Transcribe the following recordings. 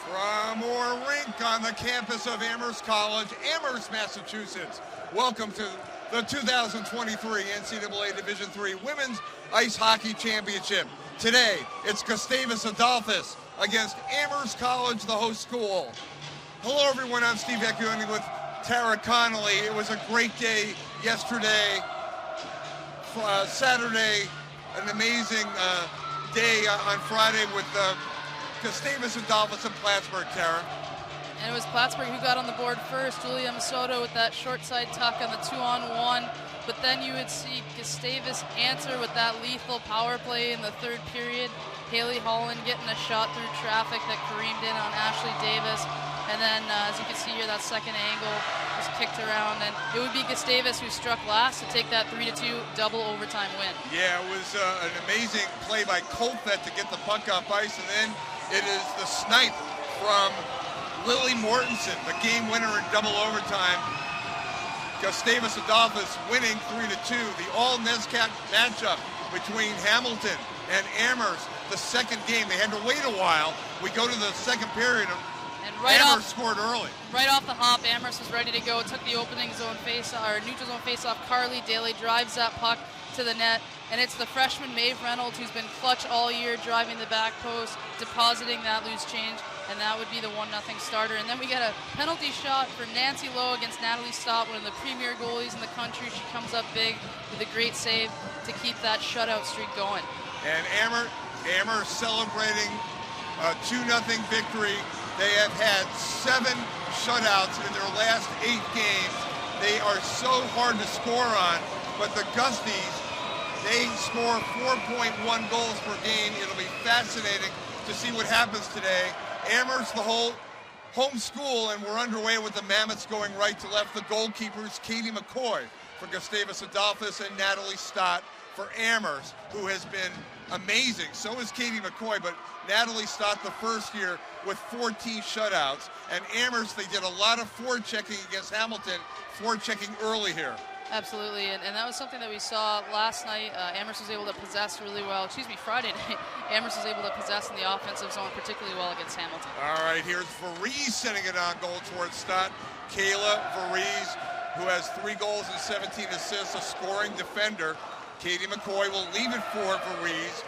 From our rink on the campus of Amherst College, Amherst, Massachusetts. Welcome to the 2023 NCAA Division III Women's Ice Hockey Championship. Today, it's Gustavus Adolphus against Amherst College, the host school. Hello, everyone. I'm Steve Eckione with Tara Connolly. It was a great day yesterday. Saturday, an amazing day on Friday with Gustavus Adolphus and Plattsburgh, Tara. And it was Plattsburgh who got on the board first. Julia Masoto with that short side tuck on the 2-on-1. But then you would see Gustavus answer with that lethal power play in the third period. Haley Holland getting a shot through traffic that careened in on Ashley Davis. And then, as you can see here, that second angle was kicked around. And it would be Gustavus who struck last to take that 3-2 double overtime win. Yeah, it was an amazing play by Colfett to get the puck up ice. And then it is the snipe from Lily Mortensen, the game winner in double overtime. Gustavus Adolphus winning 3-2. The all-NESCAC matchup between Hamilton and Amherst. The second game, they had to wait a while. We go to the second period. Amherst scored early. Right off the hop, Amherst was ready to go. Took the opening zone neutral zone face-off. Carly Daly drives that puck to the net, and it's the freshman Maeve Reynolds who's been clutch all year, driving the back post, depositing that loose change, and that would be the 1-0 starter. And then we get a penalty shot for Nancy Lowe against Natalie Stott, one of the premier goalies in the country. She comes up big with a great save to keep that shutout streak going. And Amherst celebrating a 2-0 victory. They have had 7 shutouts in their last 8 games. They are so hard to score on, but the Gusties, they score 4.1 goals per game. It'll be fascinating to see what happens today. Amherst, the whole home school, and we're underway with the Mammoths going right to left. The goalkeepers, Katie McCoy for Gustavus Adolphus and Natalie Stott for Amherst, who has been amazing. So is Katie McCoy, but Natalie Stott the first year with 14 shutouts. And Amherst, they did a lot of forechecking against Hamilton, forechecking early here. Absolutely, and that was something that we saw last night. Amherst was able to possess really well. Friday night, Amherst was able to possess in the offensive zone particularly well against Hamilton. All right, here's Varese sending it on goal towards Stott. Kayla Varese, who has 3 goals and 17 assists, a scoring defender. Katie McCoy will leave it for Varese.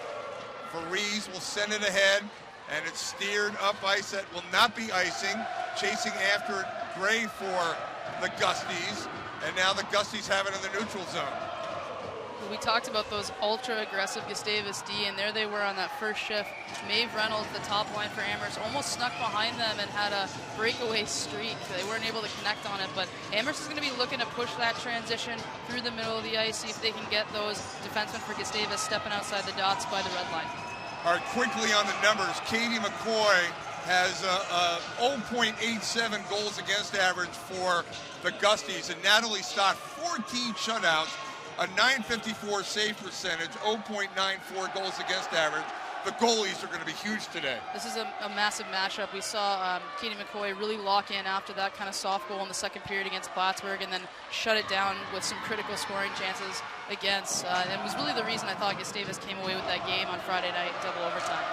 Varese will send it ahead, and it's steered up ice. That will not be icing. Chasing after it, Gray for the Gusties. And now the Gusties have it in the neutral zone. We talked about those ultra-aggressive Gustavus D, and there they were on that first shift. Maeve Reynolds, the top line for Amherst, almost snuck behind them and had a breakaway streak. They weren't able to connect on it, but Amherst is going to be looking to push that transition through the middle of the ice, see if they can get those defensemen for Gustavus stepping outside the dots by the red line. All right, quickly on the numbers. Katie McCoy has 0.87 goals against average for the Gusties, and Natalie Stott 14 shutouts, a .954 save percentage, 0.94 goals against average. The goalies are going to be huge today. This is a massive matchup. We saw Katie McCoy really lock in after that kind of soft goal in the second period against Plattsburgh, and then shut it down with some critical scoring chances against. And it was really the reason I thought Gustavus came away with that game on Friday night in double overtime.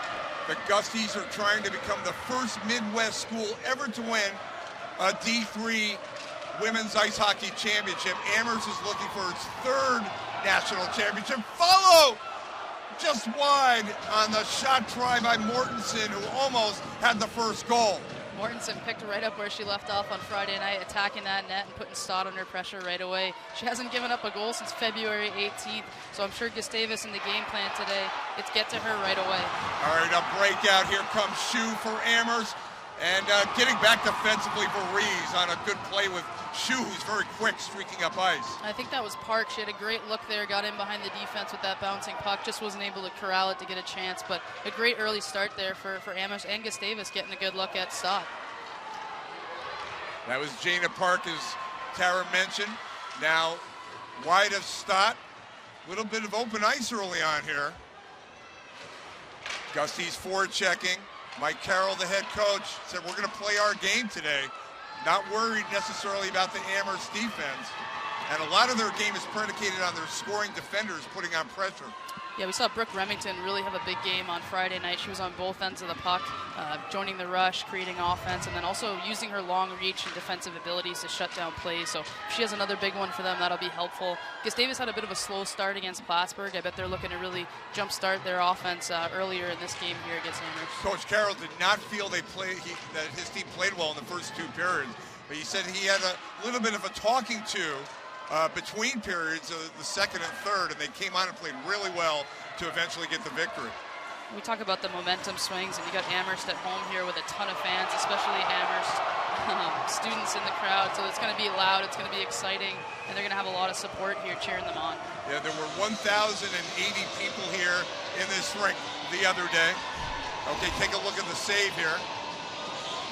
The Gusties are trying to become the first Midwest school ever to win a D3 Women's Ice Hockey Championship. Amherst is looking for its 3rd national championship. Follow just wide on the shot try by Mortensen, who almost had the first goal. Mortensen picked right up where she left off on Friday night, attacking that net and putting Stott under pressure right away. She hasn't given up a goal since February 18th, so I'm sure Gustavus in the game plan today, it's get to her right away. All right, a breakout. Here comes Shue for Amherst. And getting back defensively for Rees on a good play with Shue, who's very quick, streaking up ice. I think that was Park. She had a great look there, got in behind the defense with that bouncing puck, just wasn't able to corral it to get a chance. But a great early start there for Amherst, and Gustavus getting a good look at Stott. That was Jana Park, as Tara mentioned. Now, wide of Stott. A little bit of open ice early on here. Gusties forechecking. Mike Carroll, the head coach, said we're going to play our game today. Not worried necessarily about the Amherst defense. And a lot of their game is predicated on their scoring defenders putting on pressure. Yeah, we saw Brooke Remington really have a big game on Friday night. She was on both ends of the puck, joining the rush, creating offense, and then also using her long reach and defensive abilities to shut down plays. So if she has another big one for them, that'll be helpful. Gustavus had a bit of a slow start against Plattsburgh. I bet they're looking to really jumpstart their offense earlier in this game here against Amherst. Coach Carroll did not feel that his team played well in the first 2 periods, but he said he had a little bit of a talking to between periods of the second and third, and they came on and played really well to eventually get the victory. We talk about the momentum swings, and you got Amherst at home here with a ton of fans, especially Amherst students in the crowd, so it's going to be loud, it's going to be exciting, and they're going to have a lot of support here cheering them on. Yeah, there were 1,080 people here in this rink the other day. Okay, take a look at the save here.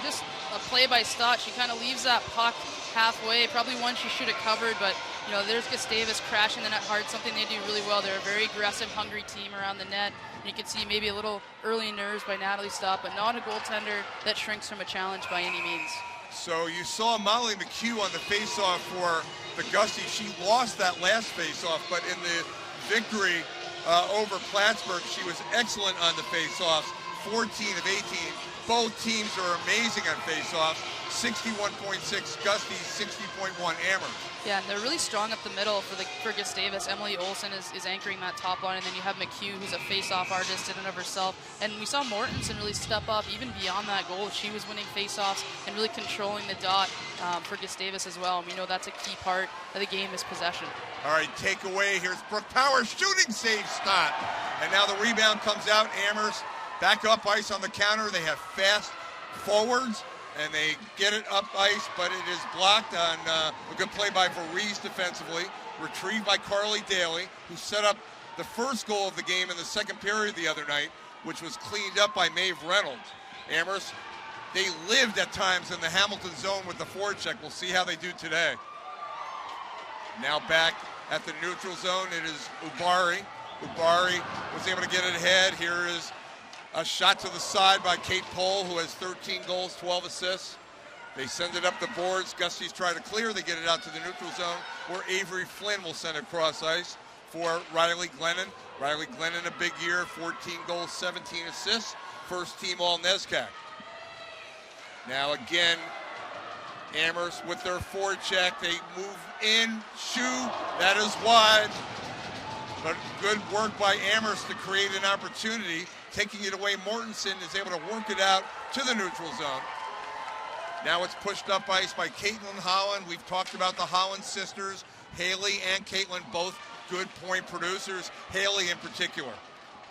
Just a play by Stott. She kind of leaves that puck halfway, probably one she should have covered, but you know, there's Gustavus crashing the net hard, something they do really well. They're a very aggressive, hungry team around the net. And you can see maybe a little early nerves by Natalie Stott, but not a goaltender that shrinks from a challenge by any means. So you saw Molly McHugh on the faceoff for the Gusties. She lost that last faceoff, but in the victory over Plattsburgh, she was excellent on the faceoffs, 14 of 18. Both teams are amazing on faceoffs. 61.6 Gusties, 60.1 Amherst. Yeah, and they're really strong up the middle for Gustavus. Emily Olsen is anchoring that top line, and then you have McHugh, who's a face-off artist in and of herself. And we saw Mortensen really step up even beyond that goal. She was winning face-offs and really controlling the dot for Gustavus as well. And we know that's a key part of the game is possession. All right, takeaway. Here's Brooke Power shooting save Stott. And now the rebound comes out. Amherst back up ice on the counter. They have fast forwards, and they get it up ice, but it is blocked on a good play by Varese defensively, retrieved by Carly Daly, who set up the first goal of the game in the second period the other night, which was cleaned up by Maeve Reynolds. Amherst, they lived at times in the Hamilton zone with the forecheck. We'll see how they do today. Now back at the neutral zone, it is Ubari. Ubari was able to get it ahead. Here is a shot to the side by Kate Pohl, who has 13 goals, 12 assists. They send it up the boards. Gusties try to clear. They get it out to the neutral zone, where Avery Flynn will send it cross ice for Riley Glennon. Riley Glennon, a big year, 14 goals, 17 assists. First team All-NESCAC. Now again, Amherst with their forecheck. They move in, shoot. That is wide. But good work by Amherst to create an opportunity. Taking it away, Mortensen is able to work it out to the neutral zone. Now it's pushed up ice by Caitlin Holland. We've talked about the Holland sisters, Haley and Caitlin, both good point producers, Haley in particular.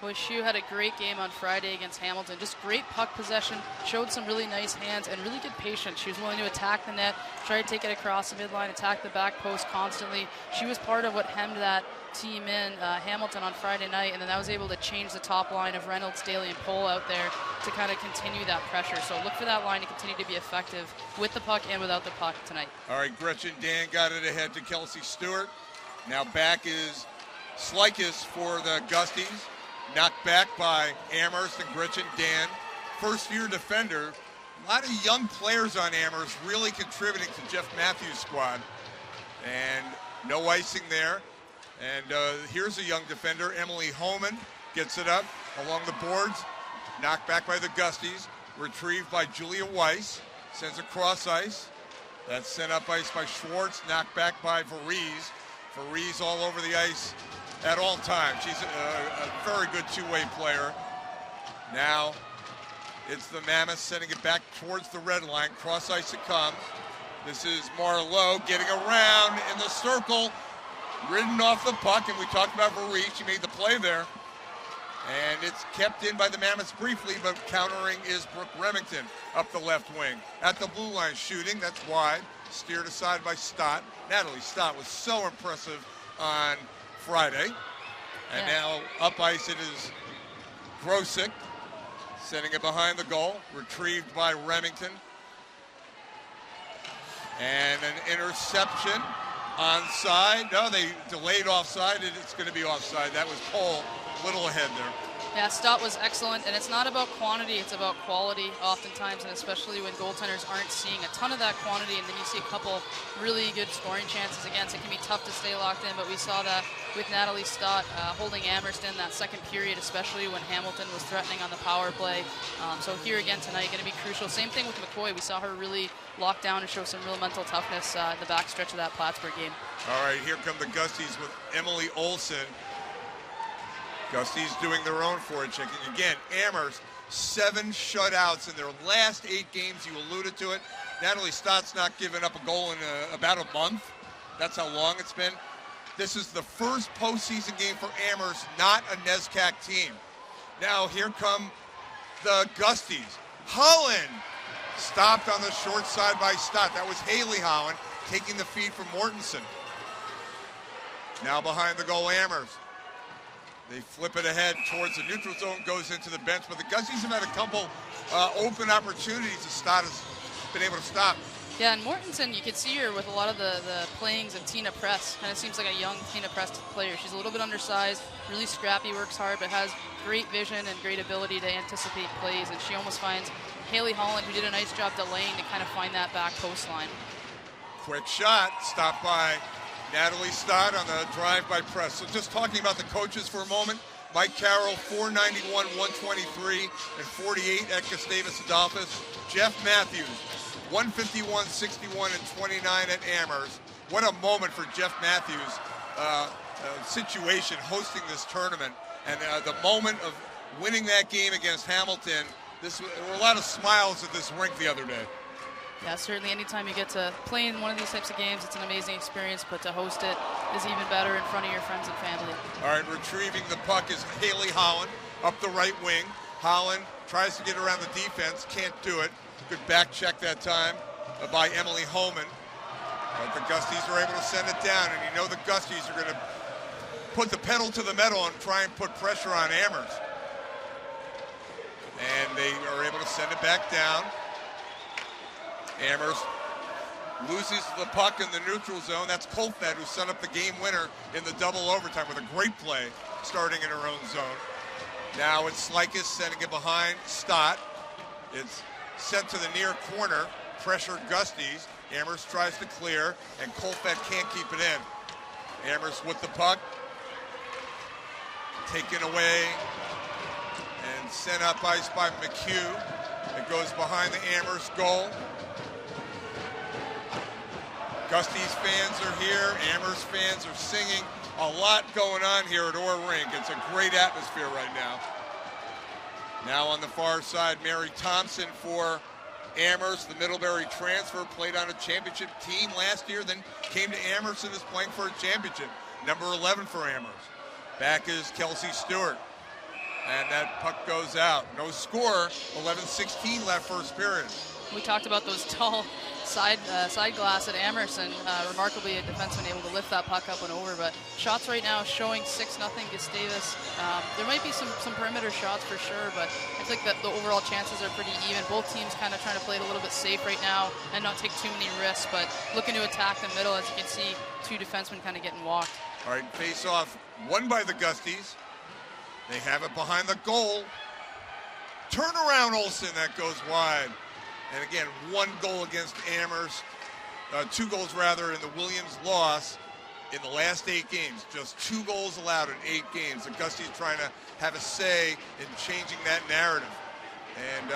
Boy, Shue had a great game on Friday against Hamilton. Just great puck possession, showed some really nice hands, and really good patience. She was willing to attack the net, try to take it across the midline, attack the back post constantly. She was part of what hemmed that team in, Hamilton, on Friday night, and then that was able to change the top line of Reynolds, Daly, and Pohl out there to kind of continue that pressure. So look for that line to continue to be effective with the puck and without the puck tonight. All right, Gretchen Dan got it ahead to Kelsey Stewart. Now back is Slikis for the Gusties. Knocked back by Amherst and Gretchen Dan. First-year defender. A lot of young players on Amherst really contributing to Jeff Matthews' squad. And no icing there. And here's a young defender, Emily Homan, gets it up along the boards. Knocked back by the Gusties. Retrieved by Julia Weiss. Sends it cross ice. That's sent up ice by Schwartz. Knocked back by Varese. Varese all over the ice at all times. She's a very good two-way player. Now it's the Mammoths sending it back towards the red line. Cross ice it comes. This is Marlowe getting around in the circle, ridden off the puck, and we talked about Varese. She made the play there. And it's kept in by the Mammoths briefly, but countering is Brooke Remington up the left wing. At the blue line shooting, that's wide. Steered aside by Stott. Natalie Stott was so impressive on Friday. And now up ice it is Grosick, sending it behind the goal, retrieved by Remington. And an interception onside. No, they delayed offside. It's going to be offside. That was Pohl, little ahead there. Yeah, Stott was excellent, and it's not about quantity, it's about quality oftentimes, and especially when goaltenders aren't seeing a ton of that quantity, and then you see a couple really good scoring chances against. It can be tough to stay locked in, but we saw that with Natalie Stott holding Amherst in that second period, especially when Hamilton was threatening on the power play. So here again tonight, going to be crucial. Same thing with McCoy. We saw her really lock down and show some real mental toughness in the backstretch of that Plattsburgh game. All right, here come the Gusties with Emily Olson. Gusties doing their own forechecking. Again, Amherst, 7 shutouts in their last 8 games. You alluded to it. Natalie Stott's not given up a goal in about a month. That's how long it's been. This is the first postseason game for Amherst, not a NESCAC team. Now here come the Gusties. Holland stopped on the short side by Stott. That was Haley Holland taking the feed from Mortensen. Now behind the goal, Amherst. They flip it ahead towards the neutral zone, goes into the bench, but the Gusties have had a couple open opportunities that Stott has been able to stop. Yeah, and Mortensen, you could see her with a lot of the playings of Tina Press. Kind of seems like a young Tina Press player. She's a little bit undersized, really scrappy, works hard, but has great vision and great ability to anticipate plays, and she almost finds Haley Holland, who did a nice job delaying, to kind of find that back post line. Quick shot, stopped by Natalie Stott on the drive by Press. So just talking about the coaches for a moment, Mike Carroll, 491, 123, and 48 at Gustavus Adolphus. Jeff Matthews, 151, 61, and 29 at Amherst. What a moment for Jeff Matthews' situation hosting this tournament. And the moment of winning that game against Hamilton, there were a lot of smiles at this rink the other day. Yeah, certainly anytime you get to play in one of these types of games, it's an amazing experience, but to host it is even better in front of your friends and family. All right, retrieving the puck is Haley Holland up the right wing. Holland tries to get around the defense, can't do it. Good back check that time by Emily Holman. But the Gusties are able to send it down, and you know the Gusties are going to put the pedal to the metal and try and put pressure on Amherst. And they are able to send it back down. Amherst loses the puck in the neutral zone. That's Kolfed, who set up the game winner in the double overtime with a great play starting in her own zone. Now it's Slikis sending it behind Stott. It's sent to the near corner, pressured Gusties. Amherst tries to clear, and Kolfed can't keep it in. Amherst with the puck, taken away and sent up ice by McHugh. It goes behind the Amherst goal. Gusties fans are here, Amherst fans are singing. A lot going on here at Orr Rink. It's a great atmosphere right now. Now on the far side, Mary Thompson for Amherst, the Middlebury transfer, played on a championship team last year, then came to Amherst and is playing for a championship. Number 11 for Amherst. Back is Kelsey Stewart. And that puck goes out. No score, 11:16 left first period. We talked about those tall side glass at Amherst, and remarkably a defenseman able to lift that puck up and over. But shots right now showing 6-0 Gustavus. There might be some perimeter shots for sure, but I think that the overall chances are pretty even. Both teams kind of trying to play it a little bit safe right now and not take too many risks, but looking to attack the middle. As you can see, 2 defensemen kind of getting walked. All right, face off won by the Gusties. They have it behind the goal. Turnaround Olsen, that goes wide. And again, 1 goal against Amherst, 2 goals rather in the Williams loss in the last 8 games. Just 2 goals allowed in 8 games. The Gusties trying to have a say in changing that narrative. And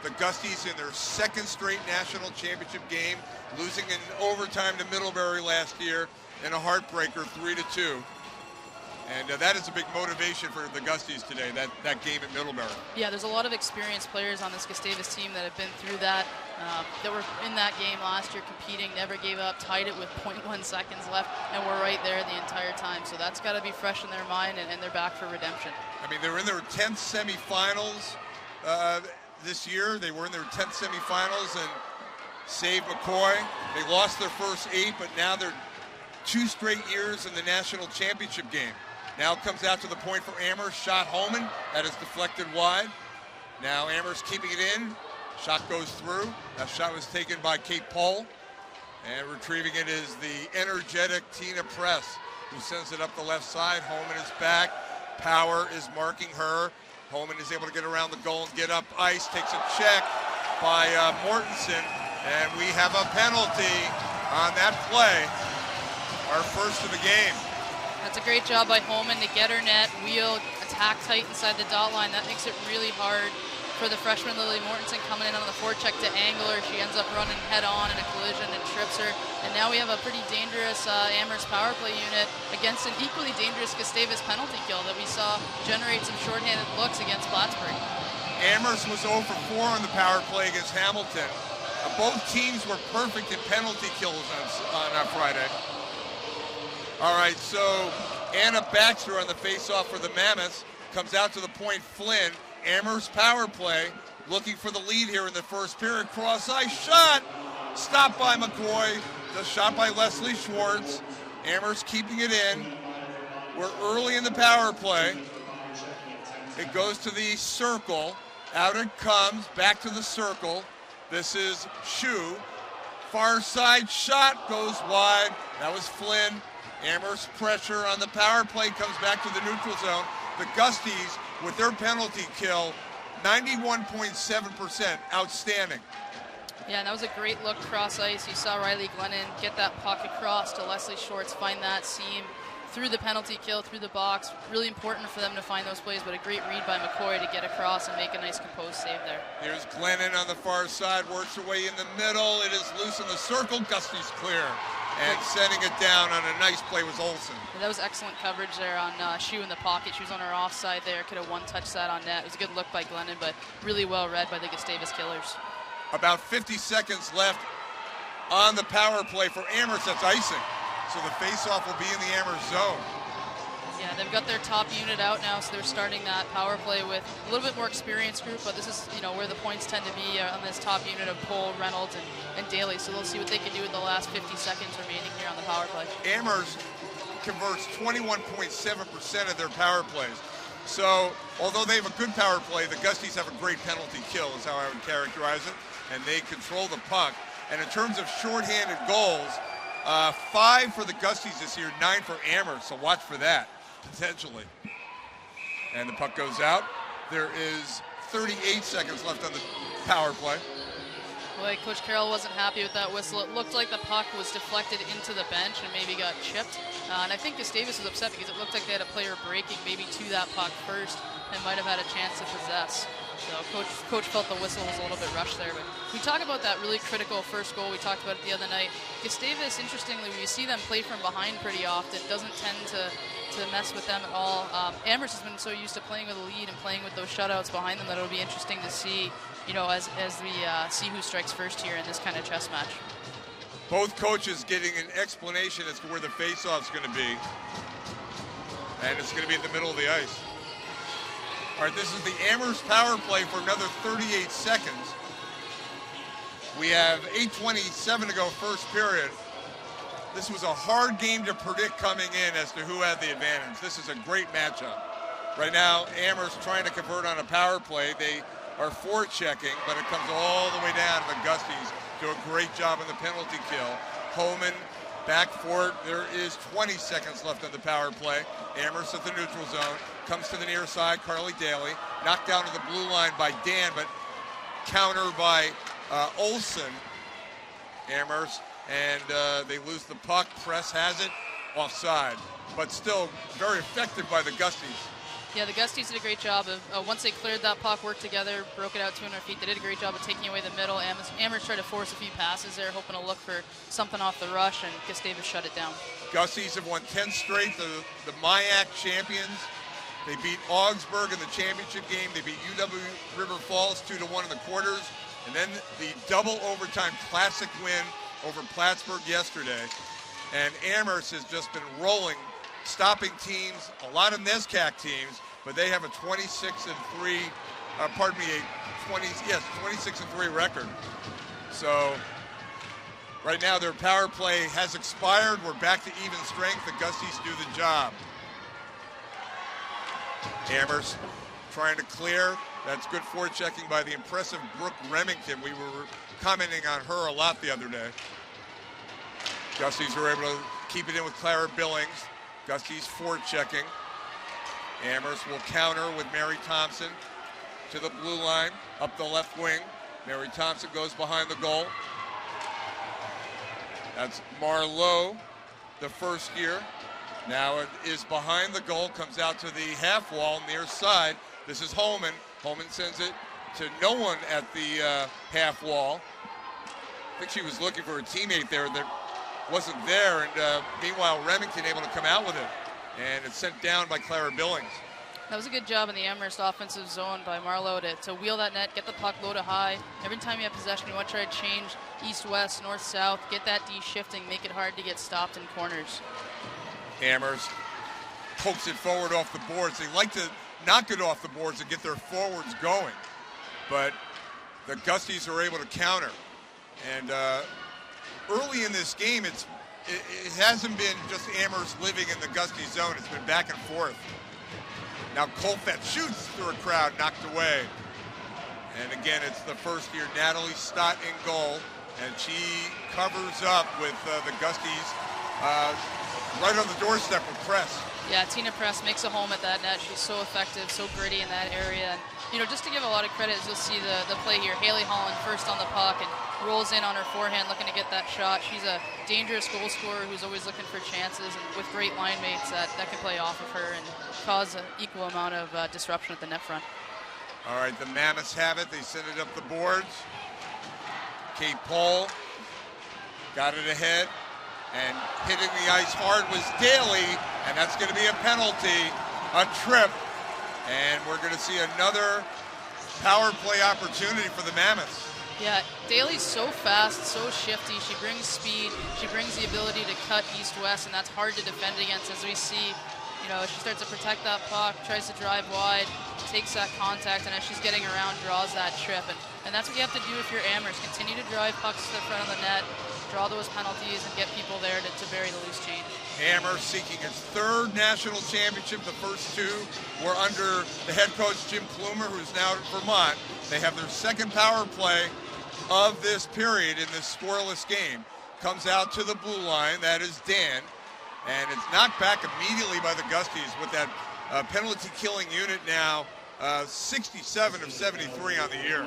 the Gusties in their 2nd straight national championship game, losing in overtime to Middlebury last year in a heartbreaker, 3-2. And that is a big motivation for the Gusties today, that game at Middlebury. Yeah, there's a lot of experienced players on this Gustavus team that have been through that were in that game last year competing, never gave up, tied it with 0.1 seconds left, and were right there the entire time. So that's got to be fresh in their mind, and they're back for redemption. I mean, they were in their 10th semifinals this year. They were in their 10th semifinals and saved McCoy. They lost their first 8, but now they're 2 straight years in the national championship game. Now it comes out to the point for Amherst. Shot Holman. That is deflected wide. Now Amherst keeping it in. Shot goes through. That shot was taken by Kate Pohl. And retrieving it is the energetic Tina Press, who sends it up the left side. Holman is back. Power is marking her. Holman is able to get around the goal and get up ice, takes a check by Mortensen, and we have a penalty on that play, our first of the game. That's a great job by Holman to get her net, wheel, attack tight inside the dot line. That makes it really hard for the freshman Lily Mortensen coming in on the forecheck to angle her. She ends up running head on in a collision and trips her. And now we have a pretty dangerous Amherst power play unit against an equally dangerous Gustavus penalty kill that we saw generate some shorthanded looks against Plattsburgh. Amherst was 0 for 4 on the power play against Hamilton. Both teams were perfect in penalty kills on Friday. All right, so Anna Baxter on the face-off for the Mammoths comes out to the point. Flynn, Amherst power play, looking for the lead here in the first period. Cross-ice shot, stopped by McCoy. The shot by Leslie Schwartz. Amherst keeping it in. We're early in the power play. It goes to the circle. Out it comes, back to the circle. This is Shu. Far side shot goes wide. That was Flynn. Amherst pressure on the power play comes back to the neutral zone. The Gusties, with their penalty kill, 91.7%, outstanding. Yeah, and that was a great look cross ice. You saw Riley Glennon get that puck across to Leslie Schwartz, find that seam through the penalty kill, through the box. Really important for them to find those plays, but a great read by McCoy to get across and make a nice composed save there. Here's Glennon on the far side, works her way in the middle. It is loose in the circle. Gustie's clear. And sending it down on a nice play was Olsen. Yeah, that was excellent coverage there on Shu in the pocket. She was on her offside there. Could have one-touched that on net. It was a good look by Glennon, but really well read by the Gustavus Killers. About 50 seconds left on the power play for Amherst. That's icing. So the face-off will be in the Amherst zone. Yeah, they've got their top unit out now, so they're starting that power play with a little bit more experienced group, but this is, where the points tend to be on this top unit of Cole, Reynolds, and Daly. So they'll see what they can do in the last 50 seconds remaining here on the power play. Amherst converts 21.7% of their power plays. So although they have a good power play, the Gusties have a great penalty kill is how I would characterize it, and they control the puck. And in terms of shorthanded goals, 5 for the Gusties this year, 9 for Amherst, so watch for that, potentially. And the puck goes out. There is 38 seconds left on the power play. Boy, Coach Carroll wasn't happy with that whistle. It looked like the puck was deflected into the bench and maybe got chipped. And I think Gustavus was upset because it looked like they had a player breaking maybe to that puck first and might have had a chance to possess. So Coach felt the whistle was a little bit rushed there. But we talk about that really critical first goal. We talked about it the other night. Gustavus, interestingly, we see them play from behind pretty often. Doesn't tend to mess with them at all. Amherst has been so used to playing with a lead and playing with those shutouts behind them that it'll be interesting to see, as we see who strikes first here in this kind of chess match. Both coaches getting an explanation as to where the face-off's going to be. And it's going to be in the middle of the ice. All right, this is the Amherst power play for another 38 seconds. We have 8:27 to go first period. This was a hard game to predict coming in as to who had the advantage. This is a great matchup. Right now, Amherst trying to convert on a power play. They are forechecking, but it comes all the way down. The Gusties do a great job on the penalty kill. Holman back for it. There is 20 seconds left on the power play. Amherst at the neutral zone. Comes to the near side, Carly Daly. Knocked down to the blue line by Dan, but counter by Olsen. Amherst, and they lose the puck. Press has it, offside. But still very effective by the Gusties. Yeah, the Gusties did a great job of, once they cleared that puck, worked together, broke it out 200 feet. They did a great job of taking away the middle. Amherst tried to force a few passes there, hoping to look for something off the rush, and Gustavus shut it down. Gusties have won 10 straight, the MIAC champions. They beat Augsburg in the championship game. They beat UW River Falls 2-1 in the quarters. And then the double overtime classic win over Plattsburgh yesterday. And Amherst has just been rolling, stopping teams, a lot of NESCAC teams, but they have a 26-3 record. So right now their power play has expired. We're back to even strength. The Gusties do the job. Amherst trying to clear. That's good forechecking by the impressive Brooke Remington. We were commenting on her a lot the other day. Gusties were able to keep it in with Clara Billings. Gusties forechecking. Amherst will counter with Mary Thompson. to the blue line, up the left wing. Mary Thompson goes behind the goal. That's Marlowe, the first year. Now it is behind the goal, comes out to the half wall near side. This is Holman. Holman sends it to no one at the half wall. I think she was looking for a teammate there that wasn't there, and meanwhile Remington able to come out with it. And it's sent down by Clara Billings. That was a good job in the Amherst offensive zone by Marlowe to wheel that net, get the puck low to high. Every time you have possession, you want to try to change east-west, north-south, get that D shifting, make it hard to get stopped in corners. Amherst pokes it forward off the boards. They like to knock it off the boards and get their forwards going. But the Gusties are able to counter. And early in this game, it hasn't been just Amherst living in the Gustie zone. It's been back and forth. Now Colfett shoots through a crowd, knocked away. And again, it's the first year, Natalie Stott in goal. And she covers up with the Gusties right on the doorstep with Press. Yeah, Tina Press makes a home at that net. She's so effective, so gritty in that area. And, you know, just to give a lot of credit, as you'll see the play here, Haley Holland first on the puck and rolls in on her forehand looking to get that shot. She's a dangerous goal scorer who's always looking for chances, and with great line mates that can play off of her and cause an equal amount of disruption at the net front. All right, the Mammoths have it. They send it up the boards. Kate Pohl got it ahead, and hitting the ice hard was Daly, and that's going to be a penalty, a trip, and we're going to see another power play opportunity for the Mammoths. Yeah, Daly's so fast, so shifty. She brings speed. She brings the ability to cut east-west, and that's hard to defend against. As we see, you know, she starts to protect that puck, tries to drive wide, takes that contact, and as she's getting around, draws that trip. And that's what you have to do if you're Amherst. Continue to drive pucks to the front of the net, draw those penalties, and get people there to bury the loose change. Amherst seeking its third national championship. The first two were under the head coach, Jim Plumer, who's now at Vermont. They have their second power play of this period in this scoreless game. Comes out to the blue line. That is Dan. And it's knocked back immediately by the Gusties with that penalty-killing unit now, 67 of 73 on the year.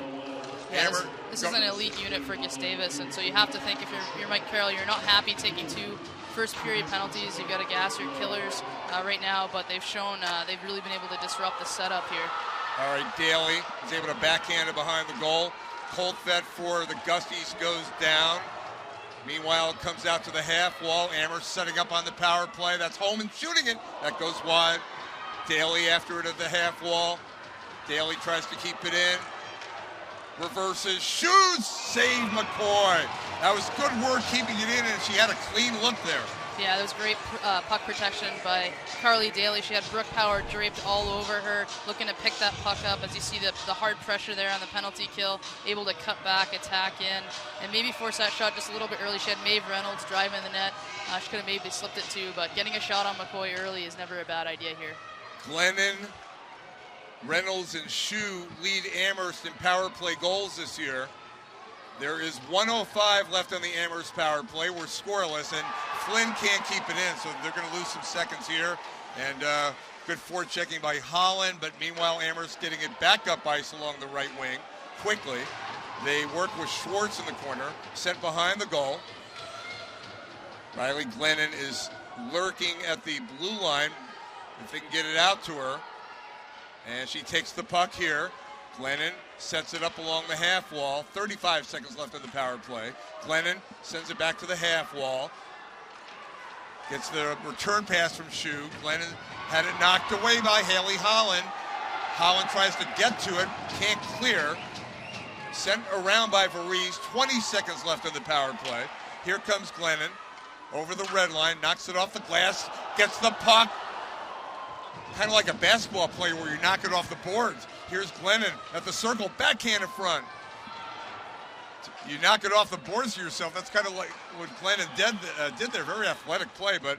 Yeah, this is an elite unit for Gustavus, and so you have to think if you're Mike Carroll, you're not happy taking two first-period penalties. You've got to gas your killers right now, but they've shown they've really been able to disrupt the setup here. All right, Daly is able to backhand it behind the goal. Coltfett for the Gusties goes down. Meanwhile, it comes out to the half wall. Amherst setting up on the power play. That's Holman shooting it. That goes wide. Daly after it at the half wall. Daly tries to keep it in. Reverses, shoots, save McCoy. That was good work keeping it in, and she had a clean look there. Yeah, that was great puck protection by Carly Daly. She had Brooke Power draped all over her, looking to pick that puck up. As you see the hard pressure there on the penalty kill, able to cut back, attack in, and maybe force that shot just a little bit early. She had Maeve Reynolds driving the net. She could have maybe slipped it too, but getting a shot on McCoy early is never a bad idea here. Glennon, Reynolds, and Shue lead Amherst in power play goals this year. There is 1:05 left on the Amherst power play. We're scoreless, and Flynn can't keep it in, so they're going to lose some seconds here. And good forechecking by Holland, but meanwhile Amherst getting it back up ice along the right wing quickly. They work with Schwartz in the corner, sent behind the goal. Riley Glennon is lurking at the blue line if they can get it out to her. And she takes the puck here. Glennon sets it up along the half wall. 35 seconds left on the power play. Glennon sends it back to the half wall. Gets the return pass from Shue. Glennon had it knocked away by Haley Holland. Holland tries to get to it, can't clear. Sent around by Varese. 20 seconds left on the power play. Here comes Glennon over the red line, knocks it off the glass, gets the puck. Kind of like a basketball player where you knock it off the boards. Here's Glennon at the circle, backhand in front. You knock it off the boards to yourself. That's kind of like what Glennon did there. Very athletic play, but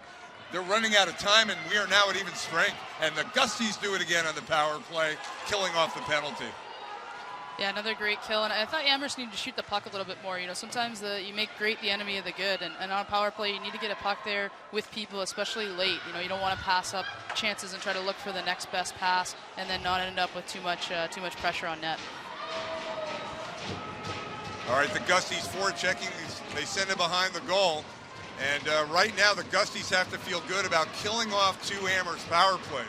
they're running out of time, and we are now at even strength. And the Gusties do it again on the power play, killing off the penalty. Yeah, another great kill, and I thought Amherst needed to shoot the puck a little bit more. You know, sometimes you make great the enemy of the good, and on a power play, you need to get a puck there with people, especially late. You know, you don't want to pass up chances and try to look for the next best pass, and then not end up with too much pressure on net. All right, the Gusties forechecking. They send it behind the goal, and right now the Gusties have to feel good about killing off 2 Amherst power plays.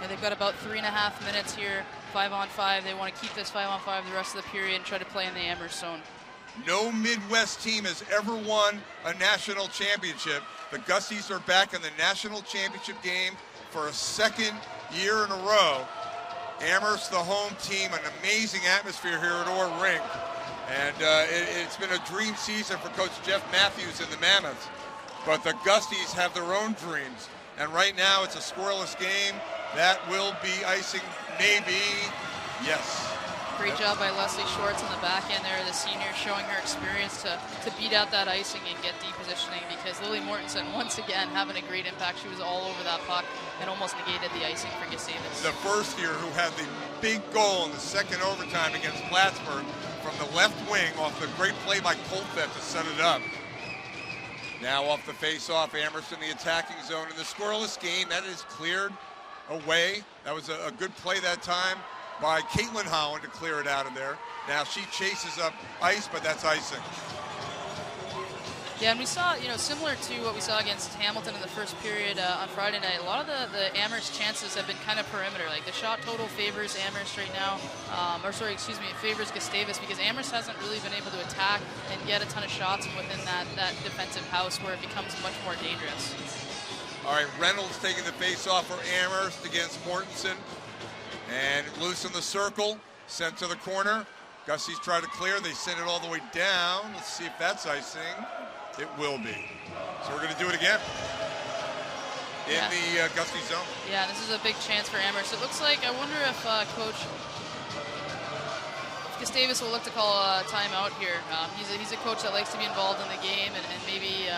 Yeah, they've got about 3.5 minutes here. 5-on-5. They want to keep this 5-on-5 the rest of the period and try to play in the Amherst zone. No Midwest team has ever won a national championship. The Gusties are back in the national championship game for a 2nd year in a row. Amherst, the home team, an amazing atmosphere here at Orr Rink. And it's been a dream season for Coach Jeff Matthews and the Mammoths. But the Gusties have their own dreams. And right now it's a scoreless game. That will be icing, maybe. Yes. Great job by Leslie Schwartz on the back end there, the senior, showing her experience to beat out that icing and get deep positioning, because Lily Mortensen, once again, having a great impact. She was all over that puck and almost negated the icing for Gustavus. The first year who had the big goal in the 2nd overtime against Plattsburgh from the left wing off the great play by Coltvet to set it up. Now off the face-off, Amherst in the attacking zone. In the scoreless game, that is cleared away. That was a good play that time by Caitlin Holland to clear it out of there. Now she chases up ice, but that's icing. Yeah, and we saw, you know, similar to what we saw against Hamilton in the first period on Friday night, a lot of the Amherst chances have been kind of perimeter. Like the shot total favors Amherst right now, it favors Gustavus, because Amherst hasn't really been able to attack and get a ton of shots within that defensive house where it becomes much more dangerous. All right, Reynolds taking the face-off for Amherst against Mortensen. And loose in the circle, sent to the corner. Gusties try to clear. They send it all the way down. Let's see if that's icing. It will be. So we're going to do it again in the Gustie zone. Yeah, this is a big chance for Amherst. It looks like, I wonder if Coach Gustavus will look to call a timeout here. He's a coach that likes to be involved in the game and maybe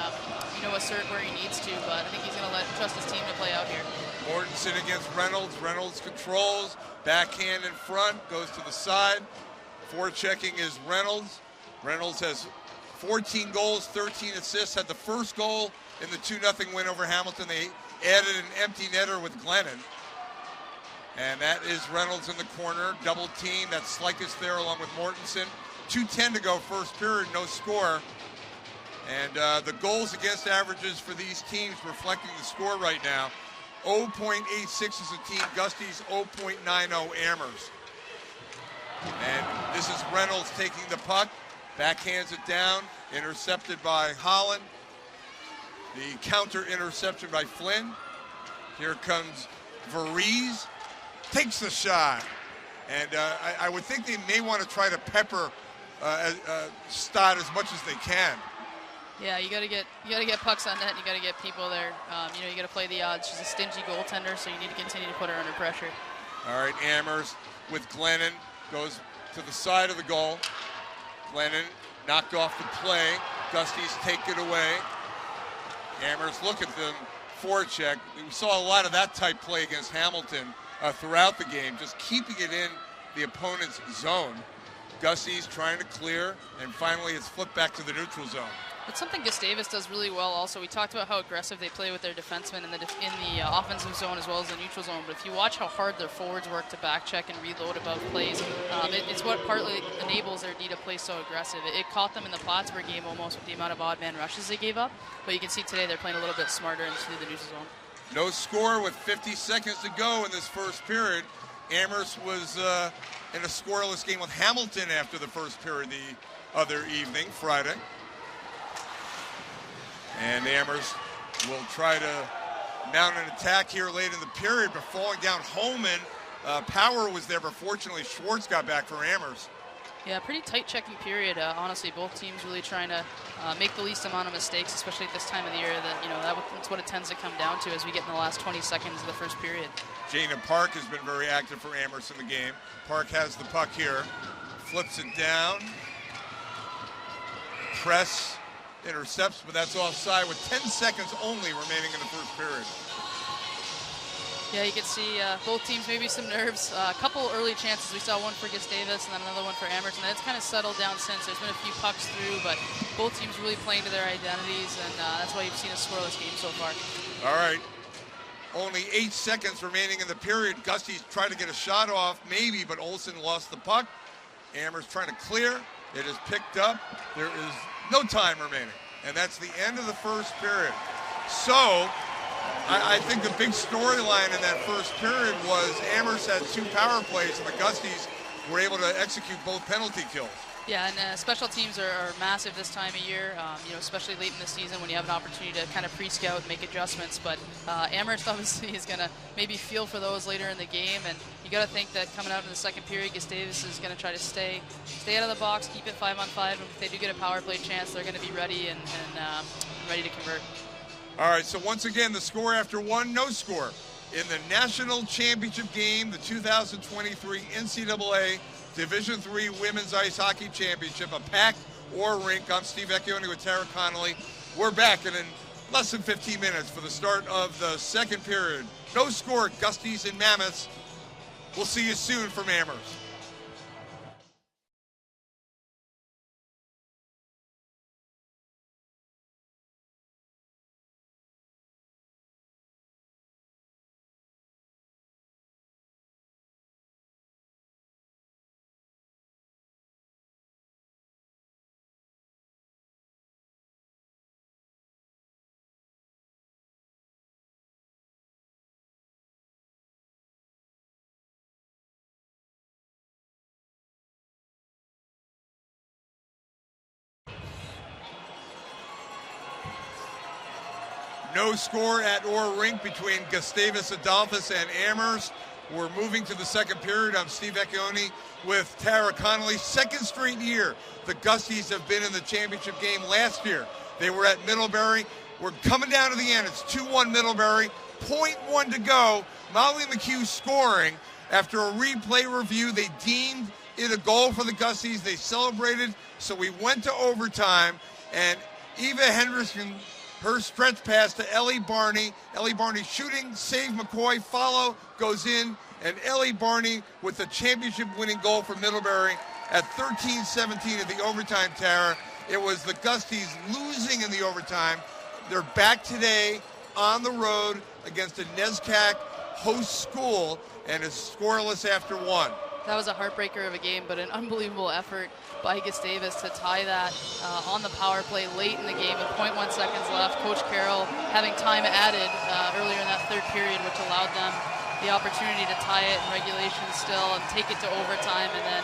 assert where he needs to, but I think he's going to trust his team to play out here. Mortensen against Reynolds. Reynolds controls, backhand in front, goes to the side. Forechecking is Reynolds. Reynolds has 14 goals, 13 assists, had the first goal in the 2-0 win over Hamilton. They added an empty netter with Glennon. And that is Reynolds in the corner, double team. That's Slikis there along with Mortensen. 2:10 to go first period, no score. And the goals against averages for these teams reflecting the score right now. 0.86 is a team, Gusties 0.90 Amherst. And this is Reynolds taking the puck, backhands it down, intercepted by Holland. The counter interception by Flynn. Here comes Varese, takes the shot. And I would think they may want to try to pepper Stott as much as they can. Yeah, you gotta get pucks on net. You gotta get people there. You gotta play the odds. She's a stingy goaltender, so you need to continue to put her under pressure. All right, Amherst with Glennon goes to the side of the goal. Glennon knocked off the play. Gusties take it away. Amherst, look at them forecheck. We saw a lot of that type play against Hamilton throughout the game, just keeping it in the opponent's zone. Gusties trying to clear, and finally it's flipped back to the neutral zone. It's something Gustavus does really well also. We talked about how aggressive they play with their defensemen in the offensive zone as well as the neutral zone, but if you watch how hard their forwards work to back check and reload above plays, it's what partly enables their D to play so aggressive. It caught them in the Plattsburgh game almost with the amount of odd man rushes they gave up, but you can see today they're playing a little bit smarter into the neutral zone. No score with 50 seconds to go in this first period. Amherst was in a scoreless game with Hamilton after the first period the other evening, Friday. And Amherst will try to mount an attack here late in the period, but falling down Holman. Power was there, but fortunately Schwartz got back for Amherst. Yeah, pretty tight checking period. Honestly, both teams really trying to make the least amount of mistakes, especially at this time of the year. That's what it tends to come down to as we get in the last 20 seconds of the first period. Jana Park has been very active for Amherst in the game. Park has the puck here, flips it down. Press intercepts, but that's offside with 10 seconds only remaining in the first period. Yeah, you can see both teams maybe some nerves. A couple early chances. We saw one for Gustavus and then another one for Amherst, and it's kind of settled down since. There's been a few pucks through, but both teams really playing to their identities, and that's why you've seen a scoreless game so far. All right. Only 8 seconds remaining in the period. Gusty's trying to get a shot off, maybe, but Olsen lost the puck. Amherst trying to clear. It is picked up. There is no time remaining, and that's the end of the first period. So I think the big storyline in that first period was Amherst had 2 power plays, and the Gusties were able to execute both penalty kills. Yeah, and special teams are massive this time of year, especially late in the season when you have an opportunity to kind of pre-scout and make adjustments. But Amherst obviously is going to maybe feel for those later in the game, and you got to think that coming out in the second period, Gustavus is going to try to stay out of the box, keep it 5-on-5, and if they do get a power play chance, they're going to be ready and ready to convert. All right, so once again, the score after one, no score. In the national championship game, the 2023 NCAA Division III Women's Ice Hockey Championship, a pack or rink. I'm Steve Vecchione with Tara Connolly. We're back in less than 15 minutes for the start of the second period. No score, Gusties and Mammoths. We'll see you soon from Amherst. No score at Orr Rink between Gustavus Adolphus and Amherst. We're moving to the second period. I'm Steve Vecchione with Tara Connolly. Second straight year the Gusties have been in the championship game. Last year they were at Middlebury. We're coming down to the end. It's 2-1 Middlebury. 0.1 to go. Molly McHugh scoring. After a replay review, they deemed it a goal for the Gusties. They celebrated, so we went to overtime, and Eva Henderson, her stretch pass to Ellie Barney. Ellie Barney shooting, save McCoy, follow, goes in, and Ellie Barney with the championship-winning goal for Middlebury at 13-17 at the overtime, Tara. It was the Gusties losing in the overtime. They're back today on the road against a NESCAC host school, and it's scoreless after one. That was a heartbreaker of a game, but an unbelievable effort by Gustavus to tie that on the power play late in the game with 0.1 seconds left. Coach Carroll having time added earlier in that third period, which allowed them the opportunity to tie it in regulation still and take it to overtime, and then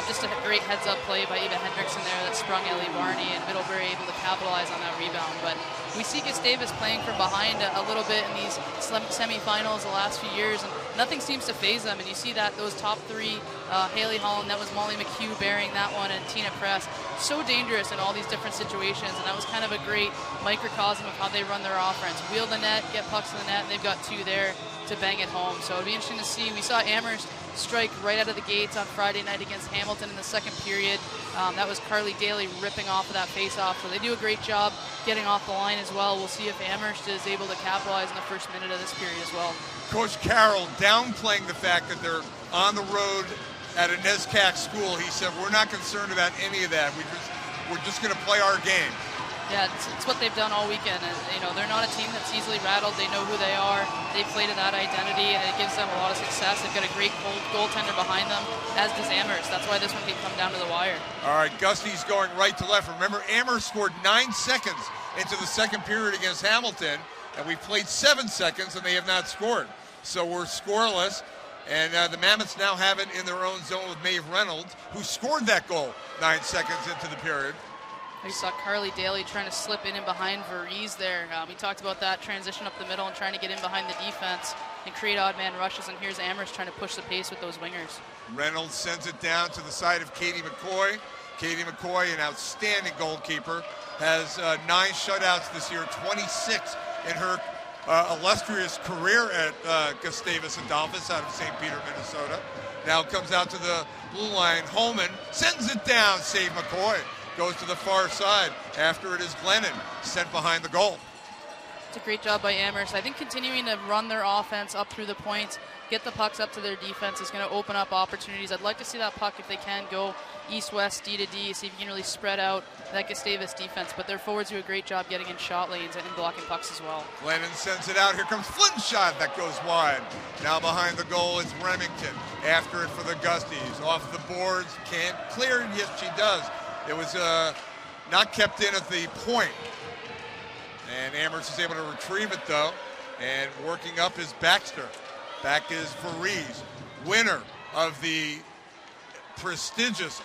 just a great heads-up play by Eva Hendrickson there that sprung Ellie Barney, and Middlebury able to capitalize on that rebound. But we see Gustavus playing from behind a little bit in these semifinals the last few years, and nothing seems to faze them. And you see that those top three, Haley Holland, that was Molly McHugh bearing that one, and Tina Press, so dangerous in all these different situations. And that was kind of a great microcosm of how they run their offense. Wheel the net, get pucks in the net, and they've got two there to bang it home. So it'll be interesting to see. We saw Amherst strike right out of the gates on Friday night against Hamilton in the second period. That was Carly Daly ripping off of that face-off. So they do a great job getting off the line as well. We'll see if Amherst is able to capitalize in the first minute of this period as well. Coach Carroll downplaying the fact that they're on the road at a NESCAC school. He said, we're not concerned about any of that. We're just going to play our game. Yeah, it's what they've done all weekend. And, they're not a team that's easily rattled. They know who they are. They play to that identity, and it gives them a lot of success. They've got a great goaltender behind them, as does Amherst. That's why this one can come down to the wire. All right, Gusties going right to left. Remember, Amherst scored 9 seconds into the second period against Hamilton, and we played 7 seconds, and they have not scored. So we're scoreless, and the Mammoths now have it in their own zone with Maeve Reynolds, who scored that goal 9 seconds into the period. We saw Carly Daly trying to slip in and behind Veriz there. We talked about that transition up the middle and trying to get in behind the defense and create odd man rushes, and here's Amherst trying to push the pace with those wingers. Reynolds sends it down to the side of Katie McCoy. Katie McCoy, an outstanding goalkeeper, has 9 shutouts this year, 26 in her illustrious career at Gustavus Adolphus out of St. Peter, Minnesota. Now comes out to the blue line. Holman sends it down, save McCoy. Goes to the far side. After it is Glennon sent behind the goal. It's a great job by Amherst. I think continuing to run their offense up through the points, get the pucks up to their defense is going to open up opportunities. I'd like to see that puck, if they can, go east-west, D to D, see if you can really spread out that Gustavus defense. But their forwards do a great job getting in shot lanes and blocking pucks as well. Glennon sends it out. Here comes Flynn's shot that goes wide. Now behind the goal, it's Remington. After it for the Gusties. Off the boards, can't clear it. Yes, she does. It was not kept in at the point. And Amherst is able to retrieve it, though. And working up is Baxter. Back is Varese, winner of the prestigious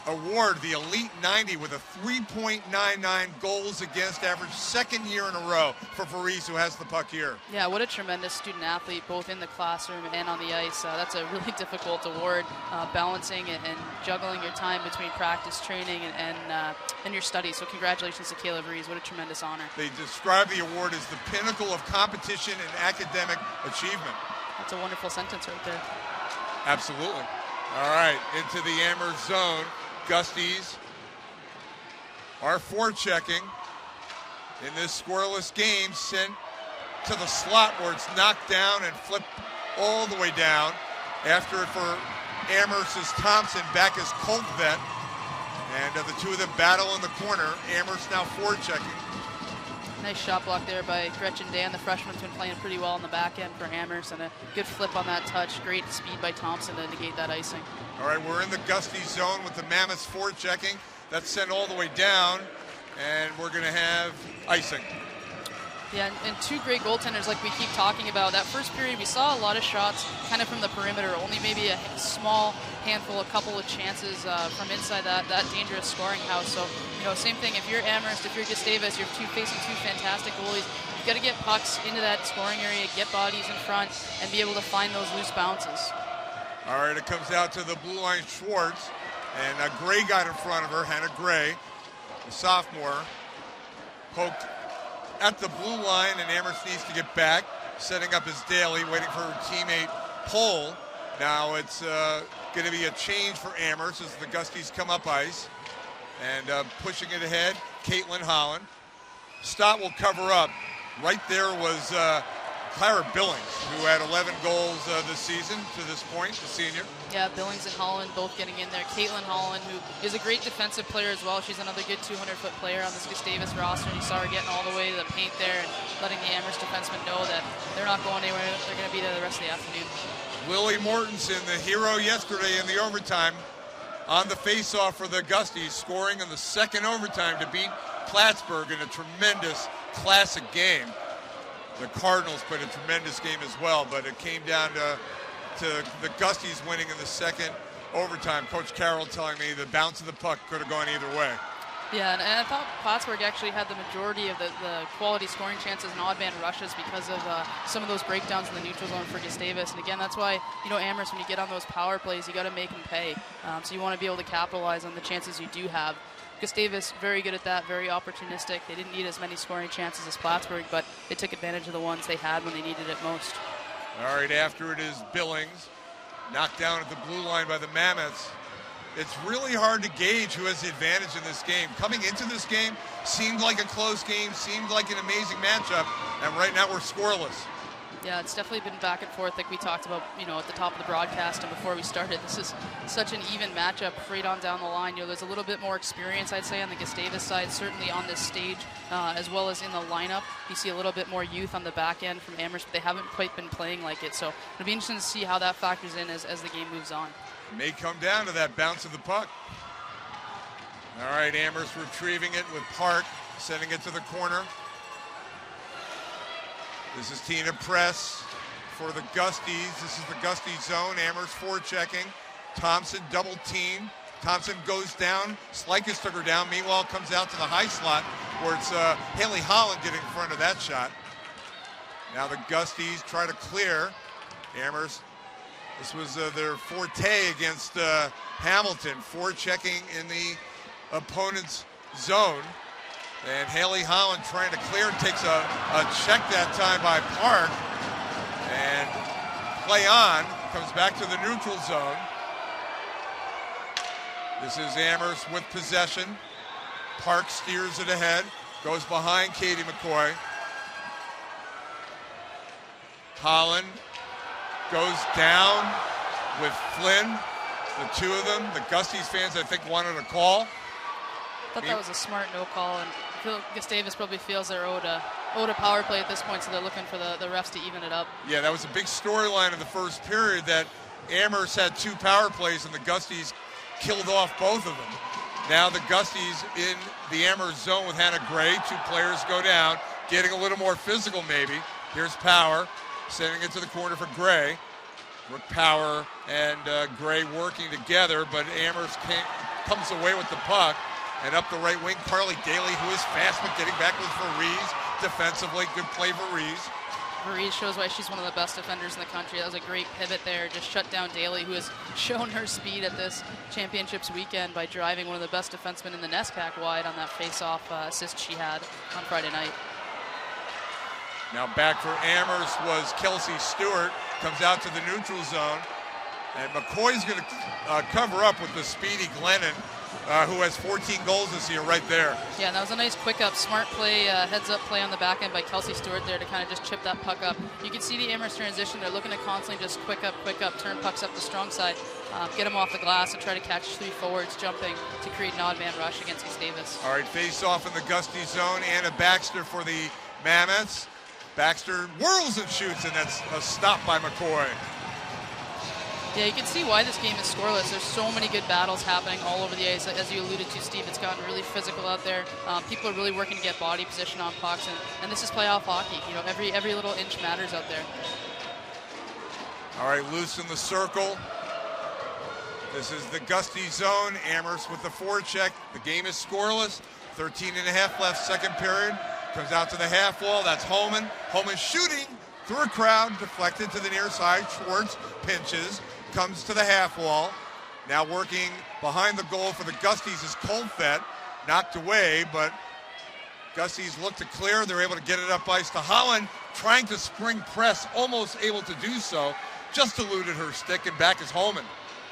award, the Elite 90, with a 3.99 goals against average, second year in a row for Varese, who has the puck here. Yeah, what a tremendous student athlete, both in the classroom and on the ice. That's a really difficult award, balancing and juggling your time between practice, training, and your studies. So congratulations to Kayla Varese. What a tremendous honor. They describe the award as the pinnacle of competition and academic achievement. That's a wonderful sentence right there. Absolutely. All right, into the Amherst zone. Gusties are forechecking in this scoreless game, sent to the slot where it's knocked down and flipped all the way down. After it for Amherst is Thompson, back is Coltvet, and the two of them battle in the corner. Amherst now forechecking. Nice shot block there by Gretchen Dan. The freshman's been playing pretty well on the back end for Amherst, and a good flip on that touch. Great speed by Thompson to negate that icing. All right, we're in the Gusties zone with the Mammoths forechecking. That's sent all the way down, and we're going to have icing. Yeah, and two great goaltenders like we keep talking about. That first period, we saw a lot of shots kind of from the perimeter, only maybe a small handful, a couple of chances from inside that dangerous scoring house. So, same thing. If you're Amherst, if you're Gustavus, you're facing two fantastic goalies. You've got to get pucks into that scoring area, get bodies in front, and be able to find those loose bounces. All right, it comes out to the blue line, Schwartz, and Gray got in front of her. Hannah Gray, the sophomore, poked at the blue line, and Amherst needs to get back, setting up his Daly, waiting for her teammate Pole. Now it's going to be a change for Amherst as the Gusties come up ice, and pushing it ahead, Caitlin Holland. Stott will cover up. Right there was Clara Billings, who had 11 goals this season to this point, the senior. Yeah, Billings and Holland both getting in there. Caitlin Holland, who is a great defensive player as well. She's another good 200-foot player on this Gustavus roster, and you saw her getting all the way to the paint there and letting the Amherst defensemen know that they're not going anywhere. They're going to be there the rest of the afternoon. Lily Mortensen, the hero yesterday in the overtime, on the face-off for the Gusties, scoring in the second overtime to beat Plattsburgh in a tremendous classic game. The Cardinals played a tremendous game as well, but it came down to the Gusties winning in the second overtime. Coach Carroll telling me the bounce of the puck could have gone either way. Yeah, and I thought Plattsburgh actually had the majority of the quality scoring chances and odd man rushes because of some of those breakdowns in the neutral zone for Gustavus. And again, that's why, Amherst, when you get on those power plays, you got to make them pay. So you want to be able to capitalize on the chances you do have. Gustavus, very good at that, very opportunistic. They didn't need as many scoring chances as Plattsburgh, but they took advantage of the ones they had when they needed it most. All right, after it is Billings, knocked down at the blue line by the Mammoths. It's really hard to gauge who has the advantage in this game. Coming into this game, seemed like a close game, seemed like an amazing matchup, and right now we're scoreless. Yeah, it's definitely been back and forth like we talked about, at the top of the broadcast and before we started. This is such an even matchup right on down the line. There's a little bit more experience, I'd say, on the Gustavus side, certainly on this stage, as well as in the lineup. You see a little bit more youth on the back end from Amherst, but they haven't quite been playing like it. So it'll be interesting to see how that factors in as the game moves on. It may come down to that bounce of the puck. All right, Amherst retrieving it with Park, sending it to the corner. This is Tina Press for the Gusties. This is the Gusties zone. Amherst forechecking. Thompson double team. Thompson goes down. Slikus took her down. Meanwhile, comes out to the high slot where it's Haley Holland getting in front of that shot. Now the Gusties try to clear. Amherst, this was their forte against Hamilton. Forechecking in the opponent's zone. And Haley Holland trying to clear, takes a check that time by Park. And play on, comes back to the neutral zone. This is Amherst with possession. Park steers it ahead, goes behind Katie McCoy. Holland goes down with Flynn. The two of them, the Gusties fans, I think, wanted a call. I thought that was a smart no call, and I feel Gustavus probably feels they're owed a power play at this point, so they're looking for the refs to even it up. Yeah, that was a big storyline in the first period, that Amherst had 2 power plays and the Gusties killed off both of them. Now the Gusties in the Amherst zone with Hannah Gray. 2 players go down, getting a little more physical maybe. Here's Power, sending it to the corner for Gray. Brooke Power and Gray working together, but Amherst comes away with the puck. And up the right wing, Carly Daly, who is fast, but getting back with Varese defensively. Good play, Varese. Varese shows why she's one of the best defenders in the country. That was a great pivot there. Just shut down Daly, who has shown her speed at this championships weekend by driving one of the best defensemen in the NESCAC wide on that face-off assist she had on Friday night. Now back for Amherst was Kelsey Stewart. Comes out to the neutral zone. And McCoy's going to cover up with the speedy Glennon, who has 14 goals this year right there. Yeah, and that was a nice quick up, smart play, heads-up play on the back end by Kelsey Stewart there to kind of just chip that puck up. You can see the Amherst transition. They're looking to constantly just quick up, turn pucks up the strong side, get them off the glass, and try to catch 3 forwards jumping to create an odd man rush against Gustavus. All right, face-off in the Gusty zone. Anna Baxter for the Mammoths. Baxter whirls and shoots, and that's a stop by McCoy. Yeah, you can see why this game is scoreless. There's so many good battles happening all over the ice. As you alluded to, Steve, it's gotten really physical out there. People are really working to get body position on pucks, and this is playoff hockey. You know, every little inch matters out there. All right, loose in the circle. This is the Gusty zone. Amherst with the forecheck. The game is scoreless. 13.5 left, second period. Comes out to the half wall. That's Holman. Holman shooting through a crowd, deflected to the near side. Schwartz pinches, comes to the half wall. Now working behind the goal for the Gusties is Colfett. Knocked away, but Gusties look to clear. They're able to get it up ice to Holland, trying to spring press, almost able to do so. Just eluded her stick, and back is Holman.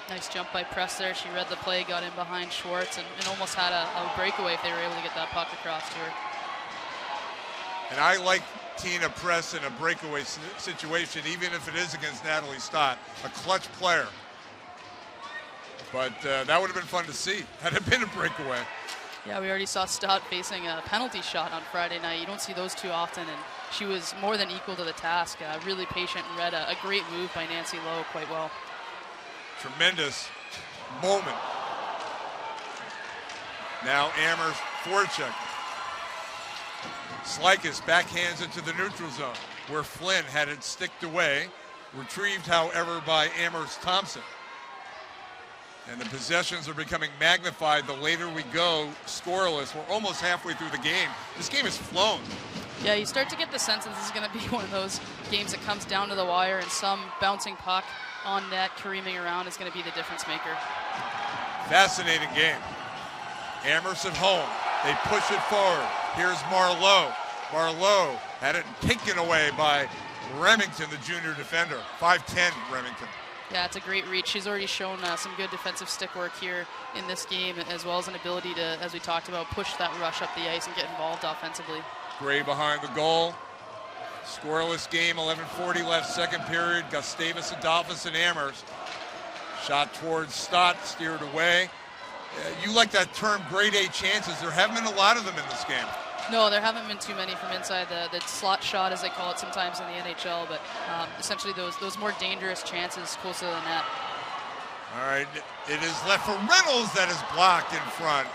Nice jump by Press there. She read the play, got in behind Schwartz, and almost had a breakaway if they were able to get that puck across to her. And I like Tina Press in a breakaway situation, even if it is against Natalie Stott, a clutch player. But that would have been fun to see had it been a breakaway. Yeah, we already saw Stott facing a penalty shot on Friday night. You don't see those too often, and she was more than equal to the task. Really patient and read a great move by Nancy Lowe quite well. Tremendous moment. Now Amherst forecheck. Slikus backhands it to the neutral zone, where Flynn had it sticked away. Retrieved, however, by Amherst Thompson. And the possessions are becoming magnified the later we go scoreless. We're almost halfway through the game. This game has flown. Yeah, you start to get the sense that this is going to be one of those games that comes down to the wire, and some bouncing puck on net, careening around is going to be the difference maker. Fascinating game. Amherst at home. They push it forward. Here's Marlowe. Marlowe had it taken away by Remington, the junior defender. 5'10", Remington. Yeah, it's a great reach. She's already shown some good defensive stick work here in this game, as well as an ability to, as we talked about, push that rush up the ice and get involved offensively. Gray behind the goal. Scoreless game, 11:40 left, second period. Gustavus Adolphus and Amherst. Shot towards Stott, steered away. You like that term, grade A chances. There haven't been a lot of them in this game. No, there haven't been too many from inside the slot shot, as they call it sometimes in the NHL, but essentially those more dangerous chances close to the net. All right, it is left for Reynolds, that is blocked in front,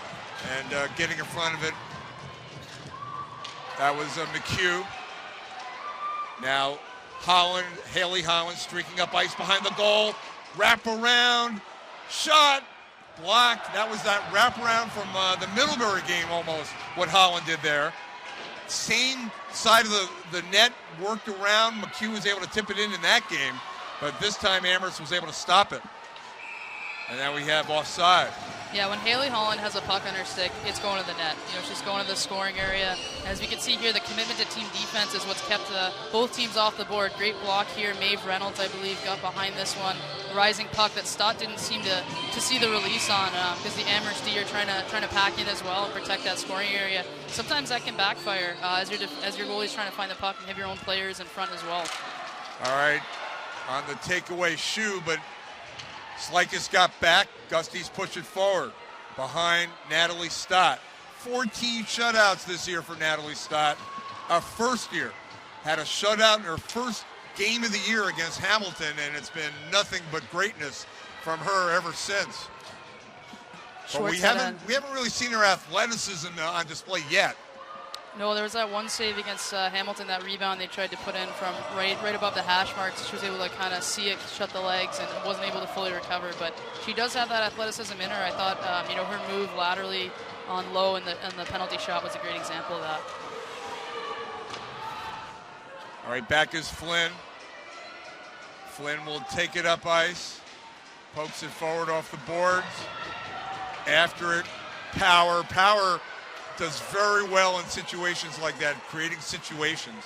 and getting in front of it. That was McHugh. Now Haley Holland streaking up ice behind the goal. Wrap around, shot, blocked. That was that wraparound from the Middlebury game almost, what Holland did there. Same side of the net, worked around. McHugh was able to tip it in that game, but this time Amherst was able to stop it. And now we have offside. Yeah, when Haley Holland has a puck on her stick, it's going to the net. You know, she's going to the scoring area. As we can see here, the commitment to team defense is what's kept both teams off the board. Great block here. Maeve Reynolds, I believe, got behind this one. Rising puck that Stott didn't seem to see the release on, because the Amherst D are trying to pack in as well and protect that scoring area. Sometimes that can backfire as your goalie's trying to find the puck and have your own players in front as well. All right, on the takeaway shoe, but Slikus got back. Gusty's push it forward behind Natalie Stott. 14 shutouts this year for Natalie Stott. A first year. Had a shutout in her first game of the year against Hamilton, and it's been nothing but greatness from her ever since. But we haven't really seen her athleticism on display yet. No, there was that one save against Hamilton, that rebound they tried to put in from right above the hash marks. She was able to kind of see it, shut the legs, and wasn't able to fully recover. But she does have that athleticism in her. I thought, her move laterally on low and the penalty shot was a great example of that. All right, back is Flynn. Flynn will take it up ice, pokes it forward off the boards. After it, Power. Power does very well in situations like that, creating situations.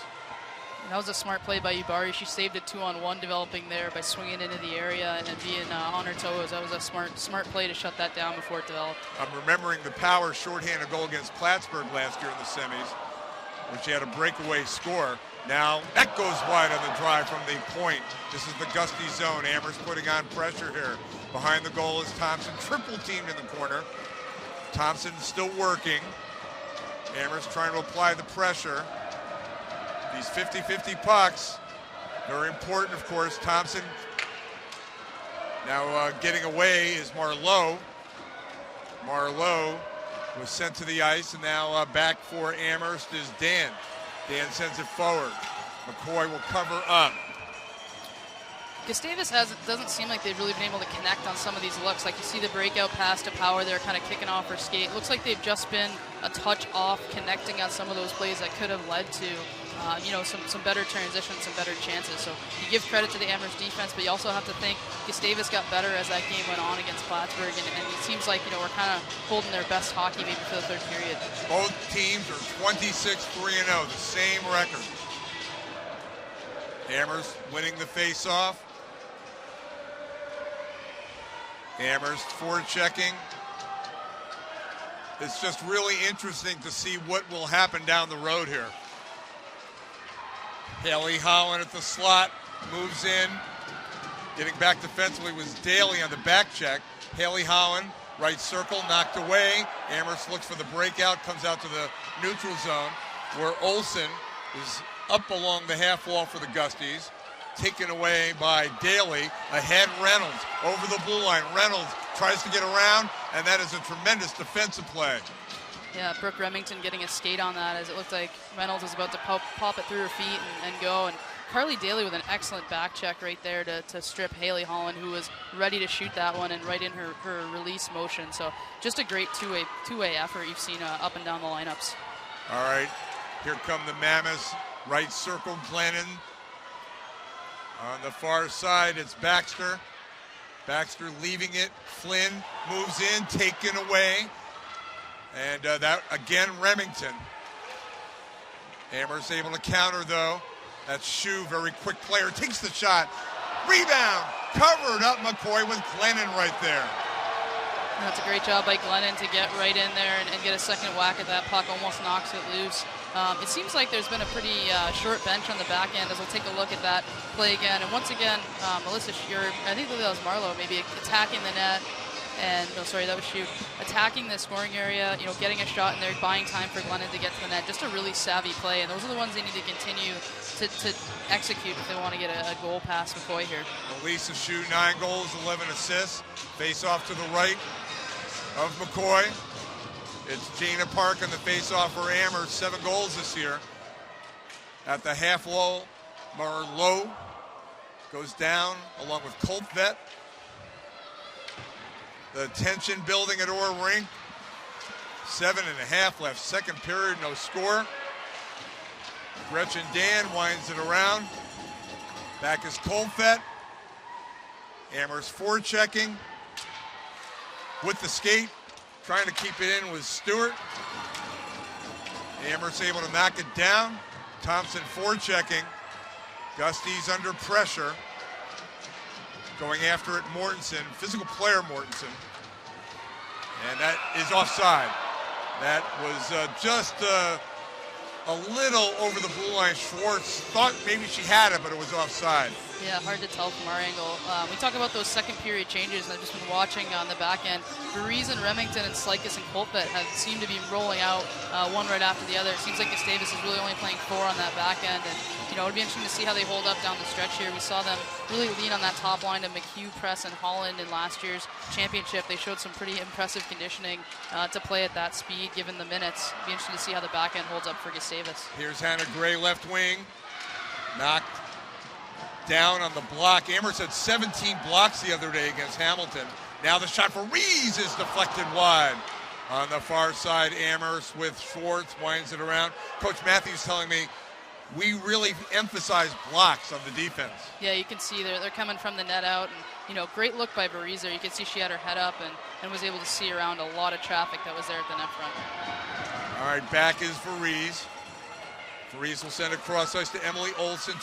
That was a smart play by Ubari. She saved a 2-on-1 developing there by swinging into the area and being on her toes. That was a smart play to shut that down before it developed. I'm remembering the Power shorthanded goal against Plattsburgh last year in the semis, when she had a breakaway score. Now that goes wide on the drive from the point. This is the Gusty zone. Amherst putting on pressure here. Behind the goal is Thompson, triple teamed in the corner. Thompson still working. Amherst trying to apply the pressure. These 50-50 pucks, very important, of course. Thompson now getting away is Marlowe. Marlowe was sent to the ice, and now back for Amherst is Dan. Dan sends it forward. McCoy will cover up. Gustavus doesn't seem like they've really been able to connect on some of these looks. Like you see the breakout pass to Power there, kind of kicking off her skate. Looks like they've just been a touch off connecting on some of those plays that could have led to some better transitions, some better chances. So you give credit to the Amherst defense, but you also have to think Gustavus got better as that game went on against Plattsburgh, and it seems like we're kind of holding their best hockey maybe for the third period. Both teams are 26-3-0, the same record. Amherst winning the face-off. Amherst forechecking. It's just really interesting to see what will happen down the road here. Haley Holland at the slot, moves in. Getting back defensively was Daly on the back check. Haley Holland, right circle, knocked away. Amherst looks for the breakout, comes out to the neutral zone, where Olsen is up along the half wall for the Gusties. Taken away by Daly. Ahead, Reynolds over the blue line. Reynolds tries to get around, and that is a tremendous defensive play. Yeah, Brooke Remington getting a skate on that, as it looked like Reynolds was about to pop it through her feet and go. And Carly Daly with an excellent back check right there to strip Haley Holland, who was ready to shoot that one and right in her release motion. So just a great two-way effort you've seen up and down the lineups. All right, here come the Mammoths. Right circle, Glennon. On the far side, it's Baxter. Baxter leaving it. Flynn moves in, taken away. And that, again, Remington. Amherst able to counter, though. That's Shue, very quick player, takes the shot. Rebound, covered up McCoy with Glennon right there. That's a great job by Glennon to get right in there and get a second whack at that puck, almost knocks it loose. It seems like there's been a pretty short bench on the back end, as we'll take a look at that play again. And once again, Melissa Shearer, I think that was Marlowe, maybe attacking the net. And, no, sorry, that was Shue. Attacking the scoring area, getting a shot in there, buying time for Glennon to get to the net. Just a really savvy play, and those are the ones they need to continue to execute if they want to get a goal past McCoy here. Elisa Shue, 9 goals, 11 assists. Face off to the right of McCoy. It's Jana Park on the face-off for Amherst, 7 goals this year. At the half wall, Marlowe goes down along with Coltvet. The tension building at Orr Rink. 7.5 left, second period, no score. Gretchen Dan winds it around. Back is Coltvet. Amherst forechecking. With the skate, trying to keep it in with Stewart. Amherst able to knock it down. Thompson forechecking. Gusty's under pressure. Going after it, Mortensen, physical player Mortensen. And that is offside. That was just a little over the blue line. Schwartz thought maybe she had it, but it was offside. Yeah, hard to tell from our angle. We talk about those second period changes, and I've just been watching on the back end. Breeze and Remington and Slikas and Colpet have seemed to be rolling out one right after the other. It seems like Gustavus is really only playing 4 on that back end, and it'll be interesting to see how they hold up down the stretch here. We saw them really lean on that top line to McHugh, Press, and Holland in last year's championship. They showed some pretty impressive conditioning to play at that speed given the minutes. It'll be interesting to see how the back end holds up for Gustavus. Here's Hannah Gray, left wing, knocked down on the block. Amherst had 17 blocks the other day against Hamilton. Now the shot for Rees is deflected wide. On the far side, Amherst with Schwartz winds it around. Coach Matthews telling me we really emphasize blocks on the defense. Yeah, you can see they're coming from the net out. And, great look by Berezer. You can see she had her head up and was able to see around a lot of traffic that was there at the net front. All right, back is Rees. Rees will send a cross ice to Emily Olsen.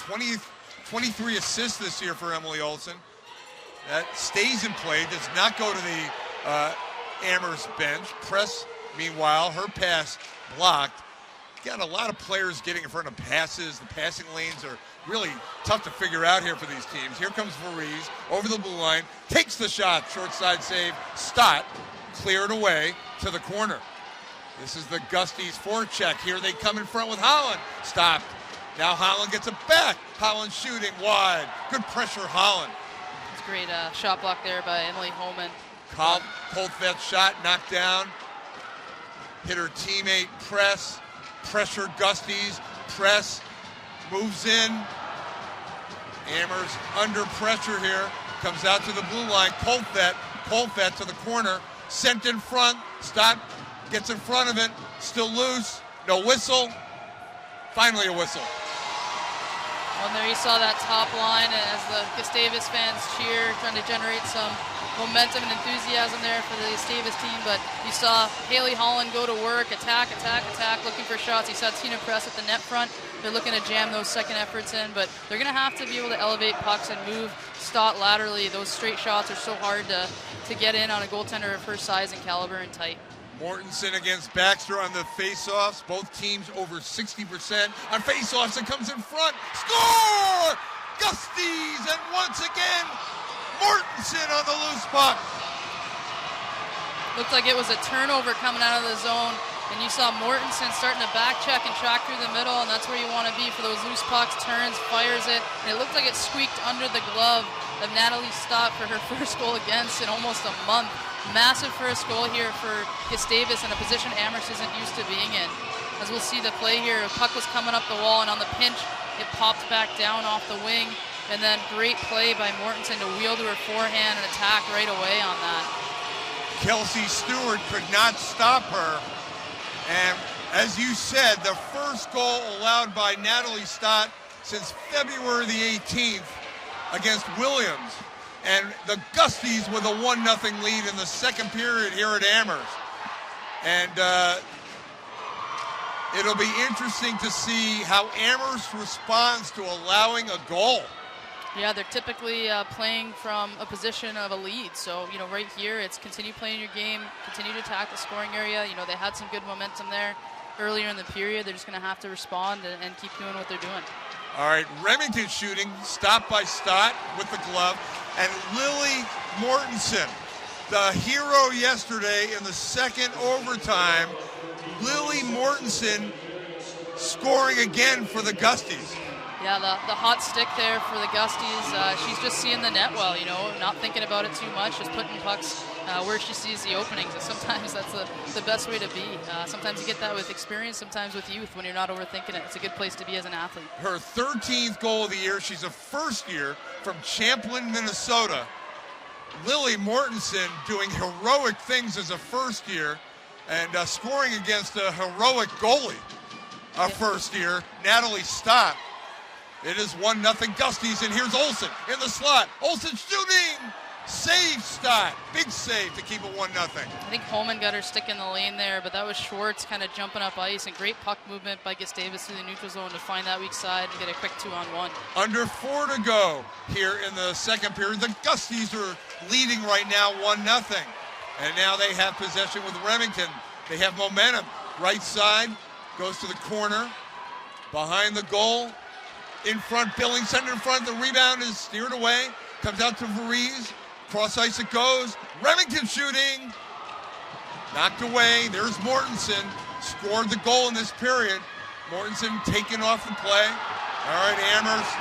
23 assists this year for Emily Olsen. That stays in play, does not go to the Amherst bench. Press, meanwhile, her pass blocked. Got a lot of players getting in front of passes. The passing lanes are really tough to figure out here for these teams. Here comes Rees over the blue line, takes the shot, short side save. Stott cleared away to the corner. This is the Gusties forecheck. Here they come in front with Holland. Stopped. Now Holland gets it back. Holland shooting wide. Good pressure, Holland. It's a great shot block there by Emily Holman. Coltvet's shot knocked down. Hit her teammate, Press. Pressure Gusties. Press moves in. Amherst under pressure here. Comes out to the blue line. Coltvet to the corner. Sent in front. Stott gets in front of it. Still loose. No whistle. Finally a whistle. Well, there you saw that top line as the Gustavus fans cheer, trying to generate some momentum and enthusiasm there for the Gustavus team. But you saw Haley Holland go to work, attack, looking for shots. You saw Tina Press at the net front. They're looking to jam those second efforts in, but they're going to have to be able to elevate pucks and move Stott laterally. Those straight shots are so hard to get in on a goaltender of her size and caliber and tight. Mortensen against Baxter on the faceoffs. Both teams over 60% on faceoffs and comes in front. Score! Gusties, and once again, Mortensen on the loose puck. Looked like it was a turnover coming out of the zone, and you saw Mortensen starting to back check and track through the middle, and that's where you want to be for those loose pucks. Turns, fires it, and it looked like it squeaked under the glove of Natalie Stott for her first goal against in almost a month. Massive first goal here for Gustavus in a position Amherst isn't used to being in. As we'll see the play here, a puck was coming up the wall, and on the pinch, it popped back down off the wing, and then great play by Mortensen to wheel to her forehand and attack right away on that. Kelsey Stewart could not stop her, and as you said, the first goal allowed by Natalie Stott since February the 18th against Williams. And the Gusties with a 1-0 lead in the second period here at Amherst. And it'll be interesting to see how Amherst responds to allowing a goal. Yeah, they're typically playing from a position of a lead. So, right here, it's continue playing your game, continue to attack the scoring area. They had some good momentum there earlier in the period. They're just going to have to respond and keep doing what they're doing. All right, Remington shooting, stopped by Stott with the glove. And Lily Mortensen, the hero yesterday in the second overtime. Lily Mortensen scoring again for the Gusties. Yeah, the hot stick there for the Gusties. She's just seeing the net well, not thinking about it too much, just putting pucks where she sees the openings. And sometimes that's the best way to be. Sometimes you get that with experience, sometimes with youth when you're not overthinking it. It's a good place to be as an athlete. Her 13th goal of the year. She's a first year from Champlin, Minnesota. Lily Mortensen doing heroic things as a first year and scoring against a heroic goalie. First year, Natalie Stott. It is 1-0 Gusties, and here's Olsen in the slot. Olsen shooting! Save Stott. Big save to keep it 1-0. I think Holman got her stick in the lane there, but that was Schwartz kind of jumping up ice, and great puck movement by Gustavus through the neutral zone to find that weak side and get a quick 2-on-1. Under 4 to go here in the second period. The Gusties are leading right now 1-0. And now they have possession with Remington. They have momentum. Right side goes to the corner. behind the goal. In front, Billingson in front. The rebound is steered away. Comes out to Varese. Cross ice it goes. Remington shooting. Knocked away. There's Mortensen. Scored the goal in this period. Mortensen taken off the play. All right, Amherst.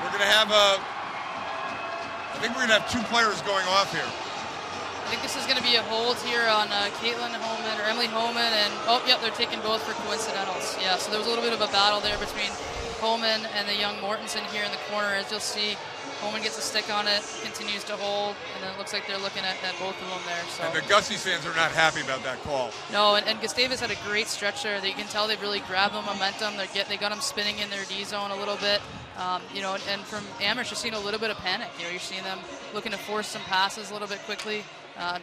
We're going to have I think we're going to have 2 players going off here. I think this is going to be a hold here on Caitlin Homan or Emily Homan, and they're taking both for coincidentals. Yeah, so there was a little bit of a battle there between Homan and the young Mortensen here in the corner. As you'll see, Homan gets a stick on it, continues to hold, and then it looks like they're looking at both of them there. So. And the Gusties fans are not happy about that call. No, and Gustavus had a great stretch there. You can tell they've really grabbed the momentum. They got them spinning in their D zone a little bit. And from Amherst, you're seeing a little bit of panic. You're seeing them looking to force some passes a little bit quickly,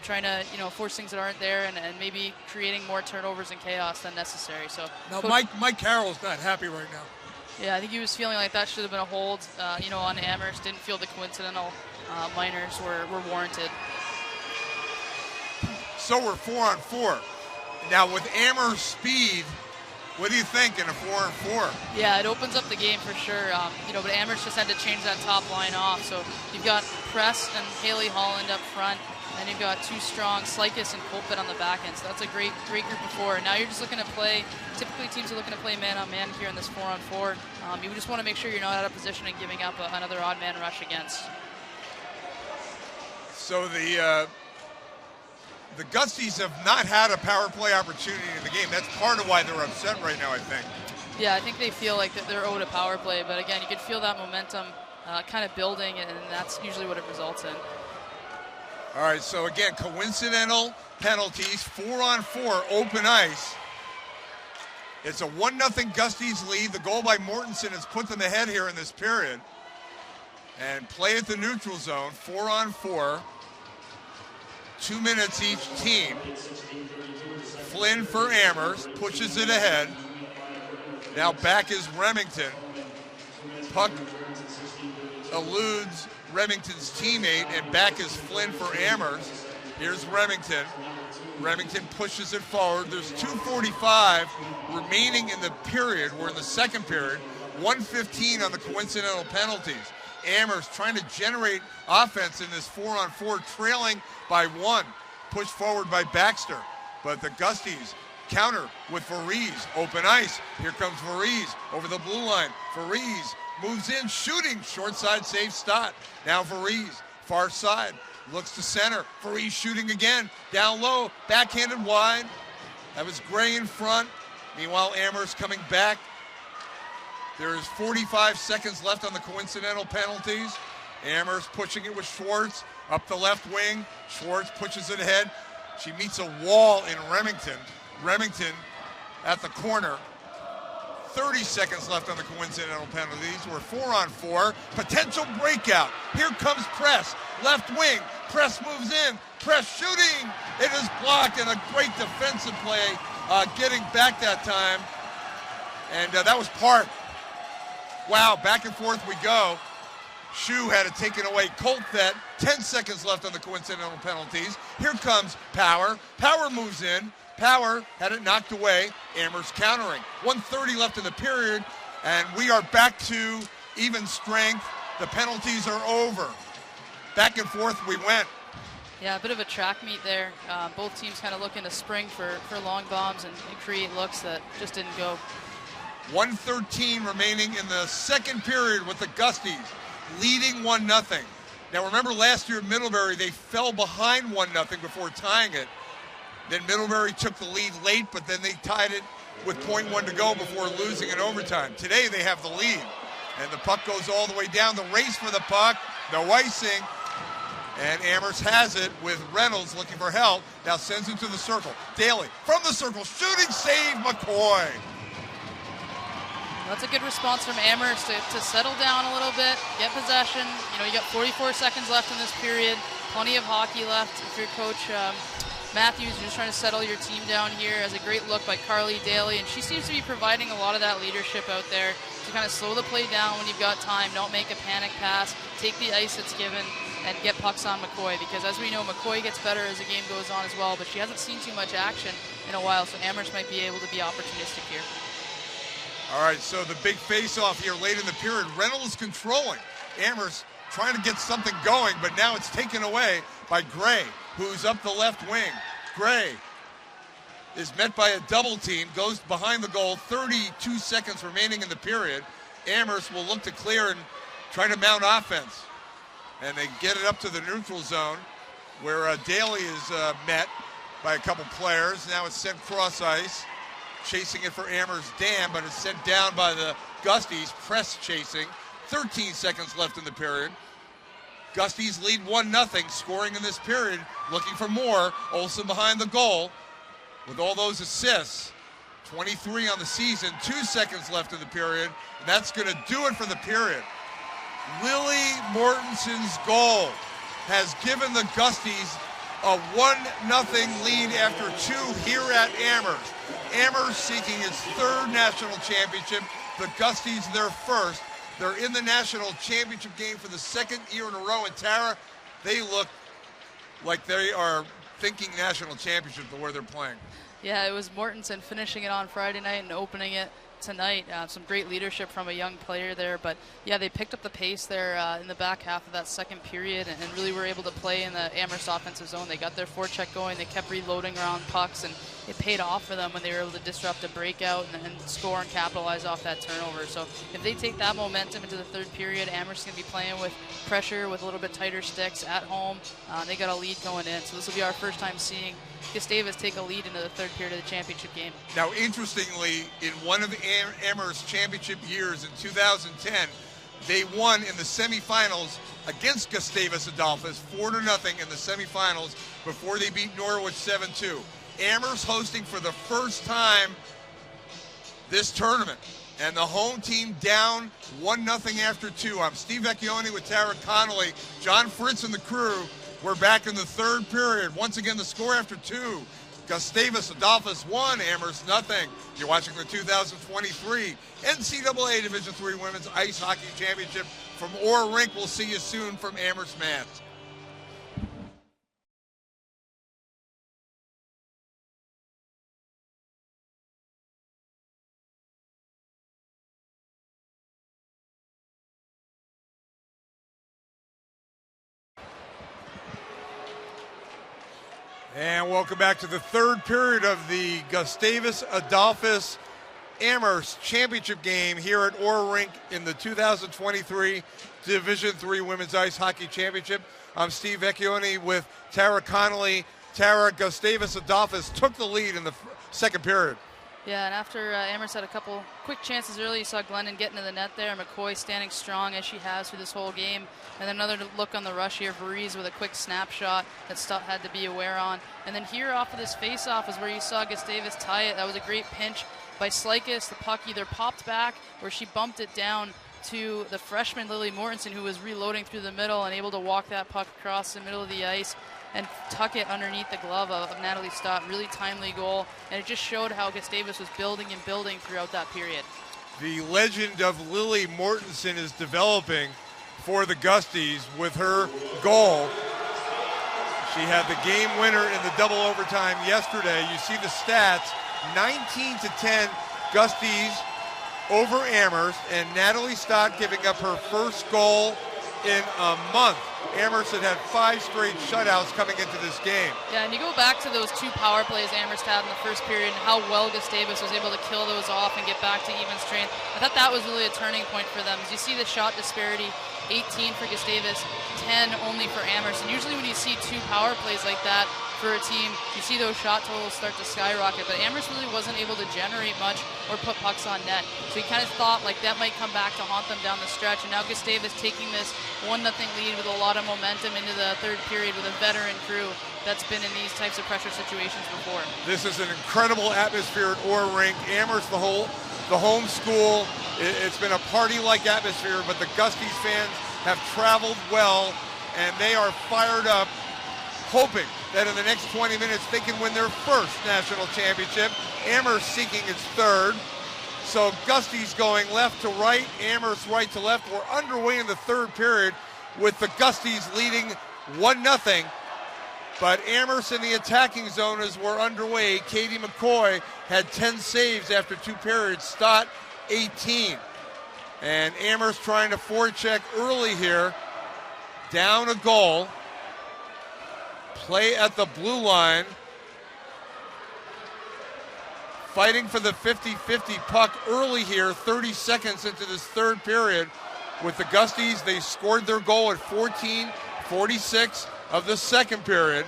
trying to force things that aren't there, and maybe creating more turnovers and chaos than necessary. So now Mike Carroll's not happy right now. Yeah, I think he was feeling like that should have been a hold, on Amherst. Didn't feel the coincidental minors were warranted. So we're 4-on-4. Now with Amherst speed, what do you think in a 4-on-4? Yeah, it opens up the game for sure. But Amherst just had to change that top line off. So you've got Press and Haley Holland up front. Then you've got 2 strong, Slykus and Colpit on the back end. So that's a great group of 4. Now you're just looking to play, typically teams are looking to play man-on-man here in this 4-on-4. You just want to make sure you're not out of position and giving up another odd man rush against. So the Gusties have not had a power play opportunity in the game. That's part of why they're upset right now, I think. Yeah, I think they feel like that they're owed a power play. But again, you can feel that momentum kind of building, and that's usually what it results in. All right, so again, coincidental penalties, 4-on-4, open ice. It's a 1-0 Gusties lead. The goal by Mortensen has put them ahead here in this period. And play at the neutral zone, 4-on-4. 2 minutes each team. Flynn for Amherst, pushes it ahead. Now back is Remington. Puck eludes Remington's teammate, and back is Flynn for Amherst. Here's Remington. Remington pushes it forward. There's 2:45 remaining in the period. We're in the second period. 1:15 on the coincidental penalties. Amherst trying to generate offense in this 4-on-4, trailing by 1. Pushed forward by Baxter. But the Gusties counter with Varese. Open ice. Here comes Varese over the blue line. Varese moves in, shooting. Short side, safe stop. Now Varese, far side. Looks to center. Varese shooting again. Down low. Backhanded wide. That was Gray in front. Meanwhile, Amherst coming back. There is 45 seconds left on the coincidental penalties. Amherst pushing it with Schwartz. Up the left wing. Schwartz pushes it ahead. She meets a wall in Remington. Remington at the corner. 30 seconds left on the coincidental penalties. We're 4-on-4. Potential breakout. Here comes Press. Left wing. Press moves in. Press shooting. It is blocked, and a great defensive play getting back that time. And that was Park. Wow, back and forth we go. Shu had it taken away. Coltvet, 10 seconds left on the coincidental penalties. Here comes Power. Power moves in. Power had it knocked away. Amherst countering. 1:30 left in the period, and we are back to even strength. The penalties are over. Back and forth we went. Yeah, a bit of a track meet there. Both teams kind of looking to spring for long bombs and create looks that just didn't go. 1:13 remaining in the second period with the Gusties leading 1-0. Now remember last year at Middlebury, they fell behind 1-0 before tying it. Then Middlebury took the lead late, but then they tied it with .1 to go before losing in overtime. Today they have the lead, and the puck goes all the way down. The race for the puck, no icing, and Amherst has it with Reynolds looking for help. Now sends it to the circle. Daly from the circle, shooting save, McCoy. That's a good response from Amherst to settle down a little bit, get possession. You got 44 seconds left in this period, plenty of hockey left. If you're Coach Matthews, you're just trying to settle your team down here. As a great look by Carly Daly, and she seems to be providing a lot of that leadership out there to kind of slow the play down when you've got time, don't make a panic pass, take the ice that's given, and get pucks on McCoy, because as we know, McCoy gets better as the game goes on as well, but she hasn't seen too much action in a while, so Amherst might be able to be opportunistic here. All right, so the big face-off here late in the period. Reynolds controlling. Amherst trying to get something going, but now it's taken away by Gray, who's up the left wing. Gray is met by a double team, goes behind the goal, 32 seconds remaining in the period. Amherst will look to clear and try to mount offense. And they get it up to the neutral zone where Daly is met by a couple players. Now it's sent cross ice. Chasing it for Amherst Dam, but it's sent down by the Gusties, press chasing. 13 seconds left in the period. Gusties lead 1-0, scoring in this period, looking for more. Olsen behind the goal with all those assists. 23 on the season, 2 seconds left in the period, and that's going to do it for the period. Lily Mortensen's goal has given the Gusties a 1-0 lead after 2 here at Amherst. Amherst seeking its 3rd national championship. The Gusties their 1st. They're in the national championship game for the 2nd year in a row. And Tara, they look like they are thinking national championship the way they're playing. Yeah, it was Mortensen finishing it on Friday night and opening it tonight. Some great leadership from a young player there, but yeah, they picked up the pace there in the back half of that 2nd period and really were able to play in the Amherst offensive zone. They got their forecheck going, they kept reloading around pucks, and it paid off for them when they were able to disrupt a breakout and score and capitalize off that turnover. So if they take that momentum into the 3rd period, Amherst is going to be playing with pressure, with a little bit tighter sticks at home. They got a lead going in, so this will be our first time seeing Gustavus take a lead into the 3rd period of the championship game. Now, interestingly, in one of Amherst's championship years in 2010, they won in the semifinals against Gustavus Adolphus 4-0 in the semifinals before they beat Norwich 7-2. Amherst hosting for the first time this tournament, and the home team down 1-0 after 2. I'm Steve Vecchione with Tara Connolly, John Fritz and the crew. We're back in the 3rd period. Once again, the score after 2. Gustavus Adolphus 1, Amherst 0. You're watching the 2023 NCAA Division III Women's Ice Hockey Championship from Orr Rink. We'll see you soon from Amherst, Mass. And welcome back to the 3rd period of the Gustavus Adolphus Amherst Championship game here at Orr Rink in the 2023 Division III Women's Ice Hockey Championship. I'm Steve Vecchione with Tara Connolly. Tara, Gustavus Adolphus took the lead in the 2nd period. Yeah, and after Amherst had a couple quick chances early, you saw Glennon get into the net there. McCoy standing strong as she has through this whole game. And then another look on the rush here, Varese with a quick snapshot that Stutt had to be aware on. And then here off of this face-off is where you saw Gustavus tie it. That was a great pinch by Slikis. The puck either popped back or she bumped it down to the freshman Lily Mortensen, who was reloading through the middle and able to walk that puck across the middle of the ice and tuck it underneath the glove of Natalie Stott. Really timely goal, and it just showed how Gustavus was building and building throughout that period. The legend of Lily Mortensen is developing for the Gusties with her goal. She had the game winner in the double overtime yesterday. You see the stats, 19-10 Gusties over Amherst, and Natalie Stott giving up her first goal in a month. Amherst had 5 straight shutouts coming into this game. Yeah, and you go back to those 2 power plays Amherst had in the first period and how well Gustavus was able to kill those off and get back to even strength. I thought that was really a turning point for them. As you see the shot disparity, 18 for Gustavus, 10 only for Amherst. And usually when you see 2 power plays like that for a team, you see those shot totals start to skyrocket. But Amherst really wasn't able to generate much or put pucks on net. So you kind of thought like that might come back to haunt them down the stretch. And now Gustavus taking this 1-0 lead with a lot of momentum into the 3rd period with a veteran crew that's been in these types of pressure situations before. This is an incredible atmosphere at Orr Rink. Amherst, the home school, it's been a party-like atmosphere, but the Gusties fans have traveled well, and they are fired up, hoping that in the next 20 minutes they can win their first national championship. Amherst seeking its 3rd. So Gusties going left to right, Amherst right to left. We're underway in the 3rd period with the Gusties leading 1-0. But Amherst in the attacking zone as we're underway. Katie McCoy had 10 saves after 2 periods. Stott 18. And Amherst trying to forecheck early here. Down a goal. Play at the blue line. Fighting for the 50-50 puck early here, 30 seconds into this third period. With the Gusties, they scored their goal at 14:46 of the second period.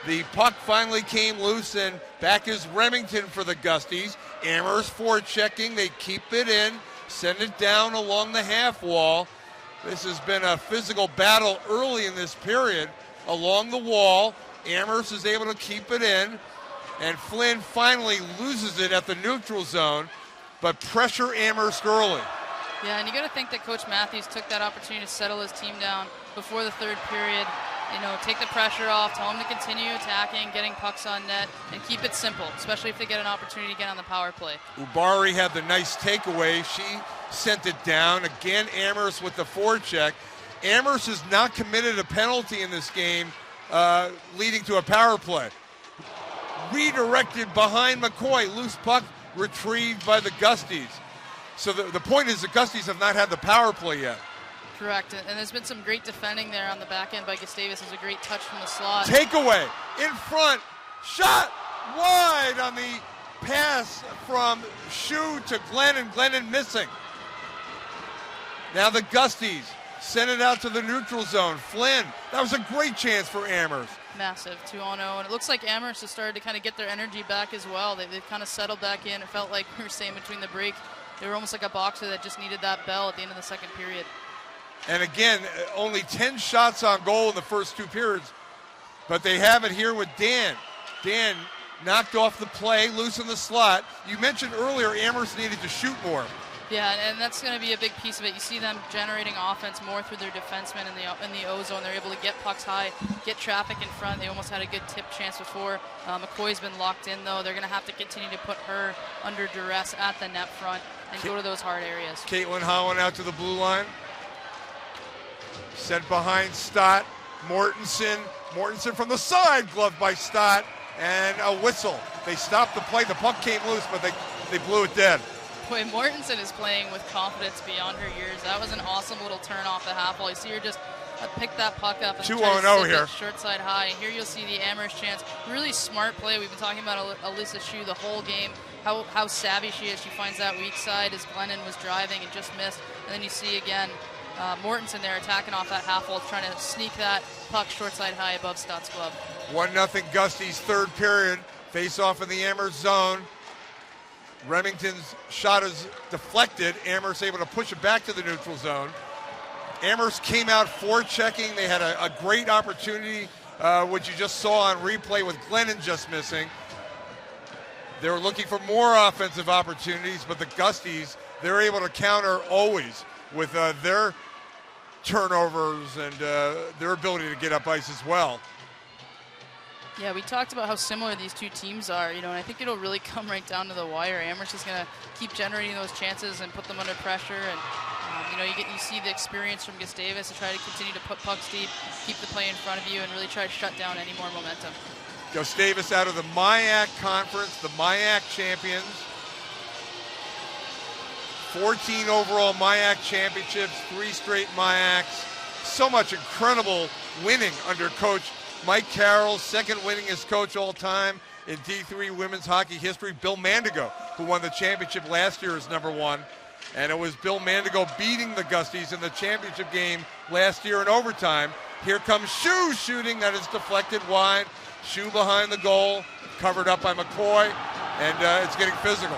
The puck finally came loose, and back is Remington for the Gusties. Amherst forechecking, they keep it in, send it down along the half wall. This has been a physical battle early in this period. Along the wall, Amherst is able to keep it in, and Flynn finally loses it at the neutral zone, but pressure Amherst early. Yeah, and you got to think that Coach Matthews took that opportunity to settle his team down before the third period. You know, take the pressure off, tell them to continue attacking, getting pucks on net, and keep it simple, especially if they get an opportunity to get on the power play. Ubari had the nice takeaway. She sent it down. Again, Amherst with the forecheck. Amherst has not committed a penalty in this game, leading to a power play. Redirected behind McCoy. Loose puck retrieved by the Gusties. So the point is the Gusties have not had the power play yet. Correct, and there's been some great defending there on the back end by Gustavus. There's a great touch from the slot. Takeaway, in front, shot, wide on the pass from Shu to Glennon. Glennon missing. Now the Gusties send it out to the neutral zone. Flynn, that was a great chance for Amherst. Massive, 2-0, and it looks like Amherst has started to kind of get their energy back as well. They've kind of settled back in. It felt like we were saying between the break, they were almost like a boxer that just needed that bell at the end of the second period. And again, only 10 shots on goal in the first two periods, but they have it here with Dan. Dan knocked off the play, loose in the slot. You mentioned earlier Amherst needed to shoot more. Yeah, and that's going to be a big piece of it. You see them generating offense more through their defensemen in the O-zone. They're able to get pucks high, get traffic in front. They almost had a good tip chance before. McCoy's been locked in, though. They're going to have to continue to put her under duress at the net front and go to those hard areas. Caitlin Howen out to the blue line. Sent behind Stott. Mortensen from the side, gloved by Stott, and a whistle. They stopped the play. The puck came loose, but they blew it dead. Boy, Mortensen is playing with confidence beyond her years. That was an awesome little turn off the half wall. You see her just pick that puck up and 2-0 here. Short side high. And here you'll see the Amherst chance. Really smart play. We've been talking about Alyssa Shu the whole game, how savvy she is. She finds that weak side as Glennon was driving and just missed. And then you see again Mortensen there attacking off that half wall, trying to sneak that puck short side high above Stott's glove. 1-0 Gusties, third period. Face off in the Amherst zone. Remington's shot is deflected. Amherst able to push it back to the neutral zone. Amherst came out forechecking. They had a great opportunity, which you just saw on replay with Glennon just missing. They were looking for more offensive opportunities, but the Gusties, they're able to counter always with their turnovers and their ability to get up ice as well. Yeah, we talked about how similar these two teams are, and I think it'll really come right down to the wire. Amherst is going to keep generating those chances and put them under pressure, and you see the experience from Gustavus to try to continue to put pucks deep, keep the play in front of you, and really try to shut down any more momentum. Gustavus out of the MIAC Conference, the MIAC champions. 14 overall MIAC championships, 3 straight MIACs. So much incredible winning under Coach Mike Carroll, second winningest coach all time in D3 women's hockey history. Bill Mandigo, who won the championship last year, is number 1. And it was Bill Mandigo beating the Gusties in the championship game last year in overtime. Here comes Shu shooting, that is deflected wide. Shu behind the goal, covered up by McCoy, and it's getting physical.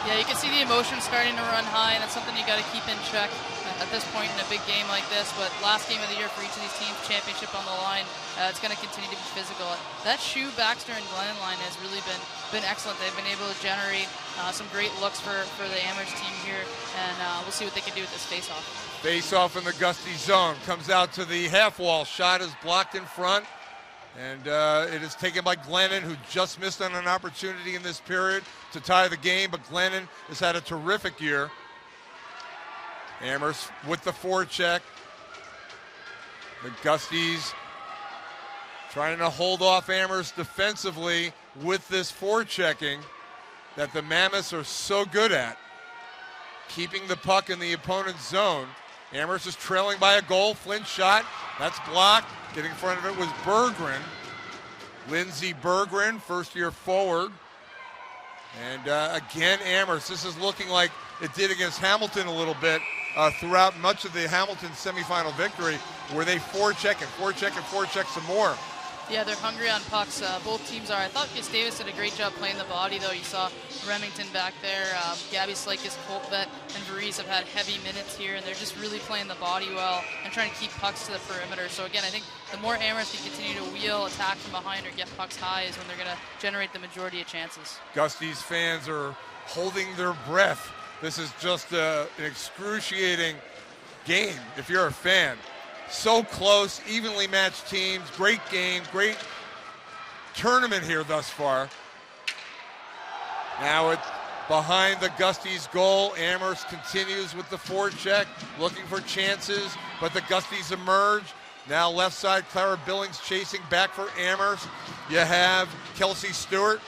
Yeah, you can see the emotion starting to run high, and that's something you got to keep in check at this point in a big game like this. But last game of the year for each of these teams, championship on the line, it's going to continue to be physical. That Shu, Baxter, and Glennon line has really been excellent. They've been able to generate some great looks for the Amherst team here, and we'll see what they can do with this face-off. Face-off in the Gusty zone. Comes out to the half wall. Shot is blocked in front. And it is taken by Glennon, who just missed on an opportunity in this period to tie the game, but Glennon has had a terrific year. Amherst with the forecheck. The Gusties trying to hold off Amherst defensively with this forechecking that the Mammoths are so good at. keeping the puck in the opponent's zone. Amherst is trailing by a goal. Flynn's shot, that's blocked. Getting in front of it was Berggren. Lindsey Berggren, first-year forward. And again, Amherst, this is looking like it did against Hamilton a little bit throughout much of the Hamilton semifinal victory, where they forecheck some more. Yeah, they're hungry on pucks. Both teams are. I thought Gustavus did a great job playing the body, though. You saw Remington back there. Gabby Slakis, Coltvet, and Varese have had heavy minutes here, and they're just really playing the body well and trying to keep pucks to the perimeter. So, again, I think the more Amherst can continue to wheel, attack from behind, or get pucks high is when they're going to generate the majority of chances. Gusty's fans are holding their breath. This is just an excruciating game if you're a fan. So close, evenly matched teams, great game, great tournament here thus far. Now it's behind the Gusties goal. Amherst continues with the forecheck, looking for chances, but the Gusties emerge. Now left side, Clara Billings chasing back for Amherst. You have Kelsey Stewart.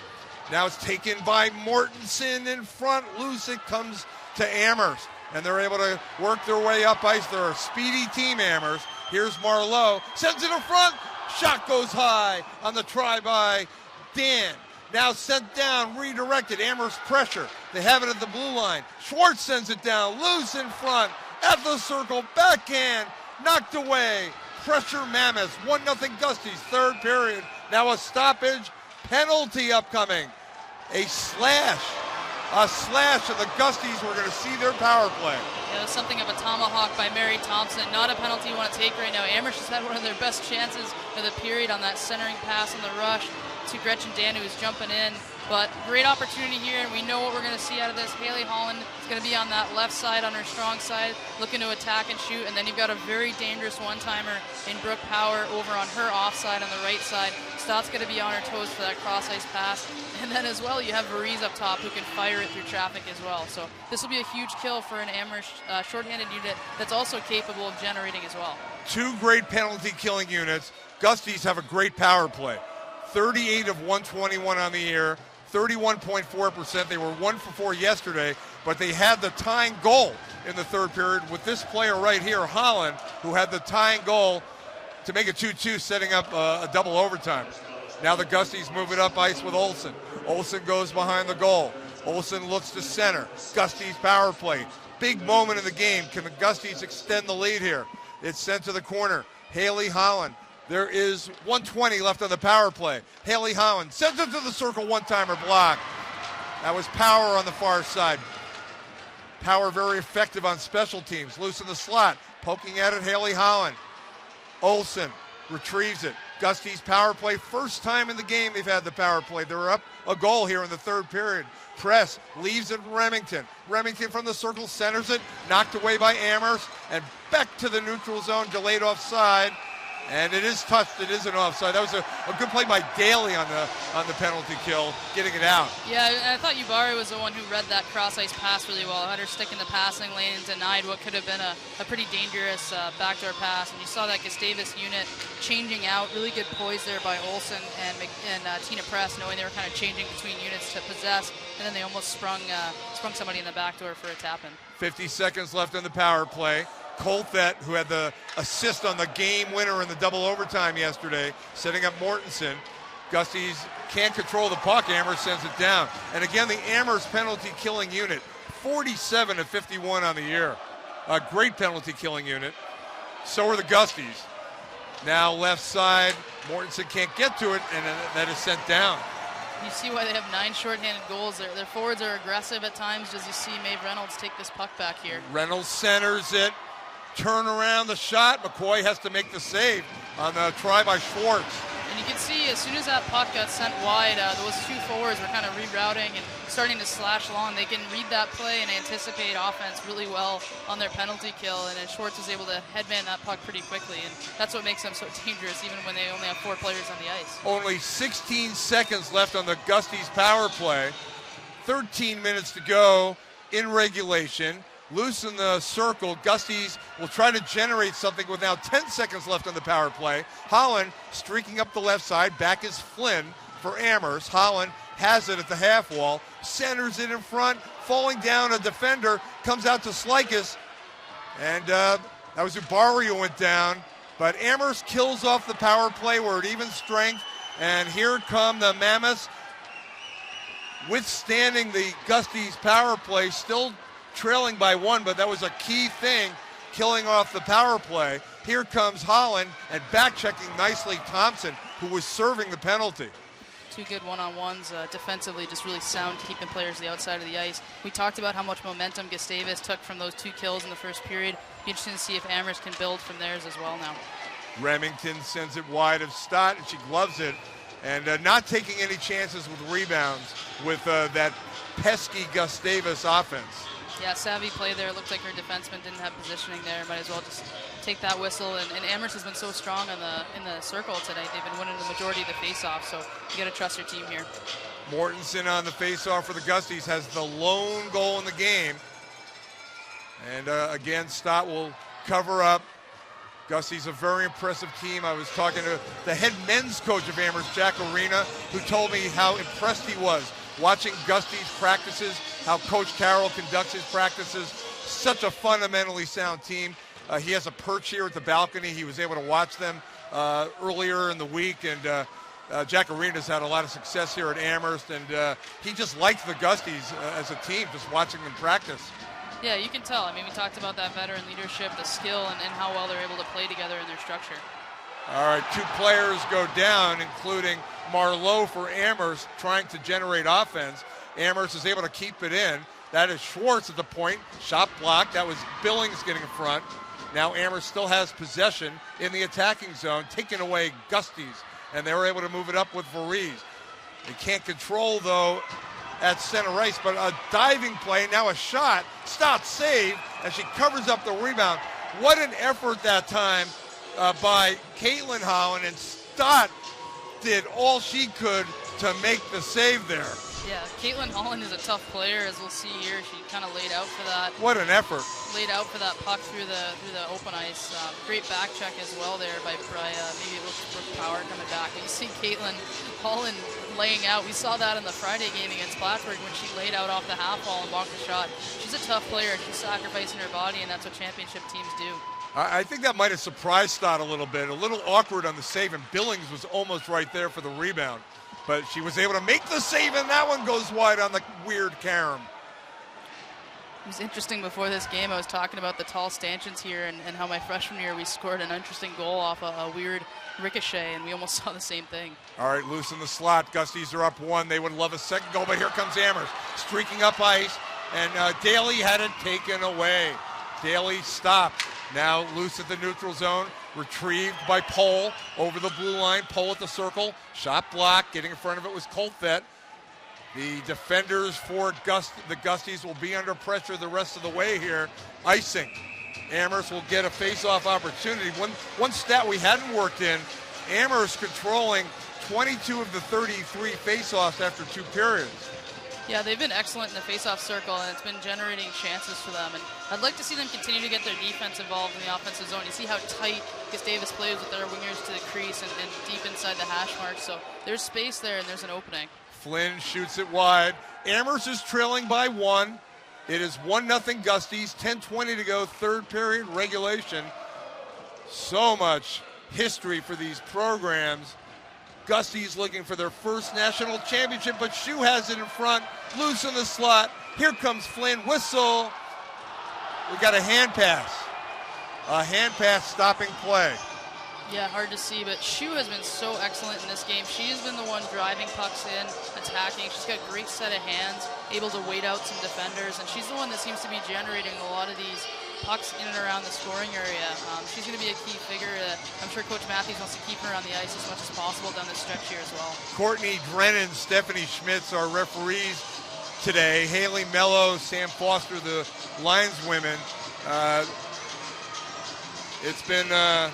Now it's taken by Mortensen in front. Loose it comes to Amherst, and they're able to work their way up ice. They're a speedy team, Amherst. Here's Marlowe, sends it in front. Shot goes high on the try by Dan. Now sent down, redirected. Amherst pressure. They have it at the blue line. Schwartz sends it down, loose in front, at the circle, backhand, knocked away. Pressure Mammoths, 1-0 Gusties, third period. Now a stoppage, penalty upcoming. A slash, and the Gusties were going to see their power play. Yeah, it was something of a tomahawk by Mary Thompson. Not a penalty you want to take right now. Amherst has had one of their best chances of the period on that centering pass on the rush to Gretchen Dan, who was jumping in. But great opportunity here, and we know what we're going to see out of this. Haley Holland is going to be on that left side, on her strong side, looking to attack and shoot. And then you've got a very dangerous one-timer in Brooke Power over on her offside on the right side. Stott's going to be on her toes for that cross-ice pass. And then as well, you have Varese up top who can fire it through traffic as well. So this will be a huge kill for an Amherst shorthanded unit that's also capable of generating as well. Two great penalty killing units. Gusties have a great power play. 38 of 121 on the year, 31.4%. They were 1 for 4 yesterday, but they had the tying goal in the third period with this player right here, Holland, who had the tying goal to make it 2-2, setting up a double overtime. Now the Gusties move it up ice with Olsen. Olsen goes behind the goal. Olsen looks to center. Gusties power play. Big moment in the game. Can the Gusties extend the lead here? It's sent to the corner. Haley Holland. There is 1:20 left on the power play. Haley Holland sends it to the circle, one-timer block. That was Power on the far side. Power very effective on special teams. Loose in the slot. Poking at it, Haley Holland. Olsen retrieves it. Gusties power play. First time in the game they've had the power play. They're up a goal here in the third period. Press leaves it Remington. Remington from the circle centers it. Knocked away by Amherst. And back to the neutral zone. Delayed offside. And it is touched. It is an offside. That was a good play by Daly on the penalty kill, getting it out. Yeah, I thought Yubari was the one who read that cross-ice pass really well. Had her stick in the passing lane and denied what could have been a pretty dangerous backdoor pass. And you saw that Gustavus unit changing out. Really good poise there by Olsen and Tina Press, knowing they were kind of changing between units to possess. And then they almost sprung somebody in the backdoor for a tap-in. 50 seconds left on the power play. Colthet, who had the assist on the game winner in the double overtime yesterday, setting up Mortensen. Gusties can't control the puck. Amherst sends it down. And again, the Amherst penalty killing unit, 47 of 51 on the year. A great penalty killing unit. So are the Gusties. Now left side, Mortensen can't get to it, and that is sent down. You see why they have 9 shorthanded goals. Their forwards are aggressive at times, as you see Maeve Reynolds take this puck back here. Reynolds centers it. Turn around the shot. McCoy has to make the save on the try by Schwartz. And you can see as soon as that puck got sent wide, those 2 forwards were kind of rerouting and starting to slash along. They can read that play and anticipate offense really well on their penalty kill. And then Schwartz was able to headman that puck pretty quickly. And that's what makes them so dangerous, even when they only have 4 players on the ice. Only 16 seconds left on the Gusties power play. 13 minutes to go in regulation. Loose in the circle. Gusties will try to generate something with now 10 seconds left on the power play. Holland streaking up the left side. Back is Flynn for Amherst. Holland has it at the half wall, centers it in front, falling down a defender, comes out to Slikas, and that was Ubari who went down. But Amherst kills off the power play. We're at even strength, and here come the Mammoths withstanding the Gusties power play, still trailing by 1, but that was a key thing, killing off the power play. Here comes Holland, and back-checking nicely Thompson, who was serving the penalty. Two good one-on-ones defensively, just really sound, keeping players to the outside of the ice. We talked about how much momentum Gustavus took from those 2 kills in the first period. Be interesting to see if Amherst can build from theirs as well now. Remington sends it wide of Stott, and she gloves it, and not taking any chances with rebounds with that pesky Gustavus offense. Yeah, savvy play there. It looked like her defenseman didn't have positioning there. Might as well just take that whistle. And Amherst has been so strong in the circle tonight. They've been winning the majority of the face-off, so you got to trust your team here. Mortensen on the face-off for the Gusties has the lone goal in the game. And again, Stott will cover up. Gusties a very impressive team. I was talking to the head men's coach of Amherst, Jack Arena, who told me how impressed he was watching Gusties practices, how Coach Carroll conducts his practices. Such a fundamentally sound team. He has a perch here at the balcony. He was able to watch them earlier in the week, and Jack Arena's had a lot of success here at Amherst, and he just likes the Gusties as a team, just watching them practice. Yeah, you can tell. I mean, we talked about that veteran leadership, the skill, and how well they're able to play together in their structure. All right, 2 players go down, including Marlowe for Amherst, trying to generate offense. Amherst is able to keep it in. That is Schwartz at the point. Shot blocked. That was Billings getting in front. Now Amherst still has possession in the attacking zone, taking away Gusties, and they were able to move it up with Voorhees. They can't control, though, at center ice, but a diving play, now a shot. Stott save, and she covers up the rebound. What an effort that time by Caitlin Holland, and Stott did all she could to make the save there. Yeah, Caitlin Holland is a tough player, as we'll see here. She kind of laid out for that. What an effort. Laid out for that puck through the open ice. Great back check as well there by maybe it was Brooke Power coming back. But you see Caitlin Holland laying out. We saw that in the Friday game against Plattsburgh when she laid out off the half wall and blocked the shot. She's a tough player, and she's sacrificing her body, and that's what championship teams do. I think that might have surprised Stott a little bit. A little awkward on the save, and Billings was almost right there for the rebound. But she was able to make the save, and that one goes wide on the weird carom. It was interesting before this game. I was talking about the tall stanchions here and how my freshman year we scored an interesting goal off a weird ricochet, and we almost saw the same thing. All right, loose in the slot. Gusties are up 1. They would love a second goal, but here comes Amherst streaking up ice, and Daly had it taken away. Daly stopped. Now loose at the neutral zone. Retrieved by Pohl over the blue line. Pohl at the circle. Shot blocked. Getting in front of it was Colfett. The defenders for the Gusties will be under pressure the rest of the way here. Icing. Amherst will get a face-off opportunity. One stat we hadn't worked in, Amherst controlling 22 of the 33 face-offs after 2 periods. Yeah, they've been excellent in the face-off circle, and it's been generating chances for them. And I'd like to see them continue to get their defense involved in the offensive zone. You see how tight Gustavus plays with their wingers to the crease and deep inside the hash mark. So there's space there, and there's an opening. Flynn shoots it wide. Amherst is trailing by 1. It is 1-0 Gusties, 10:20 to go, 3rd period regulation. So much history for these programs. Gusties looking for their first national championship, but Shue has it in front, loose in the slot. Here comes Flynn, whistle. We got a hand pass. A hand pass stopping play. Yeah, hard to see, but Shue has been so excellent in this game. She has been the one driving pucks in, attacking. She's got a great set of hands, able to wait out some defenders, and she's the one that seems to be generating a lot of these pucks in and around the scoring area. She's going to be a key figure. I'm sure Coach Matthews wants to keep her on the ice as much as possible down the stretch here as well. Courtney Drennan, Stephanie Schmitz are referees today. Haley Mello, Sam Foster, the lineswomen. It's been a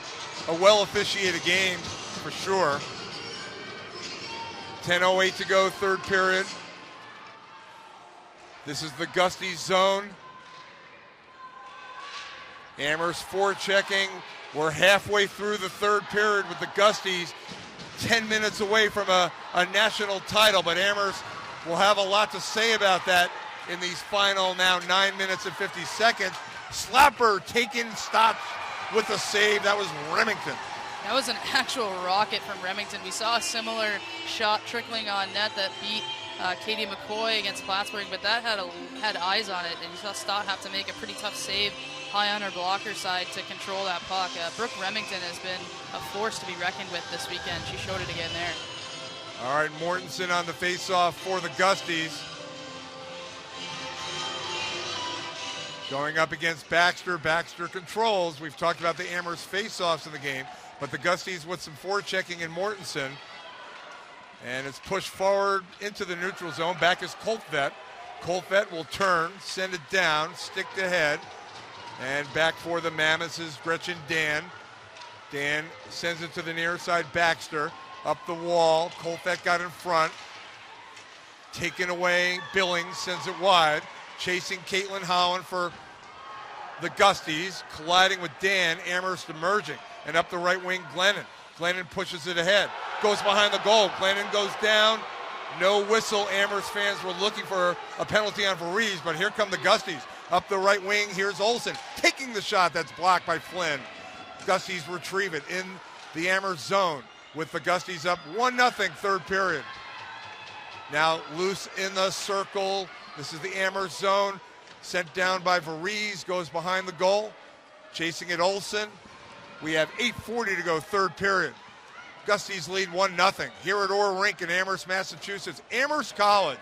well-officiated game for sure. 10:08 to go, 3rd period. This is the Gusties zone. Amherst forechecking. We're halfway through the 3rd period with the Gusties 10 minutes away from a national title, but Amherst We'll have a lot to say about that in these final now 9 minutes and 50 seconds. Slapper taking stops with a save. That was Remington. That was an actual rocket from Remington. We saw a similar shot trickling on net that beat Katie McCoy against Plattsburgh, but that had eyes on it, and you saw Stott have to make a pretty tough save high on her blocker side to control that puck. Brooke Remington has been a force to be reckoned with this weekend. She showed it again there. All right, Mortensen on the faceoff for the Gusties. Going up against Baxter. Baxter controls. We've talked about the Amherst faceoffs in the game, but the Gusties with some forechecking in Mortensen. And it's pushed forward into the neutral zone. Back is Coltvet. Coltvet will turn, send it down, stick to head. And back for the Mammoths is Gretchen Dan. Dan sends it to the near side, Baxter. Up the wall, Coltvet got in front. Taken away, Billings sends it wide. Chasing Caitlin Holland for the Gusties. Colliding with Dan, Amherst emerging. And up the right wing, Glennon. Glennon pushes it ahead. Goes behind the goal. Glennon goes down. No whistle. Amherst fans were looking for a penalty on Varese, but here come the Gusties. Up the right wing, here's Olsen. Taking the shot that's blocked by Flynn. Gusties retrieve it in the Amherst zone with the Gusties up 1-0 third period. Now loose in the circle. This is the Amherst zone. Sent down by Varese, goes behind the goal. Chasing it Olsen. We have 8:40 to go third period. Gusties lead 1-0 here at Orr Rink in Amherst, Massachusetts. Amherst College.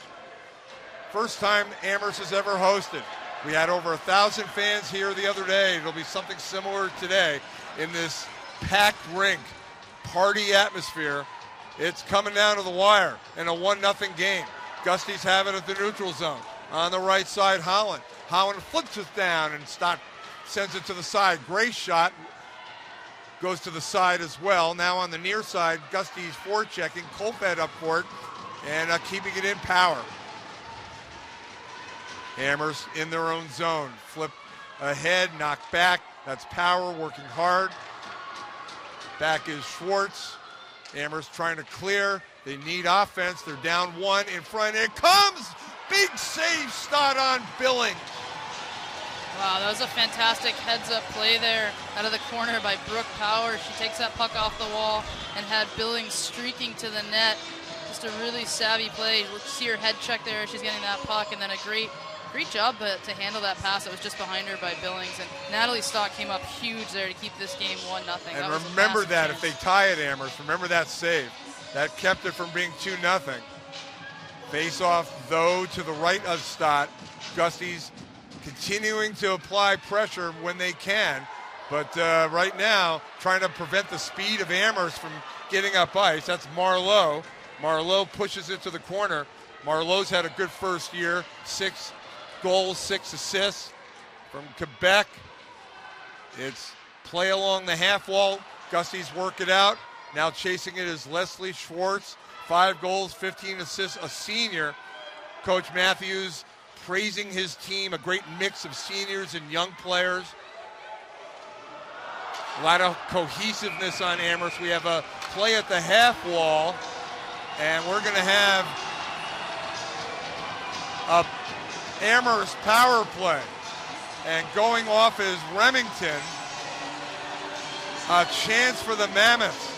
First time Amherst has ever hosted. We had over 1,000 fans here the other day. It'll be something similar today in this packed rink. Party atmosphere. It's coming down to the wire in a 1-0 game. Gusties have it at the neutral zone. On the right side, Holland. Holland flips it down and Stott sends it to the side. Great shot. Goes to the side as well. Now on the near side, Gusties forechecking. Colfed up for it and keeping it in Power. Amherst in their own zone. Flip ahead, knocked back. That's Power working hard. Back is Schwartz. Amherst trying to clear. They need offense. They're down one in front. It comes! Big save, Stott on Billings. Wow, that was a fantastic heads-up play there out of the corner by Brooke Power. She takes that puck off the wall and had Billings streaking to the net. Just a really savvy play. Let's see her head check there. She's getting that puck, and then a great job to handle that pass that was just behind her by Billings. And Natalie Stott came up huge there to keep this game 1-0. And remember that if they tie it, Amherst, remember that save. That kept it from being 2-0. Face off, though, to the right of Stott. Gusties continuing to apply pressure when they can. But right now, trying to prevent the speed of Amherst from getting up ice. That's Marlowe. Marlowe pushes it to the corner. Marlowe's had a good first year. 6 goals, 6 assists from Quebec. It's play along the half wall. Gusties work it out. Now chasing it is Leslie Schwartz. 5 goals, 15 assists, a senior. Coach Matthews praising his team, a great mix of seniors and young players. A lot of cohesiveness on Amherst. We have a play at the half wall, and we're going to have a Amherst power play. And going off is Remington. A chance for the Mammoths.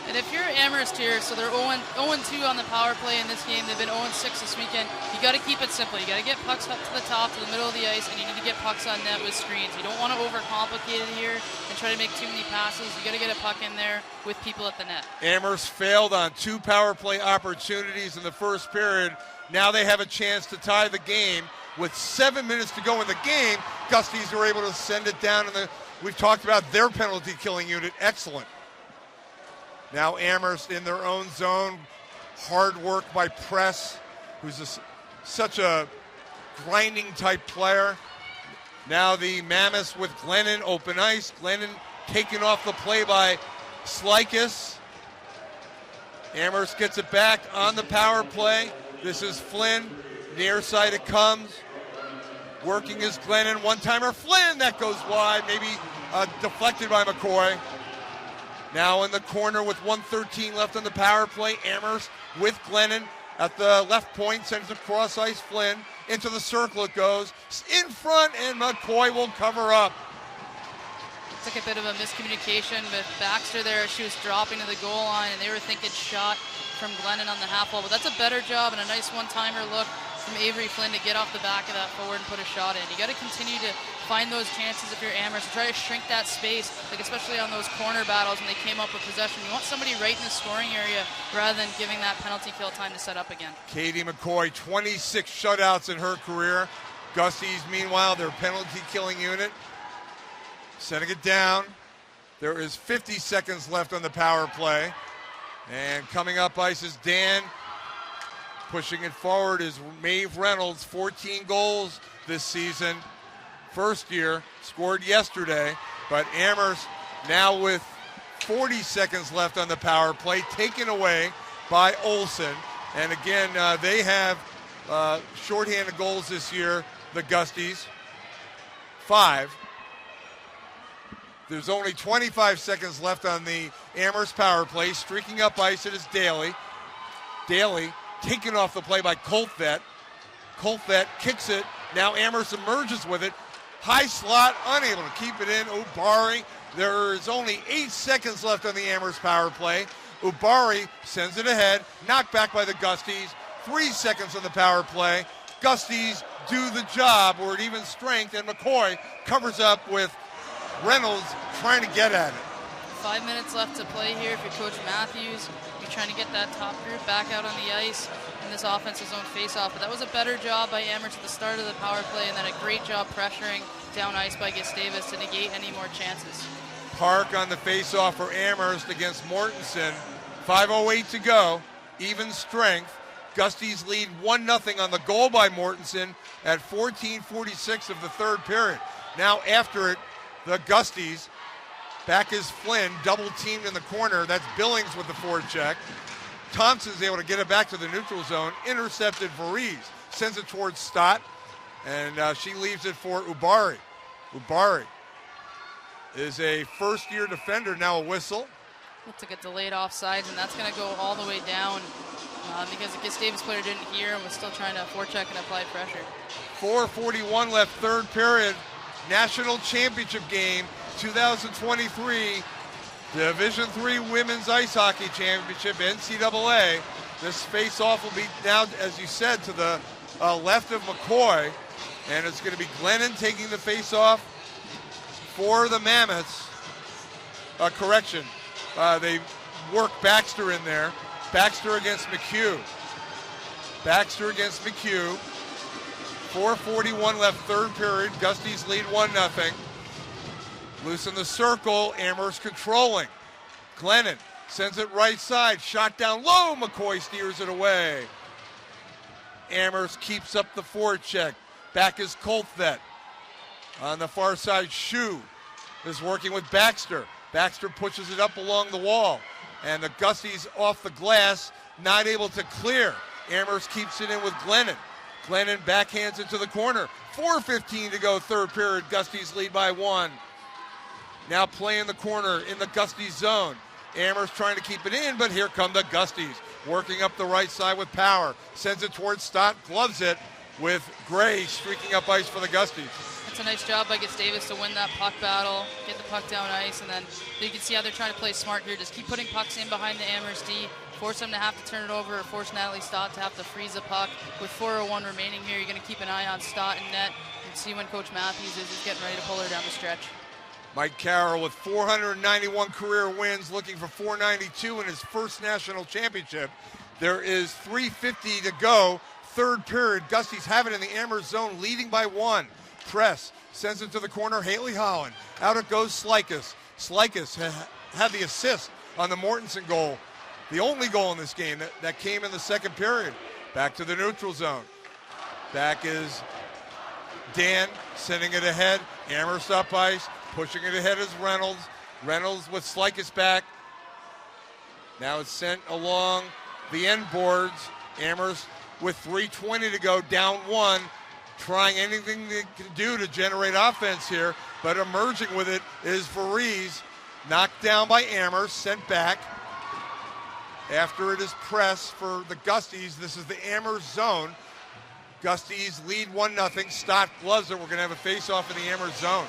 And if you're Amherst here, so they're 0-2 on the power play in this game. They've been 0-6 this weekend. You got to keep it simple. You got to get pucks up to the top, to the middle of the ice, and you need to get pucks on net with screens. You don't want to overcomplicate it here and try to make too many passes. You got to get a puck in there with people at the net. Amherst failed on 2 power play opportunities in the first period. Now they have a chance to tie the game. With 7 minutes to go in the game, Gusties are able to send it down. We've talked about their penalty killing unit. Excellent. Now Amherst in their own zone. Hard work by Press, who's such a grinding type player. Now the Mammoths with Glennon, open ice. Glennon taken off the play by Slikis. Amherst gets it back on the power play. This is Flynn. Near side it comes. Working is Glennon. One-timer Flynn. That goes wide. Maybe deflected by McCoy. Now in the corner with 1:13 left on the power play. Amherst with Glennon. at the left point, sends it across ice. Flynn into the circle it goes. In front, and McCoy will cover up. It's like a bit of a miscommunication with Baxter there. She was dropping to the goal line, and they were thinking shot from Glennon on the half wall. But that's a better job and a nice one-timer look from Avery Flynn to get off the back of that forward and put a shot in. You got to continue to find those chances if you're Amherst to try to shrink that space, like especially on those corner battles when they came up with possession. You want somebody right in the scoring area rather than giving that penalty kill time to set up again. Katie McCoy, 26 shutouts in her career. Gusties, meanwhile, their penalty killing unit. Setting it down. There is 50 seconds left on the power play. And coming up ice is Dan. Pushing it forward is Maeve Reynolds, 14 goals this season. First year, scored yesterday. But Amherst now with 40 seconds left on the power play, taken away by Olsen. And again, they have shorthanded goals this year, the Gusties. 5. There's only 25 seconds left on the Amherst power play. Streaking up ice, it is Daly. Daly taken off the play by Coltvet. Coltvet kicks it. Now Amherst emerges with it. High slot, unable to keep it in. Ubari. There is only 8 seconds left on the Amherst power play. Ubari sends it ahead. Knocked back by the Gusties. 3 seconds on the power play. Gusties do the job. We're at even strength, and McCoy covers up with Reynolds trying to get at it. 5 minutes left to play here if you're Coach Matthews. You're trying to get that top group back out on the ice in this offensive zone face-off. But that was a better job by Amherst at the start of the power play, and then a great job pressuring down ice by Gustavus to negate any more chances. Park on the face-off for Amherst against Mortensen. 5:08 to go. Even strength. Gusties lead 1-0 on the goal by Mortensen at 14:46 of the third period. Now after it, the Gusties. Back is Flynn, double teamed in the corner. That's Billings with the forecheck. Thompson's able to get it back to the neutral zone. Intercepted Varese. Sends it towards Stott. And she leaves it for Ubari. Ubari is a first-year defender, now a whistle. Looks like a delayed offsides, and that's going to go all the way down because the Gustavus player didn't hear and was still trying to forecheck and apply pressure. 4:41 left, third period. National Championship game, 2023, Division III Women's Ice Hockey Championship, NCAA. This face-off will be now, as you said, to the left of McCoy, and it's going to be Glennon taking the face-off for the Mammoths. Correction, they work Baxter in there. Baxter against McHugh. Baxter against McHugh. 4:41 left, third period. Gusties lead 1-0. Loose in the circle, Amherst controlling. Glennon sends it right side, shot down low. McCoy steers it away. Amherst keeps up the forecheck. Back is Coltvet. On the far side, Shue is working with Baxter. Baxter pushes it up along the wall. And the Gusties off the glass, not able to clear. Amherst keeps it in with Glennon. Glennon backhands it to the corner. 4:15 to go, third period. Gusties lead by 1. Now play in the corner in the Gusties zone. Amherst trying to keep it in, but here come the Gusties. Working up the right side with power. Sends it towards Stott, gloves it with Gray streaking up ice for the Gusties. It's a nice job by Gustavus to win that puck battle, get the puck down ice, and then you can see how they're trying to play smart here. Just keep putting pucks in behind the Amherst D. Force them to have to turn it over, or force Natalie Stott to have to freeze a puck. With 4:01 remaining here, you're going to keep an eye on Stott and net and see when Coach Matthews is getting ready to pull her down the stretch. Mike Carroll with 491 career wins, looking for 492 in his first national championship. There is 3:50 to go, third period. Gusties have it in the Amherst zone, leading by 1. Press, sends it to the corner, Haley Holland. Out it goes Slikas. Slikas had the assist on the Mortensen goal. The only goal in this game that came in the second period. Back to the neutral zone. Back is Dan sending it ahead. Amherst up ice. Pushing it ahead is Reynolds. Reynolds with Slikas back. Now it's sent along the end boards. Amherst with 3:20 to go, down 1. Trying anything they can do to generate offense here. But emerging with it is Varese. Knocked down by Amherst. Sent back. After it is press for the Gusties, this is the Amherst zone. Gusties lead 1-0. Stott gloves it. We're going to have a face-off in the Amherst zone.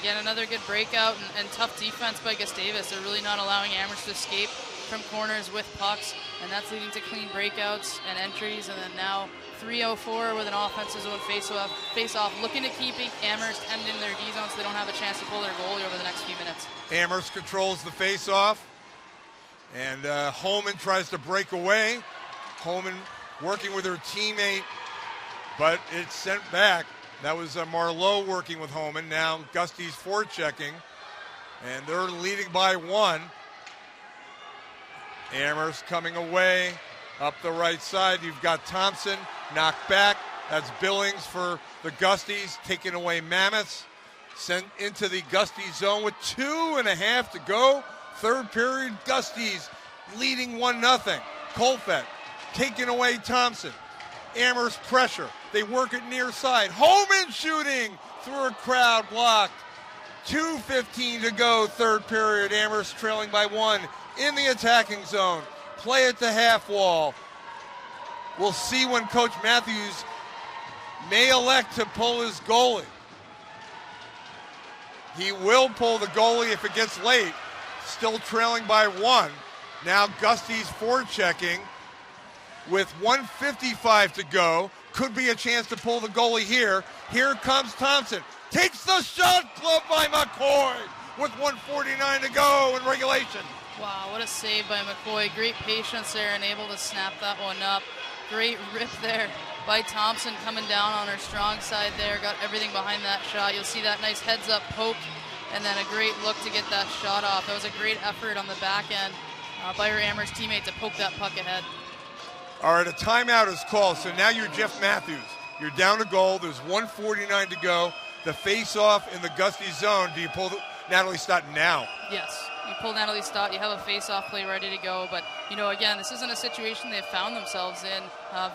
Again, another good breakout and tough defense by Gustavus. They're really not allowing Amherst to escape from corners with pucks, and that's leading to clean breakouts and entries. And then now 3:04 with an offensive zone face-off, looking to keep Amherst hemmed in their D zone so they don't have a chance to pull their goalie over the next few minutes. Amherst controls the face-off, and Holman tries to break away. Holman working with her teammate, but it's sent back. That was Marlowe working with Holman. Now Gusties forechecking, and they're leading by 1. Amherst coming away up the right side. You've got Thompson knocked back. That's Billings for the Gusties, taking away Mammoths. Sent into the Gusties zone with 2.5 to go. Third period, Gusties leading 1-0. Colfett taking away Thompson. Amherst pressure. They work it near side. Holman shooting through a crowd blocked. 2:15 to go, third period. Amherst trailing by 1 in the attacking zone. Play at the half wall. We'll see when Coach Matthews may elect to pull his goalie. He will pull the goalie if it gets late. Still trailing by 1. Now Gusties forechecking with 1:55 to go. Could be a chance to pull the goalie here. Here comes Thompson. Takes the shot, gloved by McCoy with 1:49 to go in regulation. Wow, what a save by McCoy. Great patience there and able to snap that one up. Great rip there by Thompson coming down on her strong side there. Got everything behind that shot. You'll see that nice heads-up poke and then a great look to get that shot off. That was a great effort on the back end by her Amherst teammate to poke that puck ahead. All right, a timeout is called, so now you're Jeff Matthews. You're down a goal. There's 1:49 to go. The face-off in the Gusties zone. Do you pull Natalie Stott now? Yes. You pull Natalie Stott, you have a face-off play ready to go. But, again, this isn't a situation they've found themselves in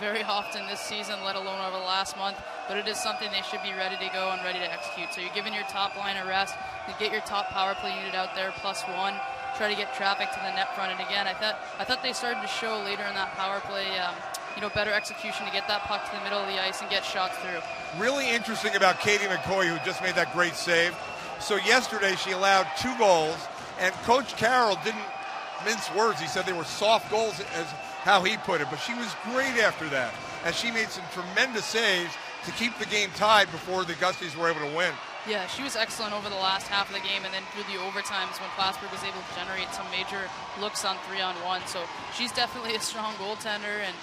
very often this season, let alone over the last month. But it is something they should be ready to go and ready to execute. So you're giving your top line a rest. You get your top power play unit out there, +1. Try to get traffic to the net front. And again, I thought they started to show later in that power play, better execution to get that puck to the middle of the ice and get shots through. Really interesting about Katie McCoy, who just made that great save. So yesterday she allowed 2 goals, and Coach Carroll didn't mince words. He said they were soft goals, as how he put it, but she was great after that, and she made some tremendous saves to keep the game tied before the Gusties were able to win. Yeah, she was excellent over the last half of the game, and then through the overtimes when Plattsburgh was able to generate some major looks on 3-on-1. So she's definitely a strong goaltender, and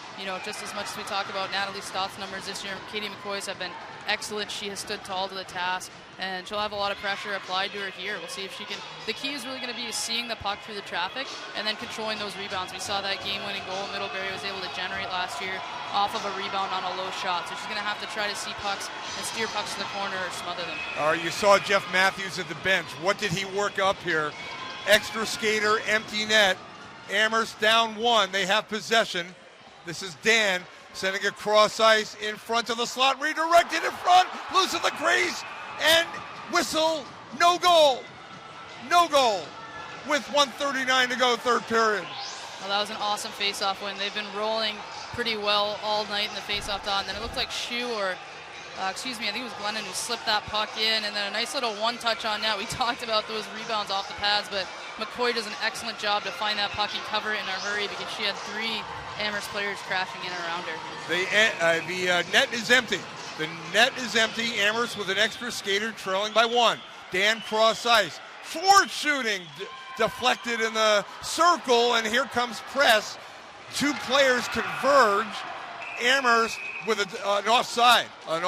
just as much as we talk about Natalie Stott's numbers this year, Katie McCoy's have been excellent. She has stood tall to the task, and she'll have a lot of pressure applied to her here. We'll see if she can. The key is really going to be seeing the puck through the traffic and then controlling those rebounds. We saw that game-winning goal Middlebury was able to generate last year off of a rebound on a low shot. So she's going to have to try to see pucks and steer pucks to the corner or smother them. All right, you saw Jeff Matthews at the bench. What did he work up here? Extra skater, empty net. Amherst down 1. They have possession. This is Dan sending a cross ice in front of the slot, redirected in front, loose of the crease, and whistle, no goal. No goal with 1:39 to go, third period. Well, that was an awesome face-off win. They've been rolling pretty well all night in the face-off dot, and then it looked like I think it was Glennon who slipped that puck in, and then a nice little one-touch on net. We talked about those rebounds off the pads, but McCoy does an excellent job to find that puck and cover it in a hurry because she had 3 Amherst players crashing in around her. The net is empty. The net is empty. Amherst with an extra skater trailing by 1. Dan cross ice. Forward shooting deflected in the circle, and here comes press. 2 players converge. Amherst with an offside. Yeah,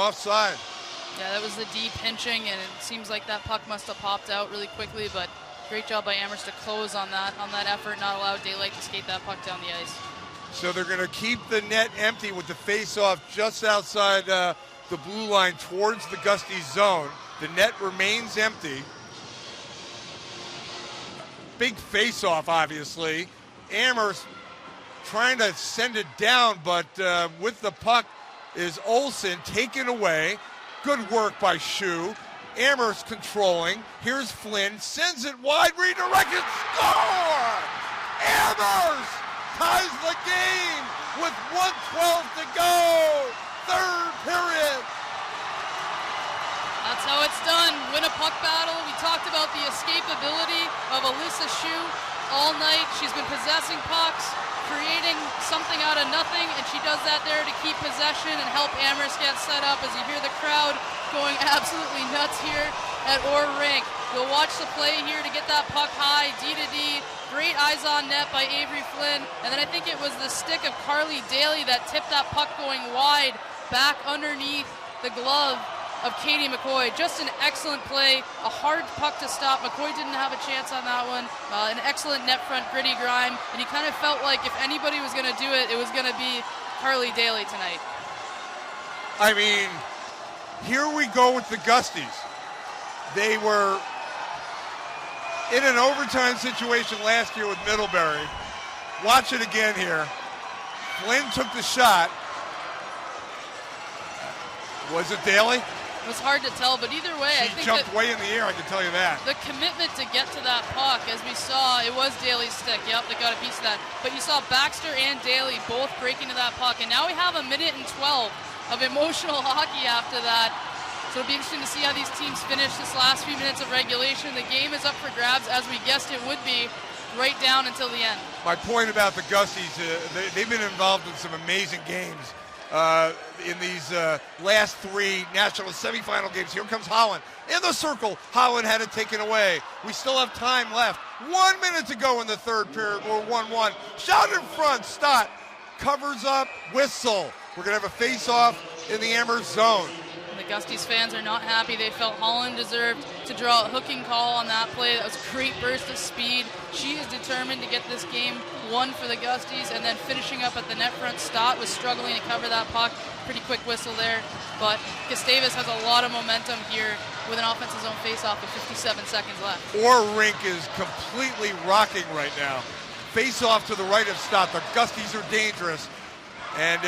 that was the D pinching, and it seems like that puck must have popped out really quickly, but great job by Amherst to close on that effort, not allow daylight to skate that puck down the ice. So they're going to keep the net empty with the face-off just outside the blue line towards the Gusties zone. The net remains empty. Big face-off, obviously. Amherst trying to send it down, but with the puck is Olsen taken away. Good work by Shu. Amherst controlling. Here's Flynn. Sends it wide. Redirected. Score! Amherst ties the game with 1:12 to go. Third period. That's how it's done. Win a puck battle. We talked about the escapability of Alyssa Shue all night. She's been possessing pucks, creating something out of nothing, and she does that there to keep possession and help Amherst get set up as you hear the crowd going absolutely nuts here at Orr Rink. You'll watch the play here to get that puck high, D to D. Great eyes on net by Avery Flynn, and then I think it was the stick of Carly Daly that tipped that puck going wide back underneath the glove of Katie McCoy. Just an excellent play, a hard puck to stop. McCoy didn't have a chance on that one. An excellent net front gritty grime, and you kind of felt like if anybody was going to do it, it was going to be Carly Daly tonight. I mean, here we go with the Gusties. They were in an overtime situation last year with Middlebury. Watch it again here. Flynn took the shot. Was it Daly? It was hard to tell, but either way, I think she jumped way in the air, I can tell you that. The commitment to get to that puck, as we saw, it was Daly's stick. Yep, they got a piece of that. But you saw Baxter and Daly both breaking to that puck, and now we have 1:12 of emotional hockey after that. So it'll be interesting to see how these teams finish this last few minutes of regulation. The game is up for grabs, as we guessed it would be, right down until the end. My point about the Gusties, they've been involved in some amazing games. In these last three national semifinal games. Here comes Holland in the circle. Holland had it taken away. We still have time left. 1 minute to go in the third period. We're 1-1. Shot in front. Stott covers up. Whistle. We're going to have a face-off in the Amherst zone. The Gusties fans are not happy. They felt Holland deserved to draw a hooking call on that play. That was a great burst of speed. She is determined to get this game won for the Gusties, and then finishing up at the net front. Stott was struggling to cover that puck. Pretty quick whistle there, but Gustavus has a lot of momentum here with an offensive zone face-off with 57 seconds left. Orr Rink is completely rocking right now. Face-off to the right of Stott. The Gusties are dangerous, and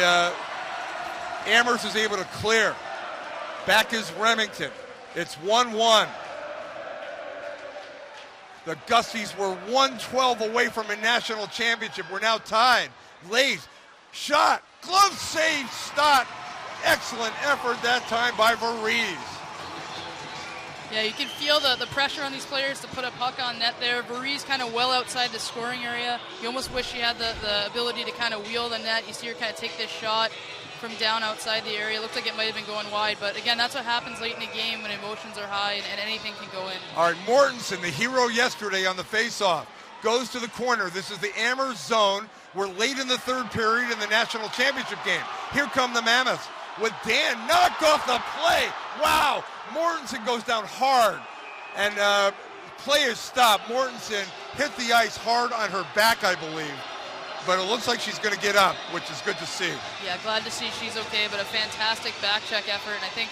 Amherst is able to clear. Back is Remington. It's 1-1. The Gusties were 1:12 away from a national championship. We're now tied. Late shot. Glove save. Stott. Excellent effort that time by Varese. Yeah, you can feel the pressure on these players to put a puck on net there. Varese kind of well outside the scoring area. You almost wish she had the ability to kind of wheel the net. You see her kind of take this shot from down outside the area. It looked like it might have been going wide, but again, that's what happens late in the game when emotions are high and anything can go in. All right, Mortensen, the hero yesterday on the faceoff, goes to the corner. This is the Amherst zone. We're late in the third period in the national championship game. Here come the Mammoths with Dan knocked off the play. Wow, Mortensen goes down hard, and play is stopped. Mortensen hit the ice hard on her back, I believe. But it looks like she's going to get up, which is good to see. Yeah, glad to see she's okay, but a fantastic back check effort. And I think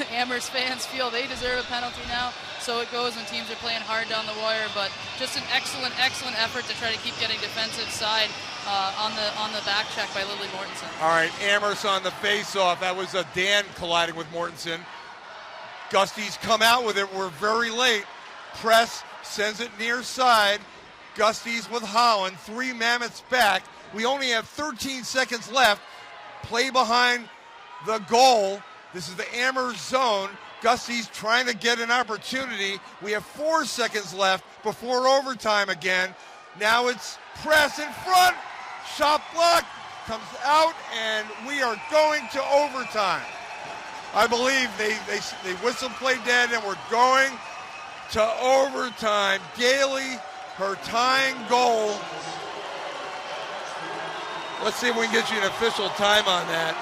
Amherst fans feel they deserve a penalty now. So it goes when teams are playing hard down the wire. But just an excellent, excellent effort to try to keep getting defensive side on the back check by Lily Mortensen. All right, Amherst on the face-off. That was Dan colliding with Mortensen. Gusties come out with it. We're very late. Press sends it near side. Gusties with Holland, 3 Mammoths back. We only have 13 seconds left. Play behind the goal. This is the Amherst zone. Gusties trying to get an opportunity. We have 4 seconds left before overtime again. Now it's press in front. Shot block comes out, and we are going to overtime. I believe they whistle play dead, and we're going to overtime. Daly, her tying goal. Let's see if we can get you an official time on that.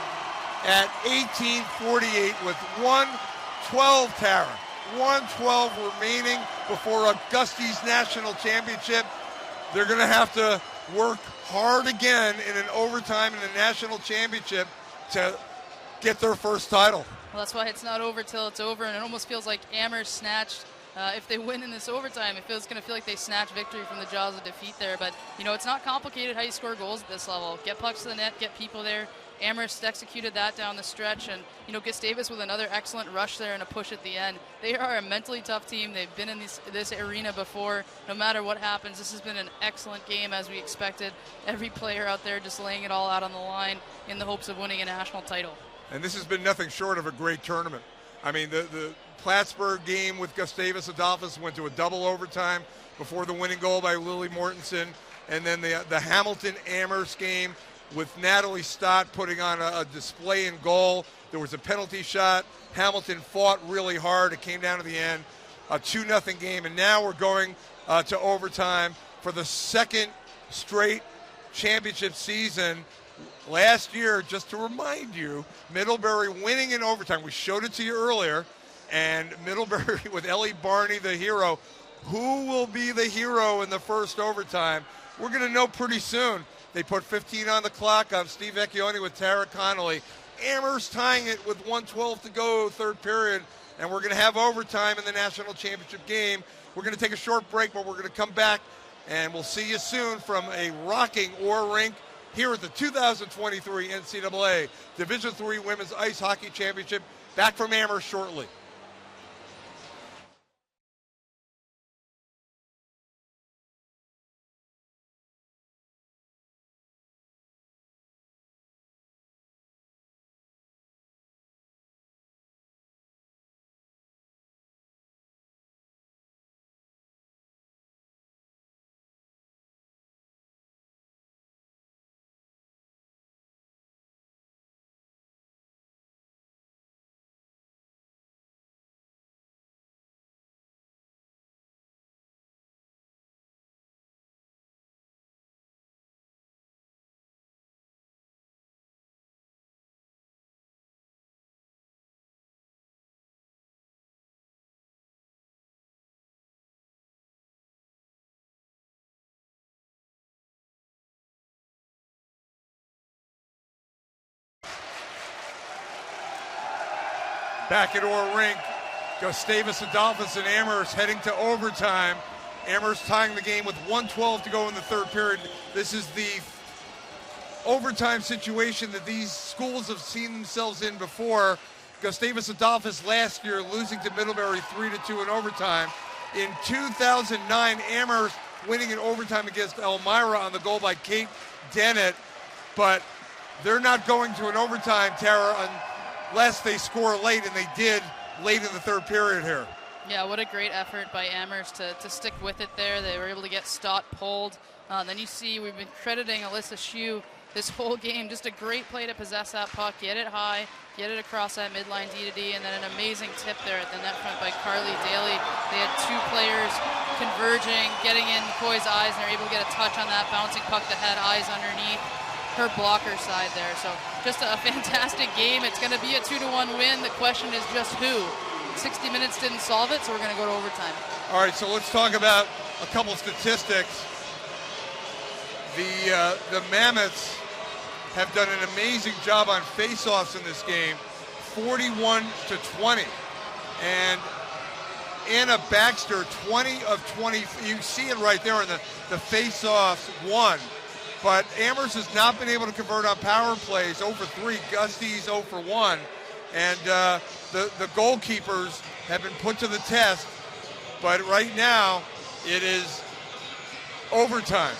At 18:48 with 1:12, Tara. 1:12 remaining before a Gusties national championship. They're going to have to work hard again in an overtime in a national championship to get their first title. Well, that's why it's not over till it's over, and it almost feels like Amherst snatched. If they win in this overtime, it's going to feel like they snatch victory from the jaws of defeat there. But, it's not complicated how you score goals at this level. Get pucks to the net, get people there, Amherst executed that down the stretch, and Gustavus with another excellent rush there and a push at the end. They are a mentally tough team. They've been in this arena before. No matter what happens, this has been an excellent game as we expected. Every player out there just laying it all out on the line in the hopes of winning a national title. And this has been nothing short of a great tournament. I mean, the Plattsburgh game with Gustavus Adolphus went to a double overtime before the winning goal by Lily Mortensen. And then the Hamilton-Amherst game with Natalie Stott putting on a display in goal. There was a penalty shot. Hamilton fought really hard. It came down to the end. A 2-0 game. And now we're going to overtime for the second straight championship season. Last year, just to remind you, Middlebury winning in overtime. We showed it to you earlier. And Middlebury with Ellie Barney, the hero. Who will be the hero in the first overtime? We're going to know pretty soon. They put 15 on the clock on Steve Vecchione with Tara Connolly. Amherst tying it with 1:12 to go, third period. And we're going to have overtime in the national championship game. We're going to take a short break, but we're going to come back. And we'll see you soon from a rocking Orr rink here at the 2023 NCAA Division III Women's Ice Hockey Championship. Back from Amherst shortly. Back at Orr Rink, Gustavus Adolphus and Amherst heading to overtime. Amherst tying the game with 1:12 to go in the third period. This is the overtime situation that these schools have seen themselves in before. Gustavus Adolphus last year losing to Middlebury 3-2 in overtime. In 2009, Amherst winning in overtime against Elmira on the goal by Kate Dennett. But they're not going to an overtime, Tara, unless they score late, and they did late in the third period here. Yeah, what a great effort by Amherst to stick with it there. They were able to get Stott pulled. Then you see we've been crediting Alyssa Shue this whole game. Just a great play to possess that puck, get it high, get it across that midline D to D, and then an amazing tip there at the net front by Carly Daly. They had two players converging, getting in McCoy's eyes, and they're able to get a touch on that bouncing puck that had eyes underneath her blocker side there. So just a fantastic game. It's going to be a 2-1 win. The question is just who. 60 minutes didn't solve it, so we're going to go to overtime. All right, so let's talk about a couple statistics. The Mammoths have done an amazing job on face-offs in this game, 41-20. And Anna Baxter, 20 of 20. You see it right there in the face-offs won. But Amherst has not been able to convert on power plays, 0 for 3. Gusties 0 for 1. And the goalkeepers have been put to the test. But right now, it is overtime.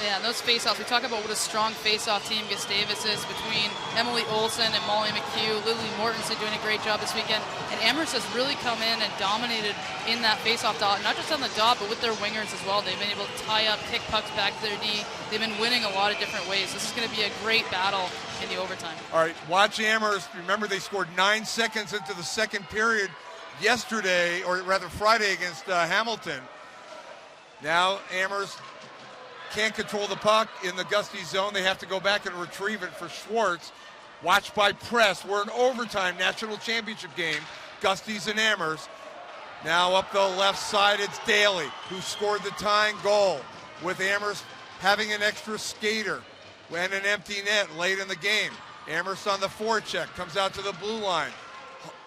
Yeah, and those face-offs, we talk about what a strong face-off team Gustavus is between Emily Olsen and Molly McHugh. Lily Mortensen doing a great job this weekend. And Amherst has really come in and dominated in that face-off dot, not just on the dot, but with their wingers as well. They've been able to tie up, kick pucks back to their D. They've been winning a lot of different ways. This is going to be a great battle in the overtime. All right, watch Amherst. Remember, they scored 9 seconds into the second period yesterday, or rather Friday, against Hamilton. Now Amherst can't control the puck in the Gusty zone. They have to go back and retrieve it for Schwartz. Watched by press. We're in overtime national championship game. Gusties and Amherst. Now up the left side, it's Daly, who scored the tying goal, with Amherst having an extra skater and an empty net late in the game. Amherst on the forecheck, comes out to the blue line.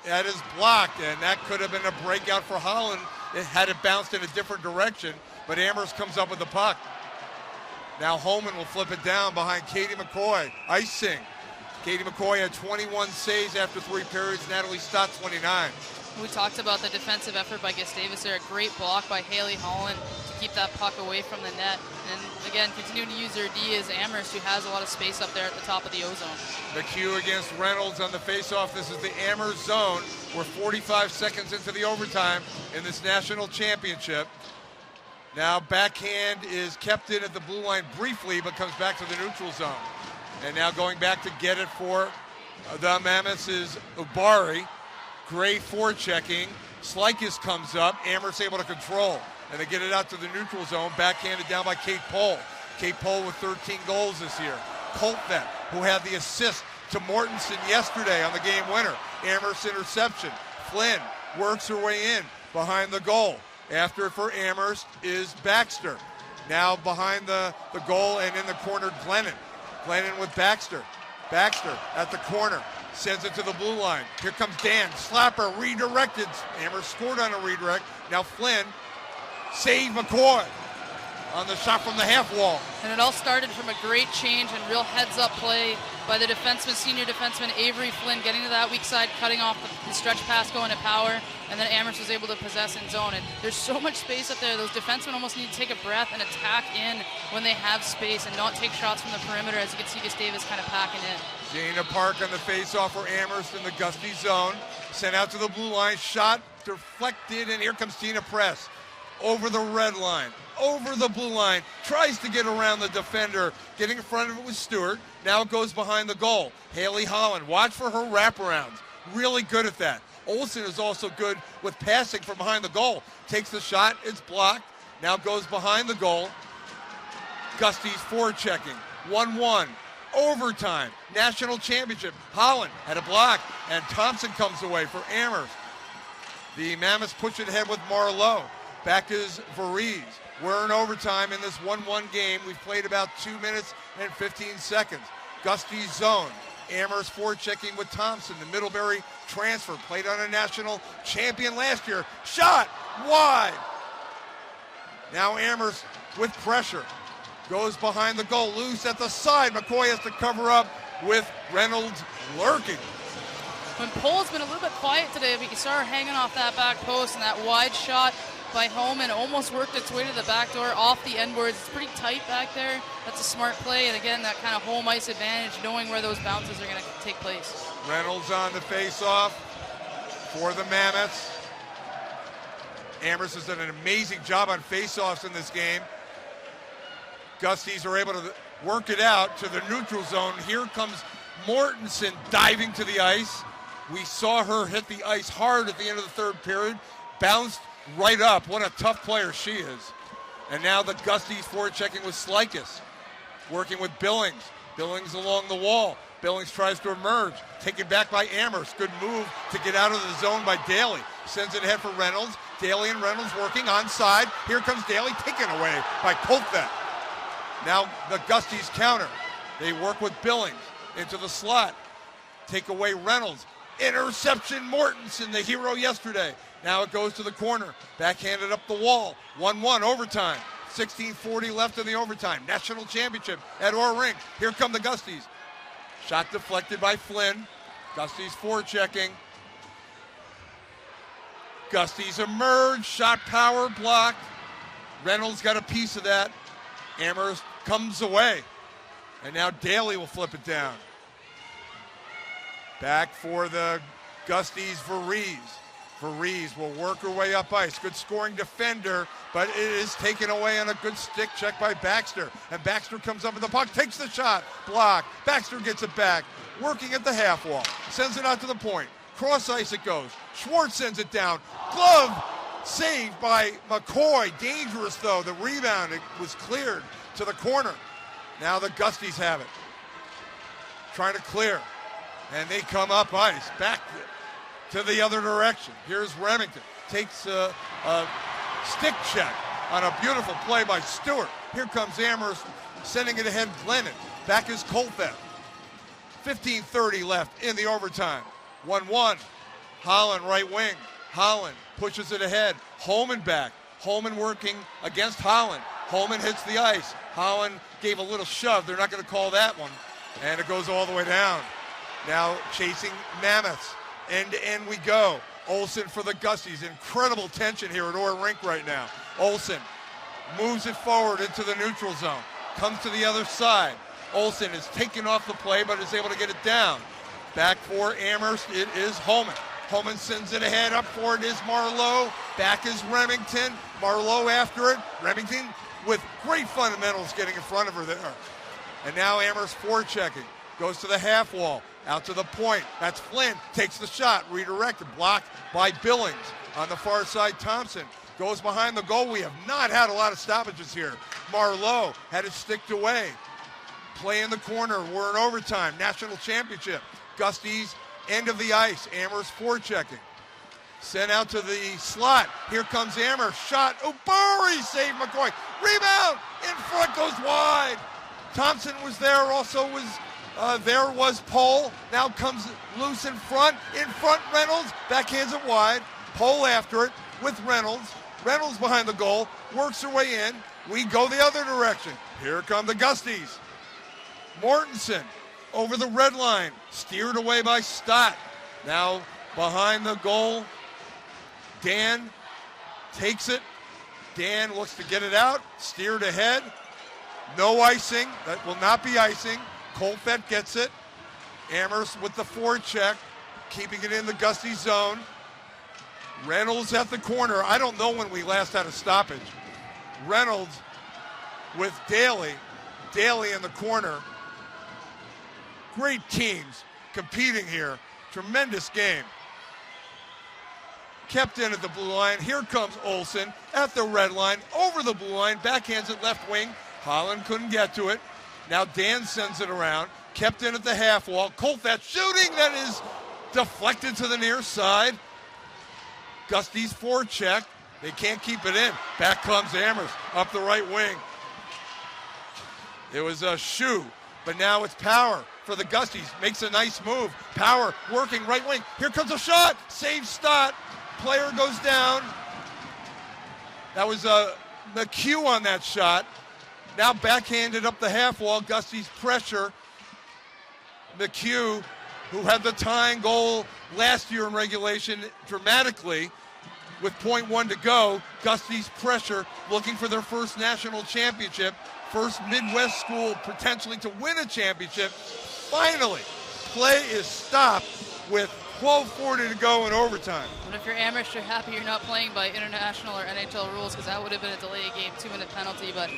That is blocked, and that could have been a breakout for Holland. It had it bounced in a different direction, but Amherst comes up with the puck. Now Holman will flip it down behind Katie McCoy. Icing. Katie McCoy had 21 saves after 3 periods. Natalie Stott, 29. We talked about the defensive effort by Gustavus there. A great block by Haley Holland to keep that puck away from the net. And again, continuing to use their D is Amherst, who has a lot of space up there at the top of the O-zone. McHugh against Reynolds on the faceoff. This is the Amherst zone. We're 45 seconds into the overtime in this national championship. Now backhand is kept in at the blue line briefly, but comes back to the neutral zone. And now going back to get it for the Mammoths is Ubari. Gray forechecking. Slikis comes up. Amherst able to control. And they get it out to the neutral zone. Backhanded down by Kate Pohl. Kate Pohl with 13 goals this year. Coltvet, who had the assist to Mortensen yesterday on the game winner. Amherst interception. Flynn works her way in behind the goal. After for Amherst is Baxter. Now behind the goal and in the corner, Glennon. Glennon with Baxter. Baxter at the corner. Sends it to the blue line. Here comes Dan. Slapper redirected. Amherst scored on a redirect. Now Flynn. Save McCoy on the shot from the half wall. And it all started from a great change and real heads-up play by the defenseman, senior defenseman Avery Flynn, getting to that weak side, cutting off the stretch pass going to Power, and then Amherst was able to possess in zone. And there's so much space up there. Those defensemen almost need to take a breath and attack in when they have space and not take shots from the perimeter, as you can see Gustavus kind of packing in. Dana Park on the face-off for Amherst in the Gusty zone. Sent out to the blue line. Shot deflected, and here comes Tina Press. Over the red line, over the blue line, tries to get around the defender, getting in front of it with Stewart. Now it goes behind the goal. Haley Holland, watch for her wraparounds. Really good at that. Olsen is also good with passing from behind the goal. Takes the shot, it's blocked. Now goes behind the goal. Gusty's forechecking. 1-1. Overtime. National championship. Holland had a block, and Thompson comes away for Amherst. The Mammoths push it ahead with Marlowe. Back is Varese. We're in overtime in this 1-1 game. We've played about 2 minutes and 15 seconds. Gusty's zone. Amherst forechecking with Thompson. The Middlebury transfer. Played on a national champion last year. Shot wide. Now Amherst with pressure. Goes behind the goal. Loose at the side. McCoy has to cover up with Reynolds lurking. When Pohl's been a little bit quiet today, but you saw her hanging off that back post, and that wide shot by Holman almost worked its way to the back door off the end boards. It's pretty tight back there. That's a smart play, and again, that kind of home ice advantage, knowing where those bounces are going to take place. Reynolds on the face-off for the Mammoths. Amherst has done an amazing job on face-offs in this game. Gusties are able to work it out to the neutral zone. Here comes Mortensen diving to the ice. We saw her hit the ice hard at the end of the third period. Bounced right up. What a tough player she is. And now the Gusties forechecking with Slikis. Working with Billings. Billings along the wall. Billings tries to emerge. Taken back by Amherst. Good move to get out of the zone by Daly. Sends it ahead for Reynolds. Daly and Reynolds working onside. Here comes Daly, taken away by Coltvet. Now the Gusties counter. They work with Billings into the slot. Take away Reynolds. Interception Mortensen, the hero yesterday. Now it goes to the corner. Backhanded up the wall. 1-1 overtime. 16:40 left in the overtime. National championship at Orr Rink. Here come the Gusties. Shot deflected by Flynn. Gusties forechecking. Gusties emerge. Shot power blocked. Reynolds got a piece of that. Amherst comes away. And now Daly will flip it down. Back for the Gusties, Varese. Varese will work her way up ice. Good scoring defender, but it is taken away on a good stick check by Baxter. And Baxter comes up with the puck, takes the shot, block. Baxter gets it back, working at the half wall. Sends it out to the point. Cross ice it goes. Schwartz sends it down. Glove saved by McCoy. Dangerous though. The rebound, it was cleared to the corner. Now the Gusties have it. Trying to clear. And they come up ice. Back to the other direction. Here's Remington. Takes a stick check on a beautiful play by Stewart. Here comes Amherst sending it ahead. Glennon. Back is Coltvet. 15:30 left in the overtime. 1-1. Holland right wing. Holland pushes it ahead. Holman back. Holman working against Holland. Holman hits the ice. Holland gave a little shove. They're not going to call that one. And it goes all the way down. Now chasing Mammoths. End to end we go. Olsen for the Gusties. Incredible tension here at Orr Rink right now. Olsen moves it forward into the neutral zone. Comes to the other side. Olsen is taken off the play, but is able to get it down. Back for Amherst, it is Holman. Holman sends it ahead. Up for it is Marlowe. Back is Remington. Marlowe after it. Remington with great fundamentals getting in front of her there. And now Amherst forechecking. Goes to the half wall. Out to the point. That's Flynn. Takes the shot. Redirected. Blocked by Billings. On the far side, Thompson goes behind the goal. We have not had a lot of stoppages here. Marlowe had it sticked away. Play in the corner. We're in overtime. National championship. Gusties, end of the ice. Amherst forechecking. Sent out to the slot. Here comes Amherst. Shot. Obari saved McCoy. Rebound. In front goes wide. Thompson was there. Also was Pohl. Now comes loose in front. In front, Reynolds. Backhands it wide. Pohl after it with Reynolds. Reynolds behind the goal. Works her way in. We go the other direction. Here come the Gusties. Mortensen over the red line. Steered away by Stott. Now behind the goal. Dan takes it. Dan looks to get it out. Steered ahead. No icing. That will not be icing. Colfett gets it. Amherst with the forecheck. Keeping it in the Gusty zone. Reynolds at the corner. I don't know when we last had a stoppage. Reynolds with Daly. Daly in the corner. Great teams competing here. Tremendous game. Kept in at the blue line. Here comes Olsen at the red line. Over the blue line. Backhands it left wing. Holland couldn't get to it. Now Dan sends it around. Kept in at the half wall. Colfett shooting. That is deflected to the near side. Gusties forecheck. They can't keep it in. Back comes Amherst up the right wing. It was a shoe, but now it's Power for the Gusties. Makes a nice move. Power working right wing. Here comes a shot. Save Stott. Player goes down. That was McHugh on that shot. Now backhanded up the half wall. Gusties pressure. McHugh, who had the tying goal last year in regulation dramatically, with .1 to go. Gusties pressure, looking for their first national championship, first Midwest school potentially to win a championship. Finally, play is stopped with 12:40 to go in overtime. And if you're Amherst, you're happy you're not playing by international or NHL rules, because that would have been a delay game, 2-minute penalty. But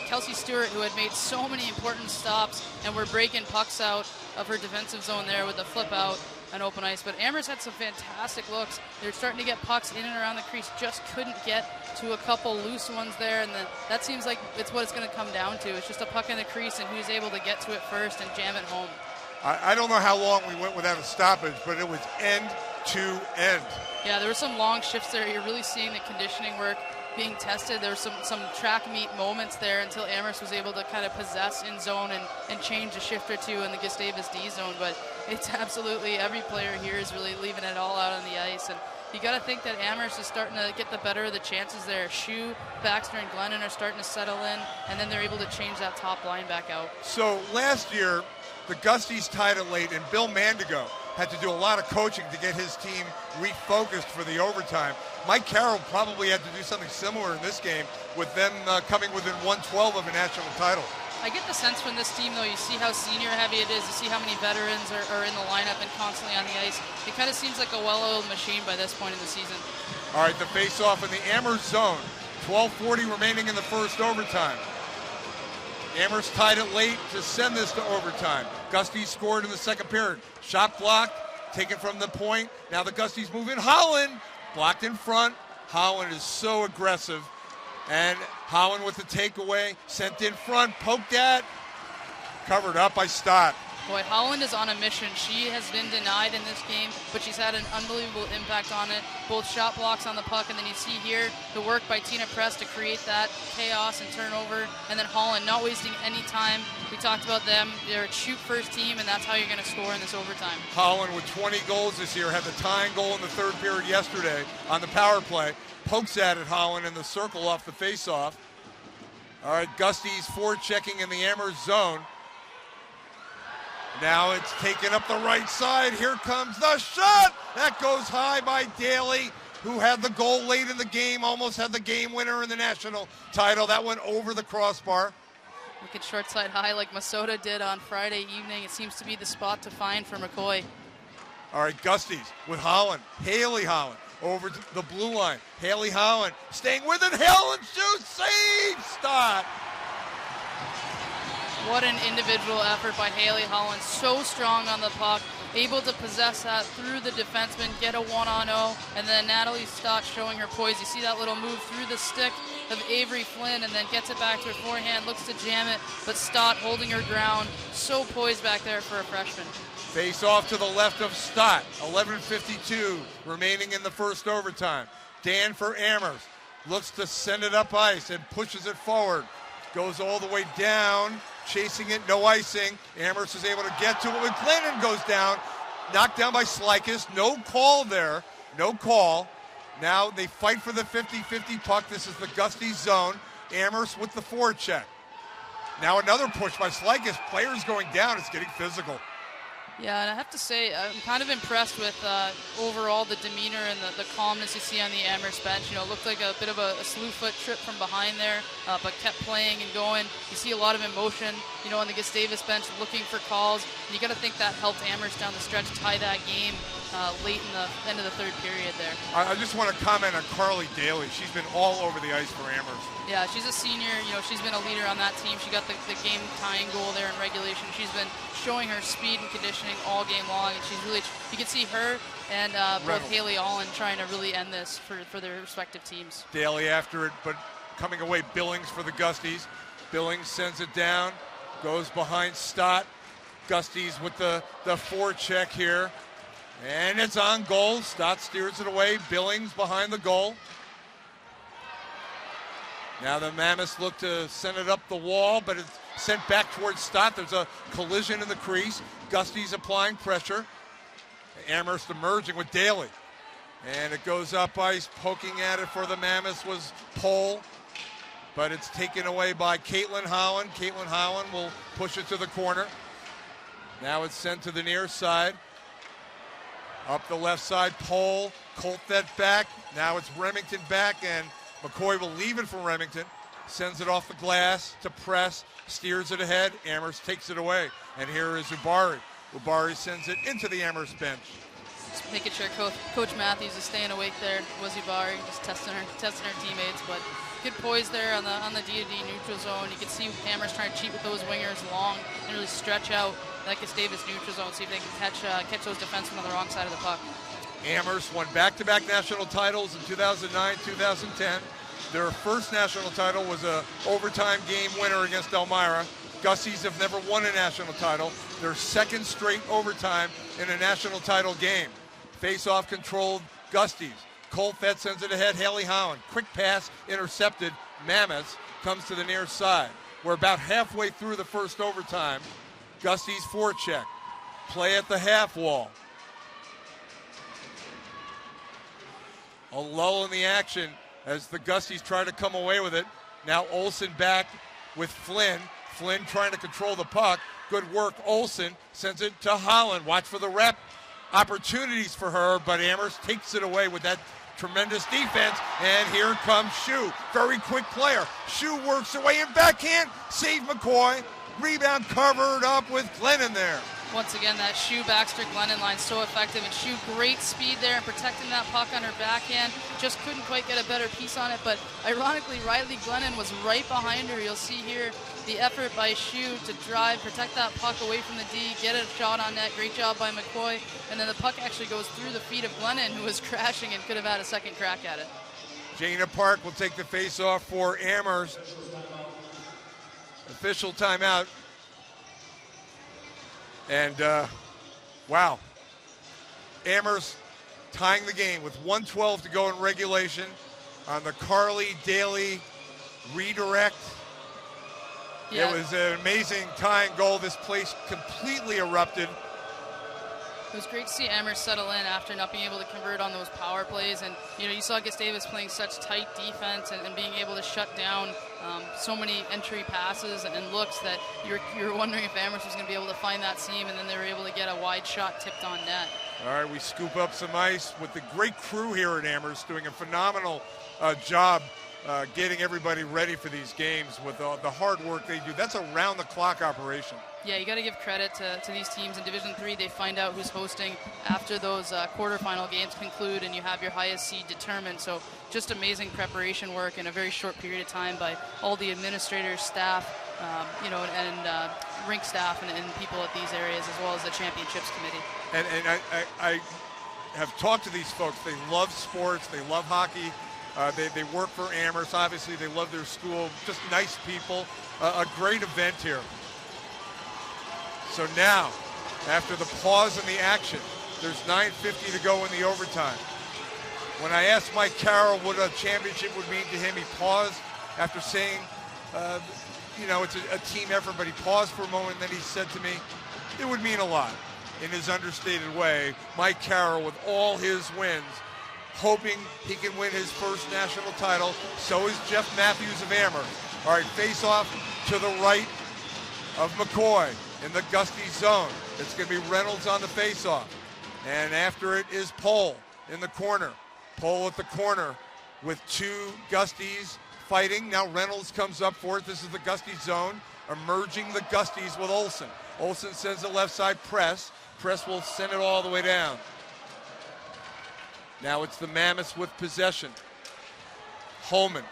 Kelsey Stewart, who had made so many important stops and were breaking pucks out of her defensive zone there with a flip out and open ice. But Amherst had some fantastic looks. They're starting to get pucks in and around the crease, just couldn't get to a couple loose ones there. And then that seems like it's what it's going to come down to. It's just a puck in the crease and who's able to get to it first and jam it home. I don't know how long we went without a stoppage, but it was end to end. Yeah, there were some long shifts there. You're really seeing the conditioning work being tested. There were some track meet moments there until Amherst was able to kind of possess in zone and change a shift or two in the Gustavus D zone. But it's absolutely, every player here is really leaving it all out on the ice. And you got to think that Amherst is starting to get the better of the chances there. Shue, Baxter, and Glennon are starting to settle in, and then they're able to change that top line back out. So last year, the Gusties tied it late, and Bill Mandigo had to do a lot of coaching to get his team refocused for the overtime. Mike Carroll probably had to do something similar in this game, with them coming within 1/12 of a national title. I get the sense from this team, though, you see how senior heavy it is, you see how many veterans are in the lineup and constantly on the ice. It kind of seems like a well-oiled machine by this point in the season. All right, the face-off in the Amherst zone. 12:40 remaining in the first overtime. Amherst tied it late to send this to overtime. Gusties scored in the second period. Shot blocked, taken from the point. Now the Gusties move in. Holland blocked in front. Holland is so aggressive. And Holland with the takeaway, sent in front, poked at, covered up by Stott. Boy, Holland is on a mission. She has been denied in this game, but she's had an unbelievable impact on it. Both shot blocks on the puck, and then you see here the work by Tina Press to create that chaos and turnover. And then Holland not wasting any time. We talked about them. They're a shoot-first team, and that's how you're going to score in this overtime. Holland with 20 goals this year, had the tying goal in the third period yesterday on the power play. Pokes at it, Holland, in the circle off the face-off. All right, Gusties forechecking in the Amherst zone. Now it's taken up the right side. Here comes the shot. That goes high by Daly, who had the goal late in the game, almost had the game winner in the national title. That went over the crossbar. Look at short side high like Masota did on Friday evening. It seems to be the spot to find for McCoy. All right, Gusties with Holland. Haley Holland over to the blue line. Haley Holland staying with it. Holland shoots, save, Stott. What an individual effort by Haley Holland. So strong on the puck, able to possess that through the defenseman, get a 1-on-0, and then Natalie Stott showing her poise. You see that little move through the stick of Avery Flynn and then gets it back to her forehand, looks to jam it, but Stott holding her ground. So poised back there for a freshman. Face off to the left of Stott. 11:52 remaining in the first overtime. Dan for Amherst looks to send it up ice and pushes it forward. Goes all the way down, chasing it, no icing. Amherst is able to get to it when Glennon goes down. Knocked down by Slikis. No call there. No call. Now they fight for the 50-50 puck. This is the Gusties zone. Amherst with the forecheck. Now another push by Slikis. Players going down. It's getting physical. Yeah, and I have to say, I'm kind of impressed with overall the demeanor and the calmness you see on the Amherst bench. You know, it looked like a bit of a slew foot trip from behind there, but kept playing and going. You see a lot of emotion, you know, on the Gustavus bench looking for calls. And you got to think that helped Amherst down the stretch tie that game late in the end of the third period there. I just want to comment on Carly Daly. She's been all over the ice for Amherst. Yeah, she's a senior. You know, she's been a leader on that team. She got the game tying goal there in regulation. She's been showing her speed and conditioning all game long, and she's really, you can see her and both Haley Holland trying to really end this for their respective teams. Daly after it, but coming away Billings for the Gusties. Billings sends it down, goes behind Stott. Gusties with the forecheck here, and it's on goal. Stott steers it away. Billings behind the goal. Now the Mammoths look to send it up the wall, but it's sent back towards Stott. There's a collision in the crease. Gusties applying pressure. Amherst emerging with Daly. And it goes up ice. Poking at it for the Mammoths was Pohl. But it's taken away by Caitlin Holland. Caitlin Holland will push it to the corner. Now it's sent to the near side. Up the left side, Pohl. Colt that back. Now it's Remington back, and McCoy will leave it for Remington. Sends it off the glass to press. Steers it ahead. Amherst takes it away. And here is Ubari. Ubari sends it into the Amherst bench. Just making sure Coach Matthews is staying awake there. Was Ubari just testing her teammates, but good poise there on the D-to-D neutral zone. You can see Amherst trying to cheat with those wingers long and really stretch out that Gustavus neutral zone, see if they can catch those defensemen on the wrong side of the puck. Amherst won back-to-back national titles in 2009, 2010. Their first national title was a overtime game winner against Elmira. Gusties have never won a national title. Their second straight overtime in a national title game. Face-off controlled Gusties. Colfett sends it ahead. Haley Holland. Quick pass intercepted. Mammoths comes to the near side. We're about halfway through the first overtime. Gusties forecheck. Play at the half wall. A lull in the action as the Gusties try to come away with it. Now Olsen back with Flynn. Flynn trying to control the puck. Good work. Olsen sends it to Holland. Watch for the rep. Opportunities for her, but Amherst takes it away with that tremendous defense. And here comes Shue. Very quick player. Shue works away and backhand. Save McCoy. Rebound covered up with Glennon there. Once again, that Shue Baxter Glennon line so effective, and Shue great speed there and protecting that puck on her backhand. Just couldn't quite get a better piece on it, but ironically, Riley Glennon was right behind her. You'll see here the effort by Shue to drive, protect that puck away from the D, get a shot on net. Great job by McCoy, and then the puck actually goes through the feet of Glennon, who was crashing and could have had a second crack at it. Jana Park will take the face-off for Amherst. Official timeout. And, wow. Amherst tying the game with 1:12 to go in regulation on the Carly Daly redirect. Yeah. It was an amazing tying goal. This place completely erupted. It was great to see Amherst settle in after not being able to convert on those power plays. And, you saw Gustavus playing such tight defense and being able to shut down so many entry passes and looks that you're wondering if Amherst was going to be able to find that seam, and then they were able to get a wide shot tipped on net. All right, we scoop up some ice with the great crew here at Amherst doing a phenomenal job getting everybody ready for these games with the hard work they do. That's a round-the-clock operation. Yeah, you got to give credit to these teams in Division III. They find out who's hosting after those quarterfinal games conclude, and you have your highest seed determined. So just amazing preparation work in a very short period of time by all the administrators, staff, and rink staff and people at these areas, as well as the championships committee. And I have talked to these folks. They love sports. They love hockey. They work for Amherst. Obviously, they love their school. Just nice people. A great event here. So now, after the pause in the action, there's 9:50 to go in the overtime. When I asked Mike Carroll what a championship would mean to him, he paused after saying, it's a team effort, but he paused for a moment, and then he said to me, it would mean a lot. In his understated way, Mike Carroll, with all his wins, hoping he can win his first national title. So is Jeff Matthews of Amherst. All right, face-off to the right of McCoy in the Gusty zone. It's going to be Reynolds on the face-off. And after it is Pohl in the corner. Pohl at the corner with two Gusties fighting. Now Reynolds comes up for it. This is the Gusty zone. Emerging the Gusties with Olsen. Olsen sends the left side press. Press will send it all the way down. Now it's the Mammoths with possession. Holman.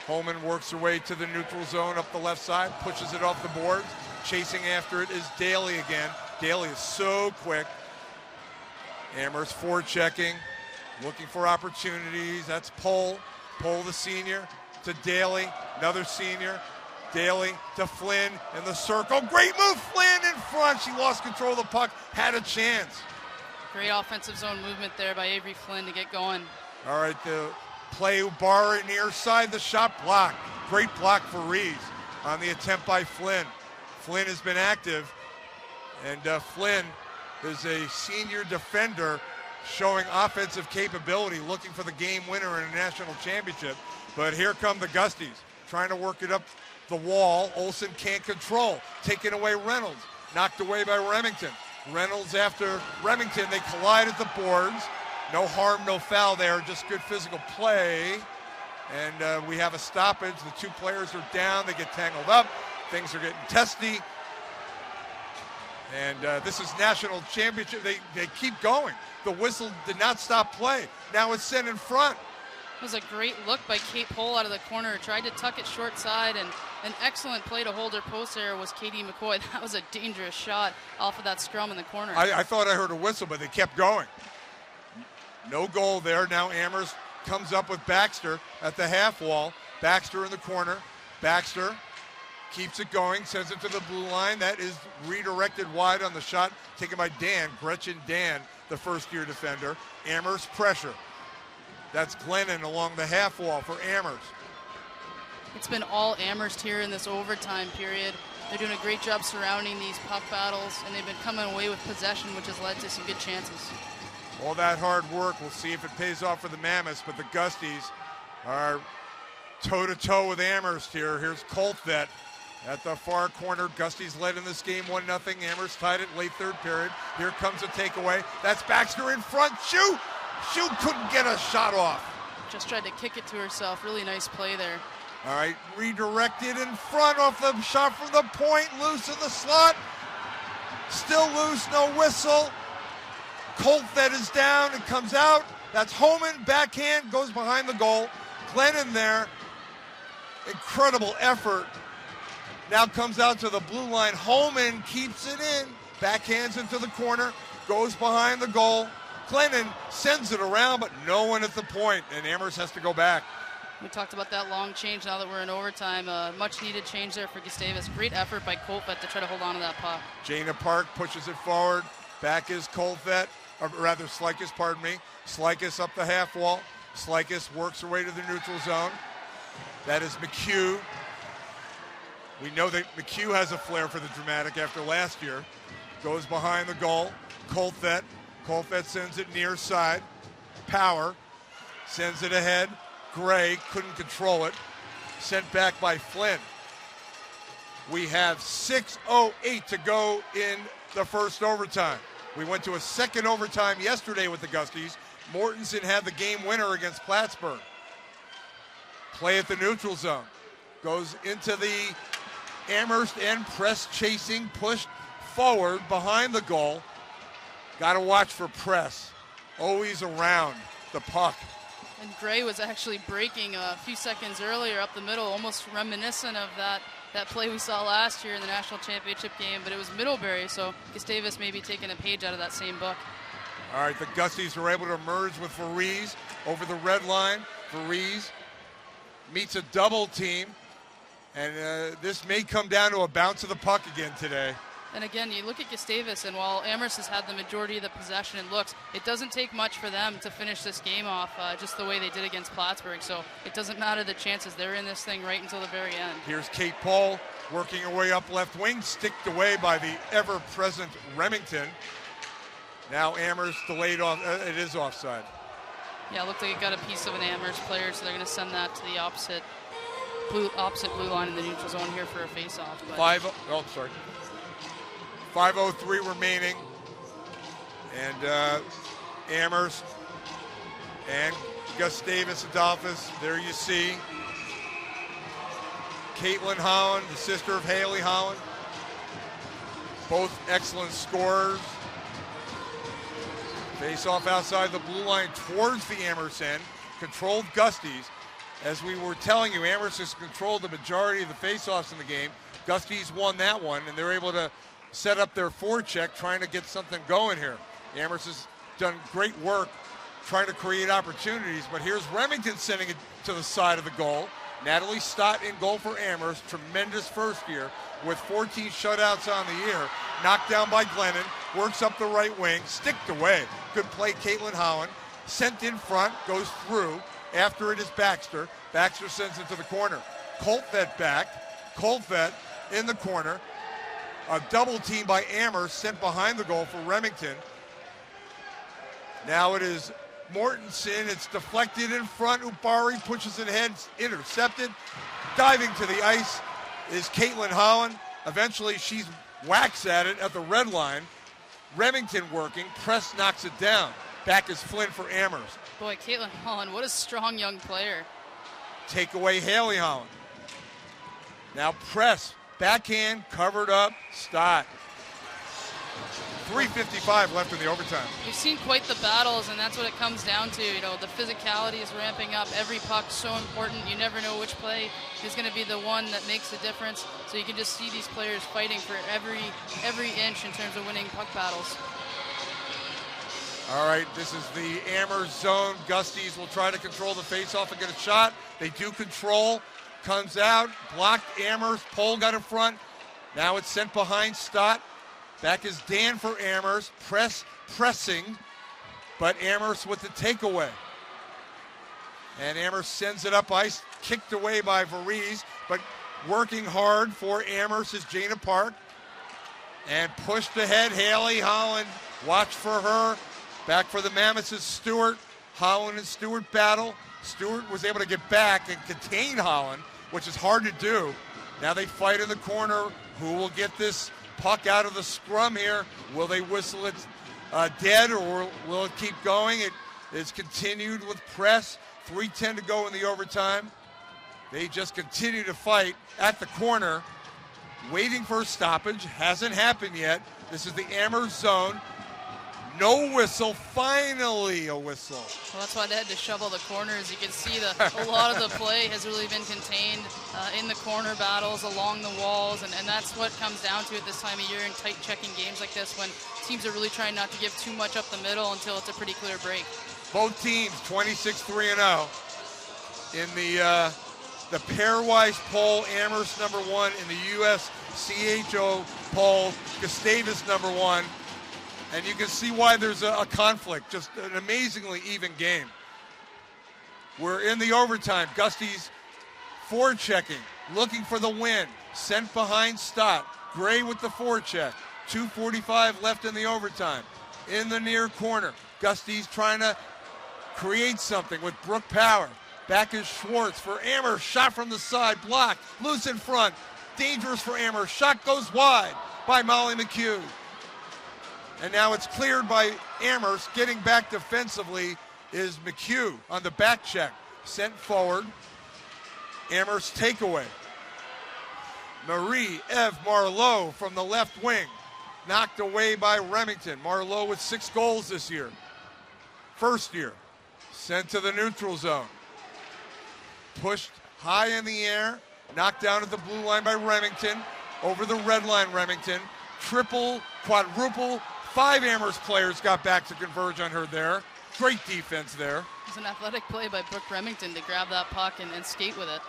Holman works her way to the neutral zone up the left side, pushes it off the boards. Chasing after it is Daly again. Daly is so quick. Amherst forechecking, looking for opportunities. That's Pohl. Pohl, the senior, to Daly, another senior. Daly to Flynn in the circle. Great move, Flynn in front. She lost control of the puck, had a chance. Great offensive zone movement there by Avery Flynn to get going. All right, the play bar near side, the shot blocked. Great block for Reeves on the attempt by Flynn. Flynn has been active, and Flynn is a senior defender showing offensive capability, looking for the game winner in a national championship. But here come the Gusties, trying to work it up the wall. Olsen can't control, taking away Reynolds, knocked away by Remington. Reynolds after Remington, they collide at the boards. No harm, no foul there, just good physical play. And we have a stoppage. The two players are down, they get tangled up. Things are getting testy. And this is national championship. They keep going. The whistle did not stop play. Now it's sent in front. It was a great look by Kate Pohl out of the corner. Tried to tuck it short side, and an excellent play to hold her post there was Katie McCoy. That was a dangerous shot off of that scrum in the corner. I thought I heard a whistle, but they kept going. No goal there. Now Amherst comes up with Baxter at the half wall. Baxter in the corner. Baxter keeps it going, sends it to the blue line. That is redirected wide on the shot taken by Gretchen Dan, the first-year defender. Amherst pressure. That's Glennon along the half wall for Amherst. It's been all Amherst here in this overtime period. They're doing a great job surrounding these puck battles, and they've been coming away with possession, which has led to some good chances. All that hard work, we'll see if it pays off for the Mammoths, but the Gusties are toe-to-toe with Amherst here. Here's Coltvet at the far corner. Gusties led in this game 1-0. Amherst tied it late third period. Here comes a takeaway. That's Baxter in front. Shoot! Shoot, couldn't get a shot off. Just tried to kick it to herself. Really nice play there. All right, redirected in front off the shot from the point. Loose in the slot. Still loose, no whistle. Coltvet is down and comes out. That's Homan, backhand, goes behind the goal. Glennon there. Incredible effort. Now comes out to the blue line. Holman keeps it in. Backhands into the corner. Goes behind the goal. Glennon sends it around, but no one at the point, and Amherst has to go back. We talked about that long change now that we're in overtime. Much needed change there for Gustavus. Great effort by Coltvet to try to hold on to that puck. Jana Park pushes it forward. Back is Coltvet, or rather Slikis, pardon me. Slikis up the half wall. Slikis works her way to the neutral zone. That is McHugh. We know that McHugh has a flair for the dramatic after last year. Goes behind the goal. Colfett. Colfett sends it near side. Power sends it ahead. Gray couldn't control it. Sent back by Flynn. We have 6:08 to go in the first overtime. We went to a second overtime yesterday with the Gusties. Mortensen had the game winner against Plattsburgh. Play at the neutral zone. Goes into the Amherst end, press chasing, pushed forward behind the goal. Got to watch for press. Always around the puck. And Gray was actually breaking a few seconds earlier up the middle, almost reminiscent of that play we saw last year in the national championship game, but it was Middlebury, so Gustavus may be taking a page out of that same book. All right, the Gusties are able to merge with Varese over the red line. Varese meets a double team, and this may come down to a bounce of the puck again today. And again, you look at Gustavus, and while Amherst has had the majority of the possession and looks, it doesn't take much for them to finish this game off just the way they did against Plattsburgh. So it doesn't matter the chances. They're in this thing right until the very end. Here's Kate Paul working her way up left wing, sticked away by the ever-present Remington. Now Amherst delayed off. It is offside. Yeah, it looked like it got a piece of an Amherst player, so they're going to send that to the opposite blue line in the neutral zone here for a face-off. 5:03 remaining, and Amherst and Gustavus Adolphus. There you see Caitlin Holland, the sister of Haley Holland. Both excellent scorers. Face off outside the blue line towards the Amherst end. Controlled Gusties. As we were telling you, Amherst has controlled the majority of the face-offs in the game. Gusties won that one, and they're able to set up their forecheck, trying to get something going here. Amherst has done great work trying to create opportunities, but here's Remington sending it to the side of the goal. Natalie Stott in goal for Amherst. Tremendous first year with 14 shutouts on the year. Knocked down by Glennon. Works up the right wing. Sticked away. Good play, Caitlin Holland. Sent in front. Goes through. After it is Baxter. Baxter sends it to the corner. Colfett back. Colfett in the corner. A double team by Amherst sent behind the goal for Remington. Now it is Mortensen. It's deflected in front. Ubari pushes it ahead. Intercepted. Diving to the ice is Caitlin Holland. Eventually she whacks at it at the red line. Remington working. Press knocks it down. Back is Flynn for Amherst. Boy, Caitlin Holland, what a strong young player. Take away Haley Holland. Now press. Backhand, covered up, Stott. 3:55 left in the overtime. We've seen quite the battles, and that's what it comes down to. You know, the physicality is ramping up. Every puck's so important. You never know which play is going to be the one that makes the difference. So you can just see these players fighting for every inch in terms of winning puck battles. All right, this is the Amherst zone. Gusties will try to control the faceoff and get a shot. They do control. Comes out, blocked Amherst. Pole got in front. Now it's sent behind Stott. Back is Dan for Amherst. Pressing, but Amherst with the takeaway. And Amherst sends it up ice, kicked away by Varese, but working hard for Amherst is Jana Park. And pushed ahead, Haley Holland. Watch for her. Back for the Mammoths is Stewart. Holland and Stewart battle. Stewart was able to get back and contain Holland, which is hard to do. Now they fight in the corner. Who will get this puck out of the scrum here? Will they whistle it dead, or will it keep going? It is continued with press. 3:10 to go in the overtime. They just continue to fight at the corner, waiting for a stoppage. Hasn't happened yet. This is the Amherst zone. No whistle, finally a whistle. Well, that's why they had to shovel the corners. You can see a lot of the play has really been contained in the corner battles, along the walls, and that's what comes down to at this time of year in tight checking games like this, when teams are really trying not to give too much up the middle until it's a pretty clear break. Both teams 26-3-0 in the pairwise poll. Amherst number 1 in the USCHO poll. Gustavus number 1. And you can see why there's a conflict. Just an amazingly even game. We're in the overtime. Gusties forechecking, looking for the win. Sent behind Stott. Gray with the forecheck. 2:45 left in the overtime. in the near corner. Gusty's trying to create something with Brooke Power. Back is Schwartz for Amherst. Shot from the side, blocked, loose in front. Dangerous for Amherst. Shot goes wide by Molly McHugh. And now it's cleared by Amherst. Getting back defensively is McHugh on the back check. Sent forward. Amherst takeaway. Marie-Eve Marlowe from the left wing. Knocked away by Remington. Marlowe with 6 goals this year. First year. Sent to the neutral zone. Pushed high in the air. Knocked down at the blue line by Remington. Over the red line, Remington. Triple, quadruple. 5 Amherst players got back to converge on her there. Great defense there. It was an athletic play by Brooke Remington to grab that puck and skate with it.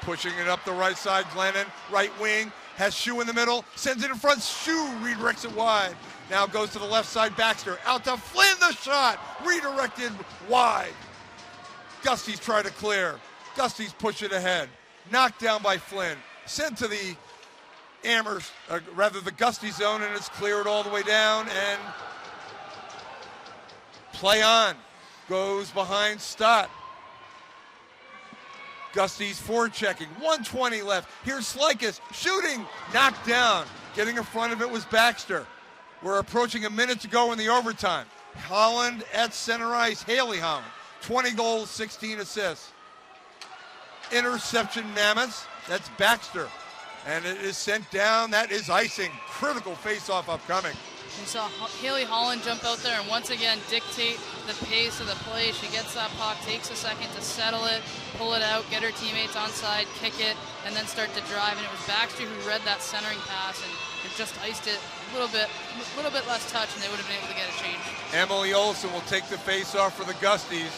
Pushing it up the right side, Glennon, right wing, has Shue in the middle, sends it in front, Shue redirects it wide. Now goes to the left side, Baxter, out to Flynn, the shot, redirected wide. Gusty's trying to clear. Gusty's push it ahead. Knocked down by Flynn, sent to the Amherst, the Gusty zone, and it's cleared all the way down, and play on. Goes behind Stott. Gusty's forechecking, 1:20 left. Here's Slikas shooting, knocked down. Getting in front of it was Baxter. We're approaching a minute to go in the overtime. Holland at center ice, Haley Holland. 20 goals, 16 assists. Interception Mammoths, that's Baxter. And it is sent down, that is icing. Critical face-off upcoming. We saw Haley Holland jump out there and once again dictate the pace of the play. She gets that puck, takes a second to settle it, pull it out, get her teammates onside, kick it, and then start to drive. And it was Baxter who read that centering pass and just iced it a little bit less touch, and they would have been able to get a change. Emily Olsen will take the face-off for the Gusties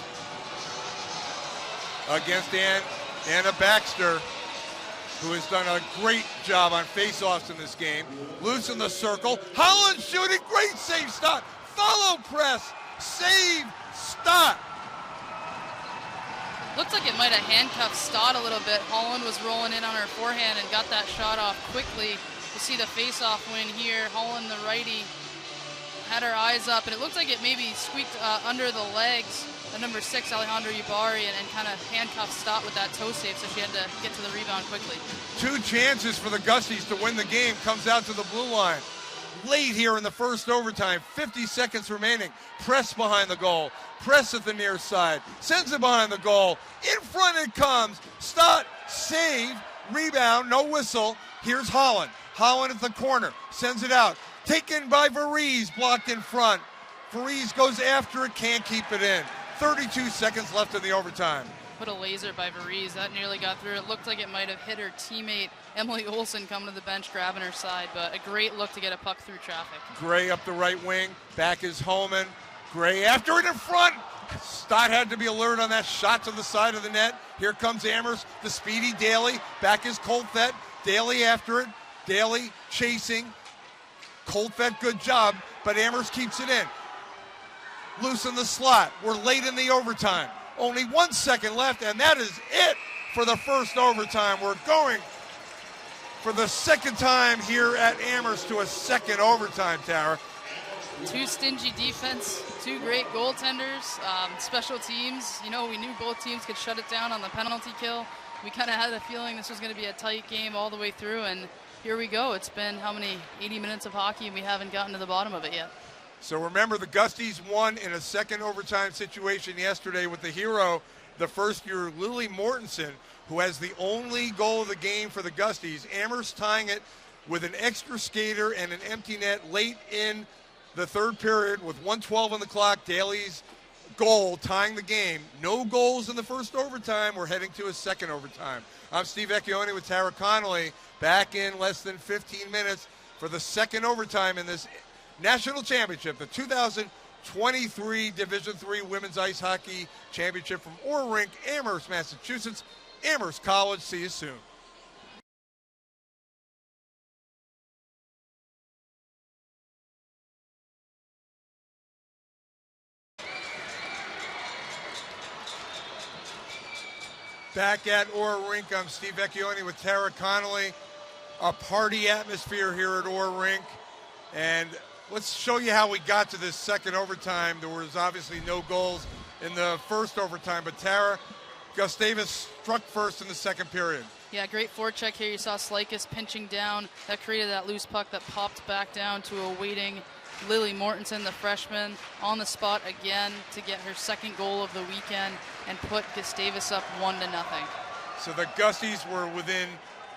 against Anna Baxter, who has done a great job on face-offs in this game. Loose in the circle. Holland shooting. Great save, Stott. Follow press. Save, Stott. Looked like it might have handcuffed Stott a little bit. Holland was rolling in on her forehand and got that shot off quickly. You see the face-off win here. Holland, the righty, had her eyes up, and it looked like it maybe squeaked under the legs. The number 6, Alejandra Yubari, and kind of handcuffed Stott with that toe save, so she had to get to the rebound quickly. 2 chances for the Gusties to win the game. Comes out to the blue line. Late here in the first overtime, 50 seconds remaining. Press behind the goal. Press at the near side. Sends it behind the goal. In front it comes. Stott, save, rebound, no whistle. Here's Holland. Holland at the corner. Sends it out. Taken by Varese, blocked in front. Varese goes after it, can't keep it in. 32 seconds left in the overtime. Put a laser by Varese. That nearly got through. It looked like it might have hit her teammate, Emily Olsen, coming to the bench, grabbing her side, but a great look to get a puck through traffic. Gray up the right wing. Back is Homan. Gray after it in front. Stott had to be alert on that shot to the side of the net. Here comes Amherst, the speedy Daly. Back is Coltfett. Daly after it. Daly chasing. Coltfett, good job, but Amherst keeps it in. Loose in the slot. We're late in the overtime. Only 1 second left, and that is it for the first overtime. We're going for the second time here at Amherst to a second overtime, Tara. 2 stingy defense, 2 great goaltenders, special teams. You know, we knew both teams could shut it down on the penalty kill. We kind of had a feeling this was going to be a tight game all the way through, and here we go. It's been, 80 minutes of hockey, and we haven't gotten to the bottom of it yet. So remember, the Gusties won in a second overtime situation yesterday with the hero, the first-year Lily Mortensen, who has the only goal of the game for the Gusties. Amherst tying it with an extra skater and an empty net late in the third period with 1:12 on the clock. Daly's goal tying the game. No goals in the first overtime. We're heading to a second overtime. I'm Steve Vecchione with Tara Connolly. Back in less than 15 minutes for the second overtime in this National Championship, the 2023 Division III Women's Ice Hockey Championship from Orr Rink, Amherst, Massachusetts. Amherst College, see you soon. Back at Orr Rink, I'm Steve Vecchione with Tara Connolly. A party atmosphere here at Orr Rink. And let's show you how we got to this second overtime. There was obviously no goals in the first overtime, but Tara, Gustavus struck first in the second period. Yeah, great forecheck here. You saw Slikas pinching down. That created that loose puck that popped back down to a waiting Lily Mortensen, the freshman, on the spot again to get her second goal of the weekend and put Gustavus up 1-0. So the Gusties were within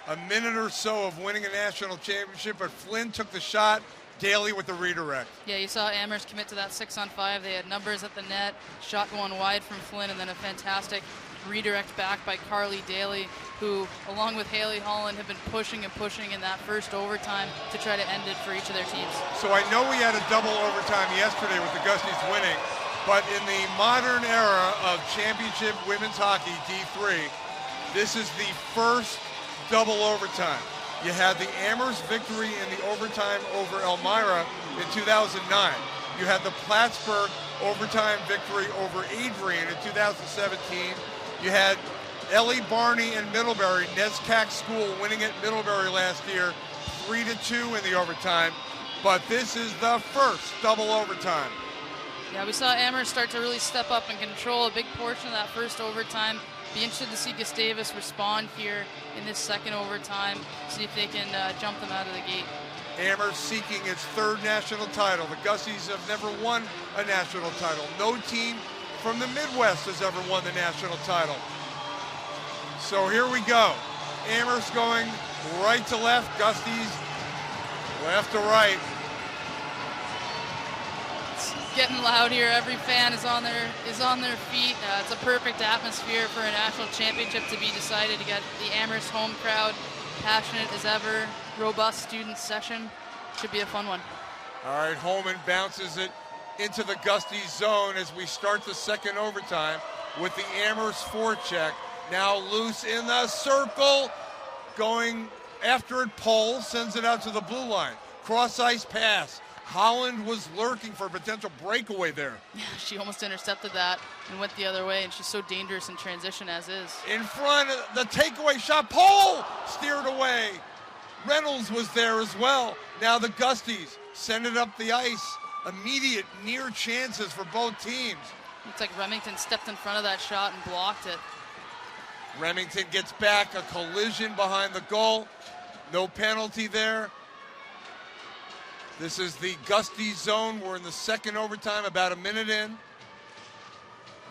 a minute or so of winning a national championship, but Flynn took the shot. Daly with the redirect. Yeah, you saw Amherst commit to that 6-on-5. They had numbers at the net, shot going wide from Flynn, and then a fantastic redirect back by Carly Daly, who, along with Haley Holland, have been pushing and pushing in that first overtime to try to end it for each of their teams. So I know we had a double overtime yesterday with the Gusties winning, but in the modern era of championship women's hockey, D3, this is the first double overtime. You had the Amherst victory in the overtime over Elmira in 2009. You had the Plattsburgh overtime victory over Adrian in 2017. You had Ellie Barney and Middlebury, NESCAC School, winning at Middlebury last year, 3-2 in the overtime. But this is the first double overtime. Yeah, we saw Amherst start to really step up and control a big portion of that first overtime. Be interested to see Gustavus respond here in this second overtime, see if they can jump them out of the gate. Amherst seeking its third national title. The Gusties have never won a national title. No team from the Midwest has ever won the national title. So here we go. Amherst going right to left, Gusties left to right. Getting loud here. Every fan is on their feet. It's a perfect atmosphere for a national championship to be decided. You got the Amherst home crowd, passionate as ever, robust student session. Should be a fun one. All right, Holman bounces it into the Gusties zone as we start the second overtime with the Amherst forecheck. Now loose in the circle, going after it. Pole sends it out to the blue line. Cross ice pass. Holland was lurking for a potential breakaway there. Yeah, she almost intercepted that and went the other way, and she's so dangerous in transition as is. In front, the takeaway shot, Pole steered away. Reynolds was there as well. Now the Gusties send it up the ice. Immediate near chances for both teams. Looks like Remington stepped in front of that shot and blocked it. Remington gets back, a collision behind the goal. No penalty there. This is the Gusties zone. We're in the second overtime, about a minute in.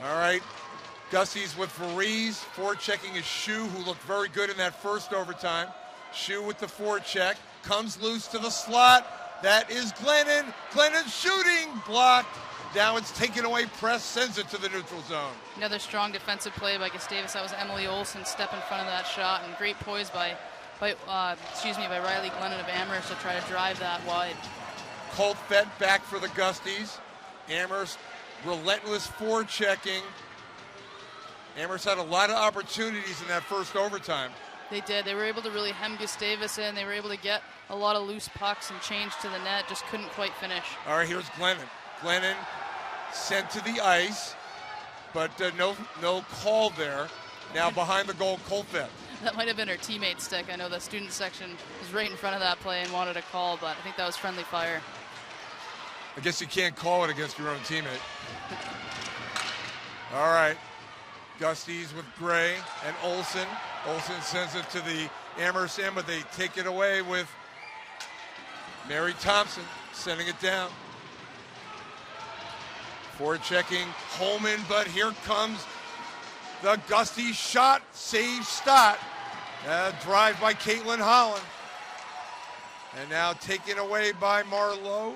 All right, Gusties with Farise, forechecking his Shoe, who looked very good in that first overtime. Shoe with the forecheck, comes loose to the slot. That is Glennon. Glennon shooting, blocked. Now it's taken away, press, sends it to the neutral zone. Another strong defensive play by Gustavus. That was Emily Olsen step in front of that shot, and great poise by Riley Glennon of Amherst to try to drive that wide. Coltfett back for the Gusties. Amherst relentless forechecking. Amherst had a lot of opportunities in that first overtime. They did. They were able to really hem Gustavus in. They were able to get a lot of loose pucks and change to the net. Just couldn't quite finish. All right, here's Glennon. Glennon sent to the ice, but no call there. Now behind the goal, Coltfett. That might have been her teammate stick. I know the student section was right in front of that play and wanted a call, but I think that was friendly fire. I guess you can't call it against your own teammate. All right. Gusties with Gray and Olsen. Olsen sends it to the Amherst end, but they take it away with Mary Thompson sending it down. Forechecking Holman, but here comes the Gusties shot, save, Stott. Drive by Caitlin Holland. And now taken away by Marlowe.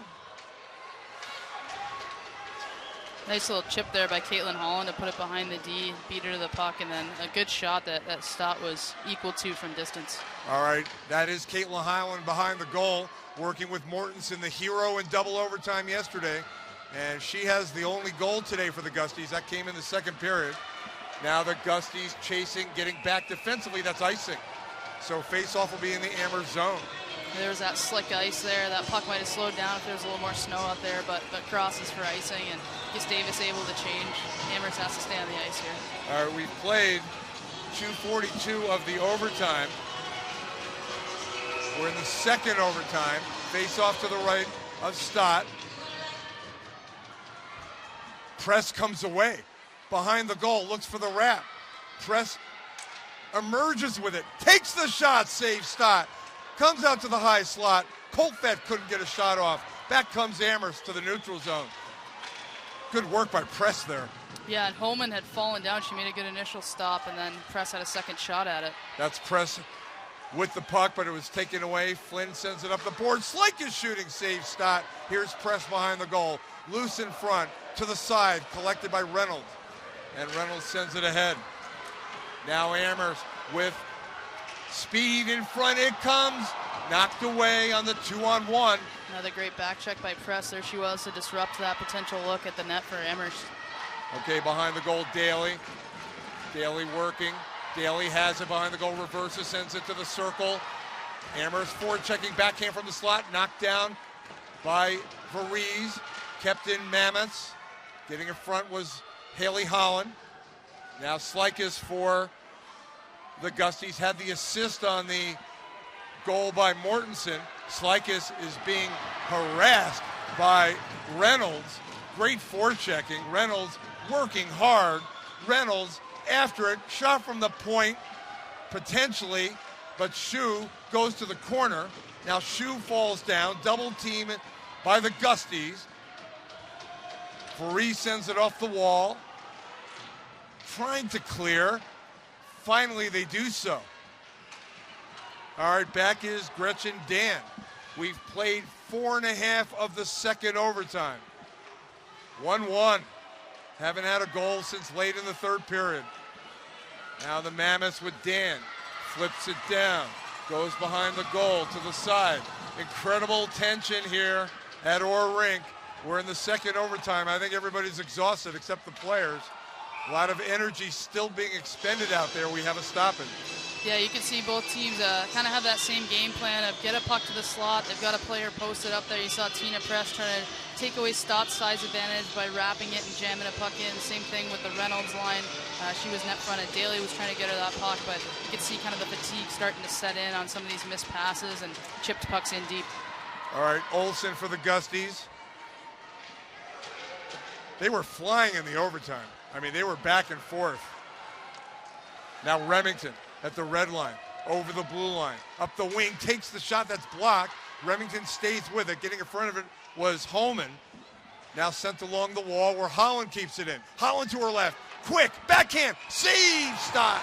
Nice little chip there by Caitlin Holland to put it behind the D, beat her to the puck, and then a good shot that Stott was equal to from distance. All right, that is Caitlin Holland behind the goal, working with Mortensen, the hero in double overtime yesterday. And she has the only goal today for the Gusties. That came in the second period. Now the Gusties chasing, getting back defensively. That's icing. So face-off will be in the Amherst zone. There was that slick ice there. That puck might have slowed down if there was a little more snow out there, but crosses for icing, and Gustavus able to change. Amherst has to stay on the ice here. All right, we've played 2:42 of the overtime. We're in the second overtime. Face-off to the right, of Stott. Press comes away. Behind the goal, looks for the wrap. Press emerges with it, takes the shot, saves Stott. Comes out to the high slot. Colfett couldn't get a shot off. Back comes Amherst to the neutral zone. Good work by Press there. Yeah, and Holman had fallen down. She made a good initial stop, and then Press had a second shot at it. That's Press with the puck, but it was taken away. Flynn sends it up the board. Slike is shooting, saves Stott. Here's Press behind the goal. Loose in front, to the side, collected by Reynolds. And Reynolds sends it ahead. Now Amherst with speed in front. It comes. Knocked away on the 2-on-1. Another great back check by Press. There she was to disrupt that potential look at the net for Amherst. Okay, behind the goal, Daly. Daly working. Daly has it behind the goal, reverses, sends it to the circle. Amherst forward checking, backhand from the slot, knocked down by Varese. Kept in Mammoths. Getting in front was Haley Holland. Now Slikas for the Gusties. Had the assist on the goal by Mortensen. Slikas is being harassed by Reynolds. Great forechecking. Reynolds working hard. Reynolds after it, shot from the point, potentially, but Shu goes to the corner. Now Shu falls down, double team by the Gusties. Varese sends it off the wall. Trying to clear. Finally, they do so. All right, back is Gretchen Dan. We've played 4.5 of the second overtime. 1-1. Haven't had a goal since late in the third period. Now the Mammoths with Dan. Flips it down. Goes behind the goal to the side. Incredible tension here at Orr Rink. We're in the second overtime. I think everybody's exhausted except the players. A lot of energy still being expended out there. We have a stoppage. Yeah, you can see both teams kind of have that same game plan of get a puck to the slot. They've got a player posted up there. You saw Tina Press trying to take away Stott's size advantage by wrapping it and jamming a puck in. Same thing with the Reynolds line. She was net fronted. Daly was trying to get her that puck, but you could see kind of the fatigue starting to set in on some of these missed passes and chipped pucks in deep. All right, Olsen for the Gusties. They were flying in the overtime. I mean, they were back and forth. Now Remington at the red line, over the blue line, up the wing, takes the shot that's blocked. Remington stays with it. Getting in front of it was Holman. Now sent along the wall where Holland keeps it in. Holland to her left, quick, backhand, save, Stott.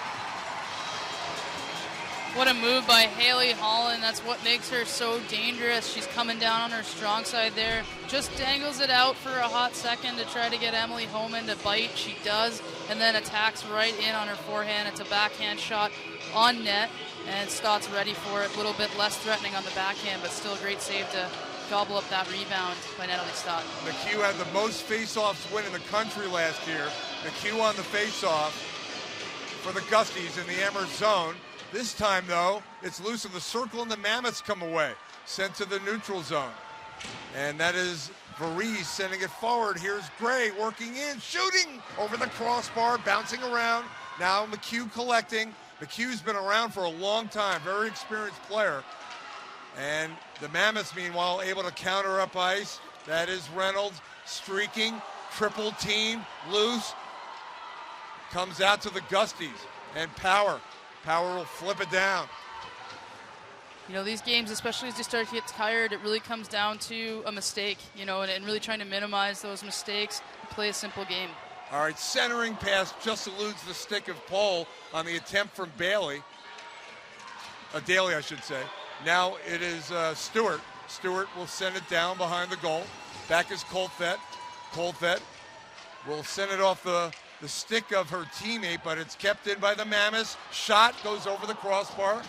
What a move by Haley Holland. That's what makes her so dangerous. She's coming down on her strong side there. Just dangles it out for a hot second to try to get Emily Holman to bite. She does, and then attacks right in on her forehand. It's a backhand shot on net, and Stott's ready for it. A little bit less threatening on the backhand, but still a great save to gobble up that rebound by Natalie Stott. McHugh had the most face-offs win in the country last year. McHugh on the face-off for the Gusties in the Amherst zone. This time, though, it's loose in the circle and the Mammoths come away. Sent to the neutral zone. And that is Varese sending it forward. Here's Gray working in, shooting over the crossbar, bouncing around. Now McHugh collecting. McHugh's been around for a long time, very experienced player. And the Mammoths, meanwhile, able to counter up ice. That is Reynolds streaking, triple team, loose. Comes out to the Gusties and Power. Power will flip it down. You know, these games, especially as you start to get tired, it really comes down to a mistake, you know, and really trying to minimize those mistakes and play a simple game. All right, centering pass just eludes the stick of Pohl on the attempt from Daly, I should say. Now it is Stewart. Stewart will send it down behind the goal. Back is Colfett. Colfett will send it off the stick of her teammate, but it's kept in by the Mammoths. Shot goes over the crossbar.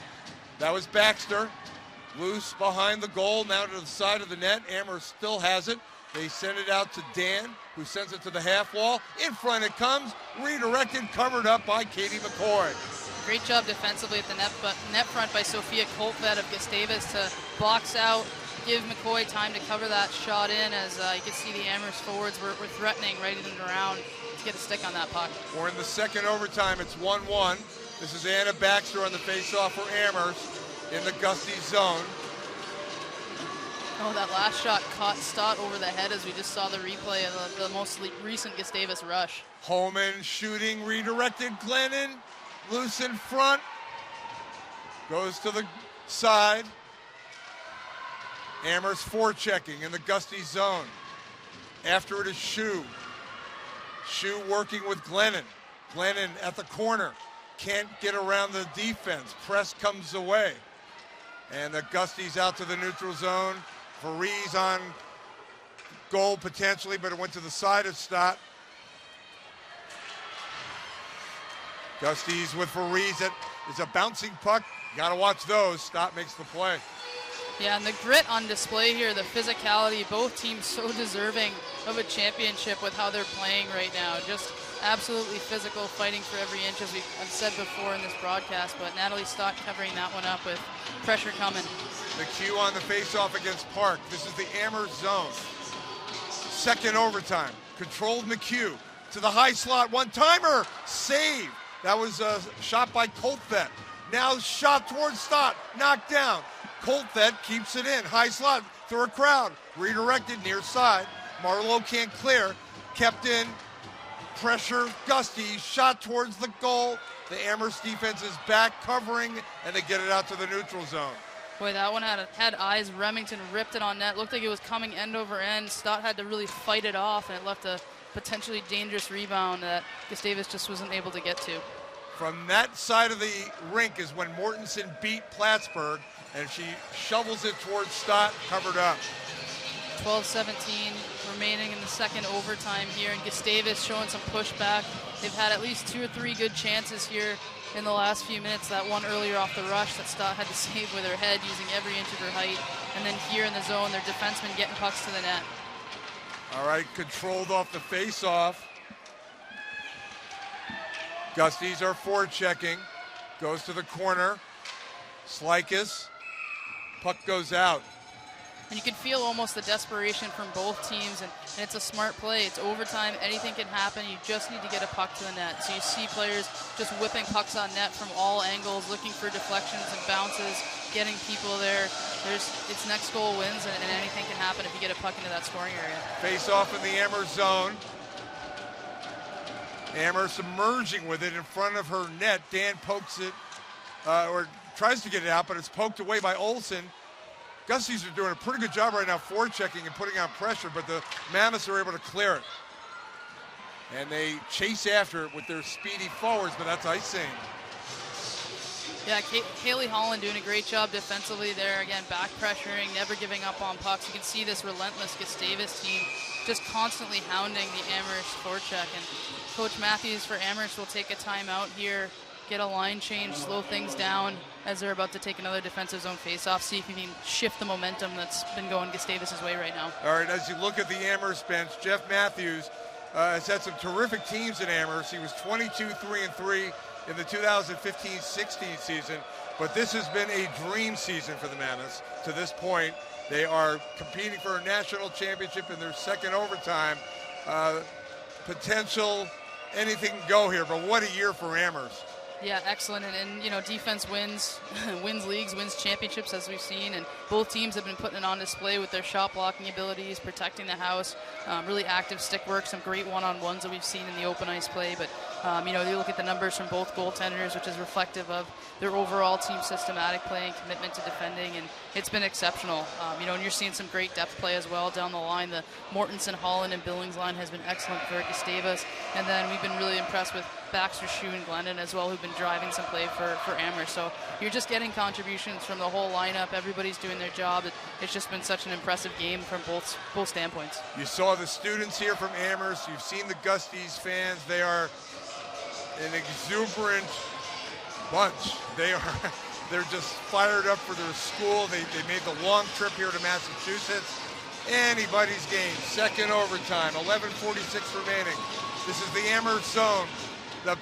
That was Baxter. Loose behind the goal, now to the side of the net. Amherst still has it. They send it out to Dan, who sends it to the half wall. In front it comes, redirected, covered up by Katie McCoy. Great job defensively at the net front by Sophia Colfett of Gustavus to box out, give McCoy time to cover that shot in, as you can see the Amherst forwards were threatening right in and around to get a stick on that puck. We're in the second overtime. It's 1-1. This is Anna Baxter on the faceoff for Amherst in the Gusty zone. Oh, that last shot caught Stott over the head as we just saw the replay of the most recent Gustavus rush. Holman shooting, redirected. Glennon loose in front. Goes to the side. Amherst forechecking in the Gusty zone. After it is Shue. Shue working with Glennon. Glennon at the corner. Can't get around the defense. Press comes away. And the Gusty's out to the neutral zone. Faree's on goal potentially, but it went to the side of Stott. Gusty's with Faree's. That is a bouncing puck. Got to watch those. Stott makes the play. Yeah, and the grit on display here, the physicality, both teams so deserving of a championship with how they're playing right now. Just absolutely physical, fighting for every inch, as I've said before in this broadcast, but Natalie Stott covering that one up with pressure coming. McHugh on the face-off against Park. This is the Amherst zone. Second overtime. Controlled McHugh to the high slot. One-timer. Save. That was a shot by Coltvet. Now shot towards Stott. Knocked down. Coltvet keeps it in. High slot through a crowd. Redirected near side. Marlowe can't clear. Kept in. Pressure. Gusty. Shot towards the goal. The Amherst defense is back covering, and they get it out to the neutral zone. Boy, that one had eyes. Remington ripped it on net. Looked like it was coming end over end. Stott had to really fight it off, and it left a potentially dangerous rebound that Gustavus just wasn't able to get to. From that side of the rink is when Mortensen beat Plattsburgh, and she shovels it towards Stott, covered up. 12-17 remaining in the second overtime here, and Gustavus showing some pushback. They've had at least 2 or 3 good chances here in the last few minutes. That one earlier off the rush that Stott had to save with her head using every inch of her height. And then here in the zone, their defensemen getting pucks to the net. All right, controlled off the face-off. Gusties are forechecking. Goes to the corner. Slikus. Puck goes out. And you can feel almost the desperation from both teams, and it's a smart play. It's overtime. Anything can happen. You just need to get a puck to the net. So you see players just whipping pucks on net from all angles, looking for deflections and bounces, getting people there. It's next goal wins, and anything can happen if you get a puck into that scoring area. Face off in the Amherst zone. Amherst emerging with it in front of her net. Dan pokes it, or tries to get it out, but it's poked away by Olsen. Gusties are doing a pretty good job right now forechecking and putting on pressure, but the Mammoths are able to clear it. And they chase after it with their speedy forwards, but that's icing. Yeah, Kaylee Holland doing a great job defensively there. Again, back pressuring, never giving up on pucks. You can see this relentless Gustavus team just constantly hounding the Amherst forecheck. And Coach Matthews for Amherst will take a timeout here, get a line change, slow things down as they're about to take another defensive zone faceoff, see if he can shift the momentum that's been going Gustavus' way right now. All right, as you look at the Amherst bench, Jeff Matthews has had some terrific teams in Amherst. He was 22-3-3 in the 2015-16 season, but this has been a dream season for the Mammoths to this point. They are competing for a national championship in their second overtime. Potential, anything can go here, but what a year for Amherst. Yeah, excellent, and you know, defense wins leagues, wins championships, as we've seen, and both teams have been putting it on display with their shot blocking abilities, protecting the house, really active stick work, some great one-on-ones that we've seen in the open ice play, but you know, you look at the numbers from both goaltenders, which is reflective of their overall team systematic play and commitment to defending, and it's been exceptional. You know, and you're seeing some great depth play as well down the line. The Mortensen, Holland, and Billings line has been excellent for Gustavus, and then we've been really impressed with Baxter, Shue, and Glendon as well, who've been driving some play for Amherst. So you're just getting contributions from the whole lineup. Everybody's doing their job. It's just been such an impressive game from both standpoints. You saw the students here from Amherst. You've seen the Gusties fans. They are an exuberant bunch. They're just fired up for their school. They made the long trip here to Massachusetts. Anybody's game. Second overtime. 11:46 remaining. This is the Amherst zone. The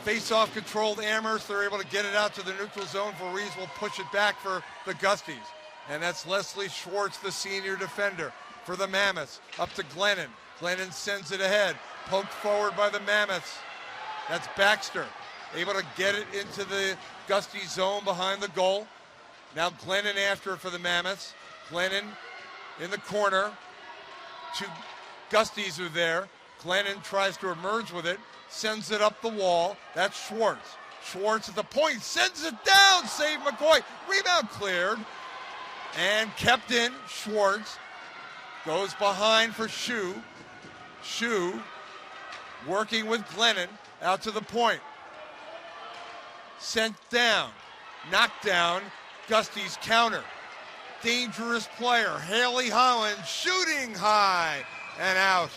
face-off controlled Amherst. They're able to get it out to the neutral zone. Voorhees will push it back for the Gusties. And that's Leslie Schwartz, the senior defender for the Mammoths. Up to Glennon. Glennon sends it ahead. Poked forward by the Mammoths. That's Baxter. Able to get it into the Gusty zone behind the goal. Now Glennon after it for the Mammoths. Glennon in the corner. Two Gusties are there. Glennon tries to emerge with it, sends it up the wall. That's Schwartz. Schwartz at the point, sends it down, save McCoy. Rebound cleared and kept in. Schwartz goes behind for Shu. Shu working with Glennon out to the point. Sent down, knocked down, Gustie's counter. Dangerous player, Haley Holland shooting high and out.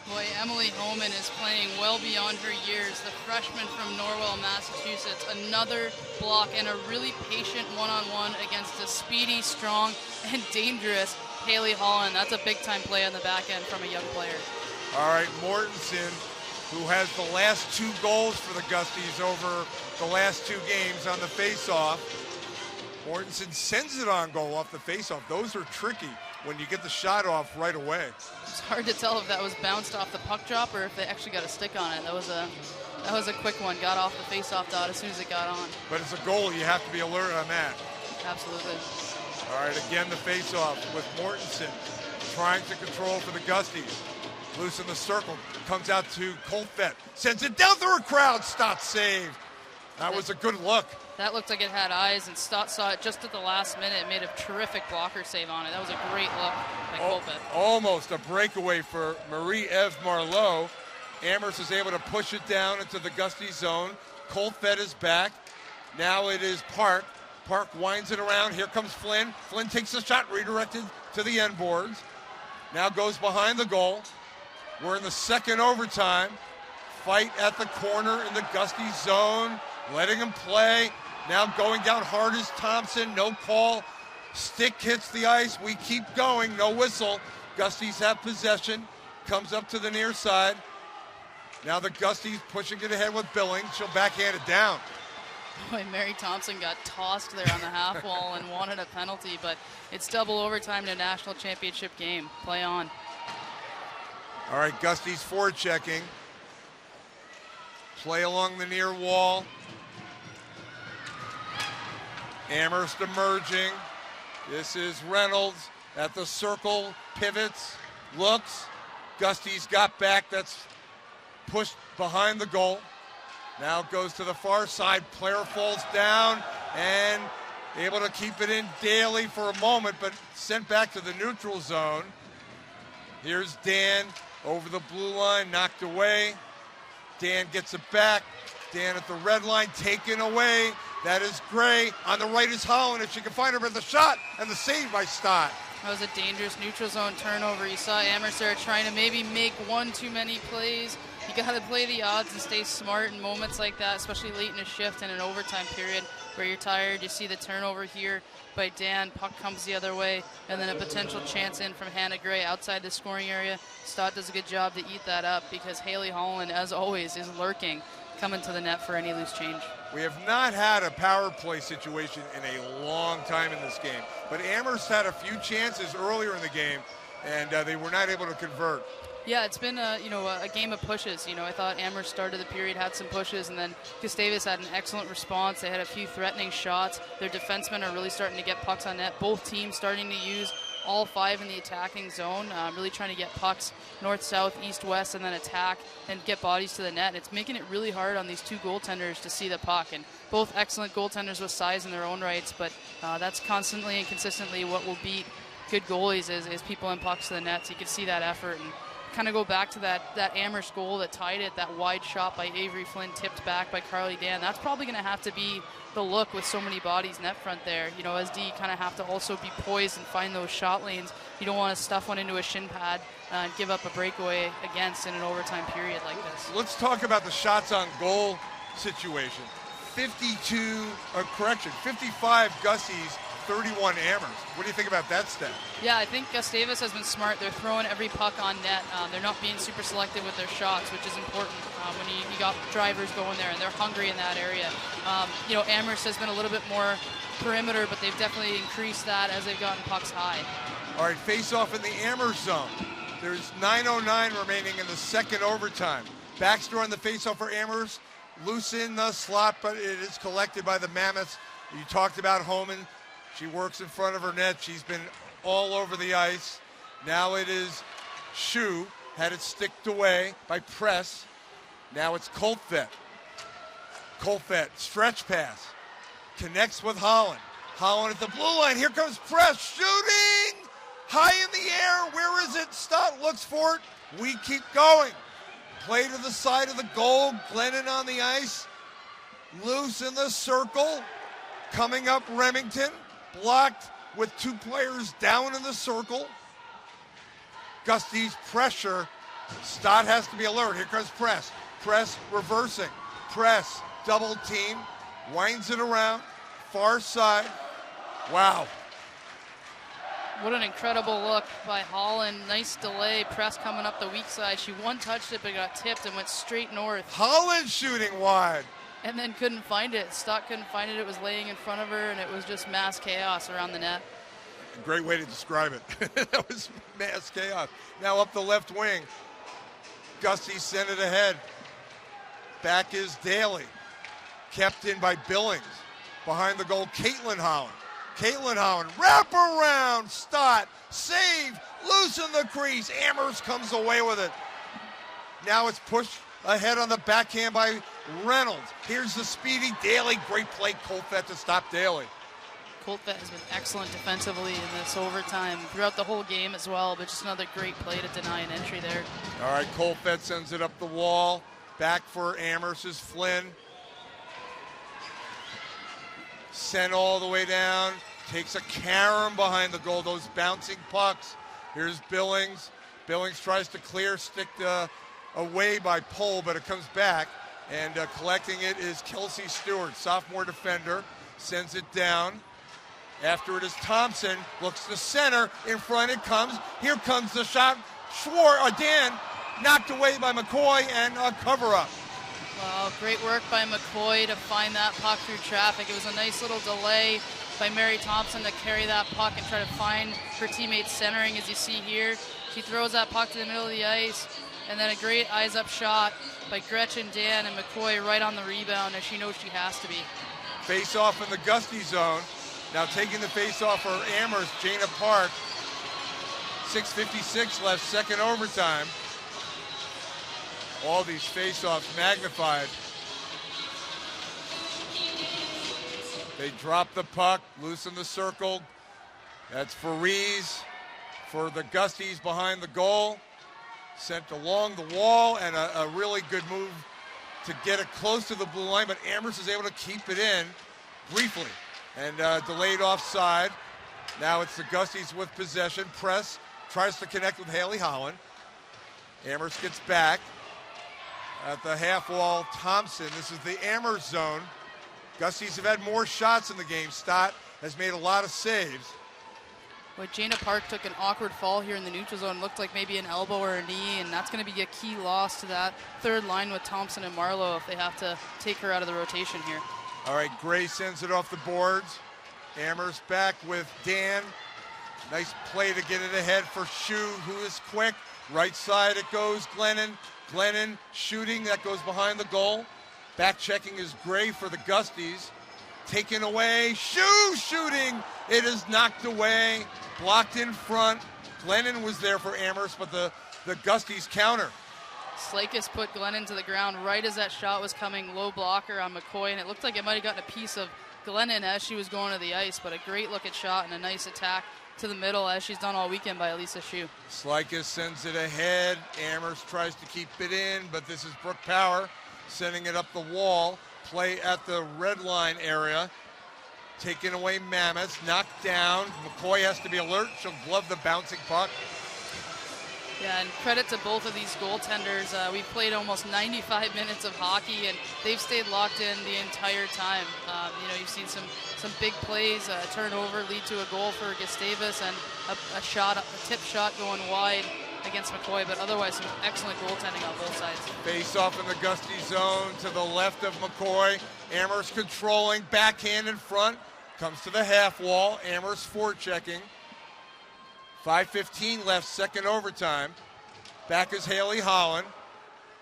Boy, Emily Homan is playing well beyond her years. The freshman from Norwell, Massachusetts. Another block and a really patient one-on-one against a speedy, strong, and dangerous Haley Holland. That's a big-time play on the back end from a young player. All right, Mortensen, who has the last 2 goals for the Gusties over the last 2 games on the face-off. Mortensen sends it on goal off the face-off. Those are tricky when you get the shot off right away. It's hard to tell if that was bounced off the puck drop or if they actually got a stick on it. That was a quick one. Got off the face-off dot as soon as it got on. But it's a goal. You have to be alert on that. Absolutely. All right, again the face-off with Mortensen trying to control for the Gusties. Loose in the circle, comes out to Colfett, sends it down through a crowd. Stott saved. That was a good look. That looked like it had eyes, and Stott saw it just at the last minute. Made a terrific blocker save on it. That was a great look by Colfett. Almost a breakaway for Marie-Eve Marlowe. Amherst is able to push it down into the Gustie zone. Colfett is back. Now it is Park. Park winds it around. Here comes Flynn. Flynn takes the shot, redirected to the end boards. Now goes behind the goal. We're in the second overtime. Fight at the corner in the Gustie zone. Letting him play. Now going down hard is Thompson. No call. Stick hits the ice. We keep going. No whistle. Gusties have possession. Comes up to the near side. Now the Gusties pushing it ahead with Billings. She'll backhand it down. Boy, Mary Thompson got tossed there on the half wall and wanted a penalty, but it's double overtime in a national championship game. Play on. All right, Gusties forward checking. Play along the near wall. Amherst emerging. This is Reynolds at the circle, pivots, looks. Gusties got back. That's pushed behind the goal. Now goes to the far side. Player falls down and able to keep it in Daly for a moment, but sent back to the neutral zone. Here's Dan over the blue line, knocked away. Dan gets it back. Dan at the red line, taken away. That is Gray. On the right is Holland. If she can find her with the shot and the save by Stott. That was a dangerous neutral zone turnover. You saw Amherst there trying to maybe make one too many plays. You got to play the odds and stay smart in moments like that, especially late in a shift and an overtime period where you're tired. You see the turnover here by Dan. Puck comes the other way, and then a potential chance in from Hannah Gray outside the scoring area. Stott does a good job to eat that up because Haley Holland, as always, is lurking, coming to the net for any loose change. We have not had a power play situation in a long time in this game, but Amherst had a few chances earlier in the game, and they were not able to convert. Yeah, it's been a game of pushes. I thought Amherst started the period, had some pushes, and then Gustavus had an excellent response. They had a few threatening shots. Their defensemen are really starting to get pucks on net. Both teams starting to use all 5 in the attacking zone, really trying to get pucks north, south, east, west, and then attack and get bodies to the net. It's making it really hard on these 2 goaltenders to see the puck, and both excellent goaltenders with size in their own rights, but that's constantly and consistently what will beat good goalies is people in pucks to the net. So you can see that effort and kind of go back to that Amherst goal that tied it, that wide shot by Avery Flynn, tipped back by Carly Dan. That's probably going to have to be the look with so many bodies net front there. As D, you kind of have to also be poised and find those shot lanes. You don't want to stuff one into a shin pad and give up a breakaway against in an overtime period like this. Let's talk about the shots on goal situation. 55 Gusties, 31 Amherst. What do you think about that stat? Yeah, I think Gustavus has been smart. They're throwing every puck on net. They're not being super selective with their shots, which is important when you got drivers going there, and they're hungry in that area. Amherst has been a little bit more perimeter, but they've definitely increased that as they've gotten pucks high. All right, face-off in the Amherst zone. There's 9:09 remaining in the second overtime. Baxter on the face-off for Amherst. Loose in the slot, but it is collected by the Mammoths. You talked about Homan. She works in front of her net. She's been all over the ice. Now it is Shu, had it sticked away by Press. Now it's Coltvet. Coltvet, stretch pass. Connects with Holland. Holland at the blue line. Here comes Press, shooting! High in the air. Where is it? Stott looks for it. We keep going. Play to the side of the goal. Glennon on the ice. Loose in the circle. Coming up Remington. Blocked with two players down in the circle. Gusty's pressure. Stott has to be alert. Here comes Press. Press reversing. Press double team. Winds it around. Far side. Wow. What an incredible look by Holland. Nice delay. Press coming up the weak side. She one-touched it but got tipped and went straight north. Holland shooting wide. And then couldn't find it. Stott couldn't find it. It was laying in front of her, and it was just mass chaos around the net. Great way to describe it. That was mass chaos. Now up the left wing. Gusty sent it ahead. Back is Daly. Kept in by Billings. Behind the goal, Caitlin Holland. Caitlin Holland, wrap around, Stott, save, loosen the crease. Amherst comes away with it. Now it's pushed ahead on the backhand by Reynolds. Here's the speedy Daly. Great play, Coltvet to stop Daly. Coltvet has been excellent defensively in this overtime throughout the whole game as well, but just another great play to deny an entry there. All right, Coltvet sends it up the wall. Back for Amherst is Flynn. Sent all the way down. Takes a carom behind the goal. Those bouncing pucks. Here's Billings. Billings tries to clear, stick away by Pole, but it comes back. And collecting it is Kelsey Stewart, sophomore defender. Sends it down. After it is Thompson. Looks to center. In front it comes. Here comes the shot. Dan knocked away by McCoy and a cover-up. Wow, great work by McCoy to find that puck through traffic. It was a nice little delay by Mary Thompson to carry that puck and try to find her teammates centering, as you see here. She throws that puck to the middle of the ice, and then a great eyes-up shot by Gretchen, Dan, and McCoy right on the rebound, as she knows she has to be. Face-off in the Gusty zone. Now taking the face-off for Amherst, Jana Park. 6:56 left, second overtime. All these face-offs magnified. They drop the puck, loosen the circle. That's Farise for the Gusties behind the goal. Sent along the wall, and a really good move to get it close to the blue line, but Amherst is able to keep it in briefly. And delayed offside. Now it's the Gusties with possession. Press tries to connect with Haley Holland. Amherst gets back. At the half wall, Thompson. This is the Amherst zone. Gusties have had more shots in the game. Stott has made a lot of saves. But Jana Park took an awkward fall here in the neutral zone. Looked like maybe an elbow or a knee, and that's going to be a key loss to that third line with Thompson and Marlowe if they have to take her out of the rotation here. All right, Gray sends it off the boards. Amherst back with Dan. Nice play to get it ahead for Shu, who is quick. Right side it goes, Glennon. Glennon shooting, that goes behind the goal. Back checking is Gray for the Gusties. Taken away, Shu shooting. It is knocked away, blocked in front. Glennon was there for Amherst, but the Gusties counter. Slakis put Glennon to the ground right as that shot was coming, low blocker on McCoy, and it looked like it might have gotten a piece of Glennon as she was going to the ice, but a great looking shot and a nice attack to the middle as she's done all weekend by Elisa Shu. Slakis sends it ahead. Amherst tries to keep it in, but this is Brooke Power sending it up the wall. Play at the red line area. Taking away Mammoth, knocked down. McCoy has to be alert. She'll glove the bouncing puck. Yeah, and credit to both of these goaltenders. We've played almost 95 minutes of hockey, and they've stayed locked in the entire time. You've seen some big plays, a turnover lead to a goal for Gustavus, and a tip shot going wide against McCoy, but otherwise some excellent goaltending on both sides. Face off in the Gusty zone to the left of McCoy. Amherst controlling, backhand in front. Comes to the half wall. Amherst forechecking. 5:15 left, second overtime. Back is Haley Holland.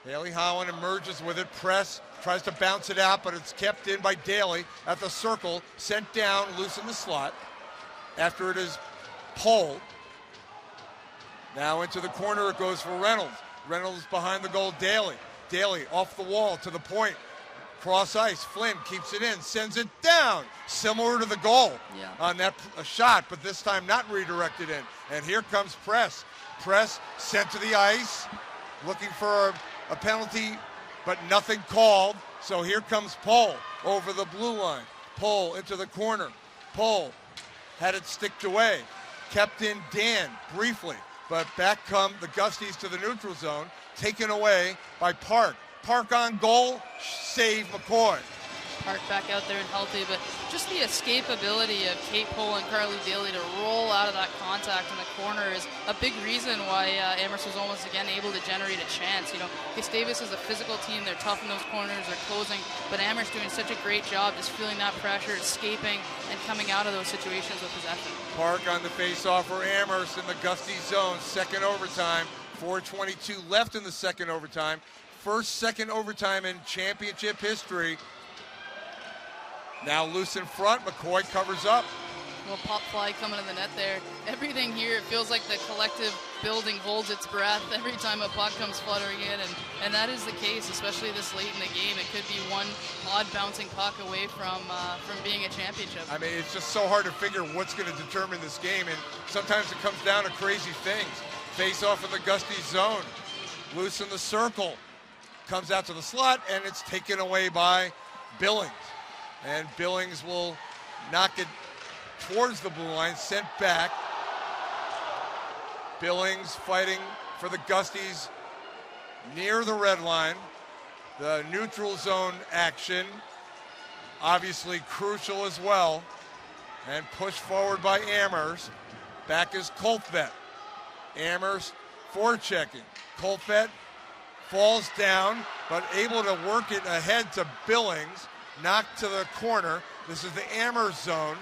Haley Holland emerges with it. Press tries to bounce it out, but it's kept in by Daly at the circle. Sent down, loose in the slot. After it is Pole. Now into the corner it goes for Reynolds. Reynolds behind the goal, Daly. Daly off the wall to the point. Cross ice, Flynn keeps it in, sends it down. Similar to the goal on that shot, but this time not redirected in. And here comes Press. Press sent to the ice, looking for a penalty, but nothing called. So here comes Pole over the blue line. Pole into the corner. Pole had it sticked away. Kept in Dan briefly, but back come the Gusties to the neutral zone, taken away by Park. Park on goal, save McCoy. Park back out there and healthy, but just the escapability of Kate Pole and Carly Daly to roll out of that contact in the corner is a big reason why Amherst was almost again able to generate a chance. You know, Gustavus is a physical team, they're tough in those corners, they're closing, but Amherst doing such a great job just feeling that pressure, escaping, and coming out of those situations with possession. Park on the face-off for Amherst in the Gusty zone, second overtime, 4:22 left in the second overtime. First second overtime in championship history. Now loose in front, McCoy covers up. Well, pop fly coming to the net there. Everything here, it feels like the collective building holds its breath every time a puck comes fluttering in, and that is the case, especially this late in the game. It could be one odd bouncing puck away from being a championship. I mean, it's just so hard to figure what's going to determine this game, and sometimes it comes down to crazy things. Face off in the Gusty zone, loose in the circle. Comes out to the slot, and it's taken away by Billings. And Billings will knock it towards the blue line, sent back. Billings fighting for the Gusties near the red line. The neutral zone action, obviously crucial as well. And pushed forward by Amherst. Back is Coltvet. Amherst forechecking. Coltvet falls down, but able to work it ahead to Billings, knocked to the corner. This is the Amherst zone,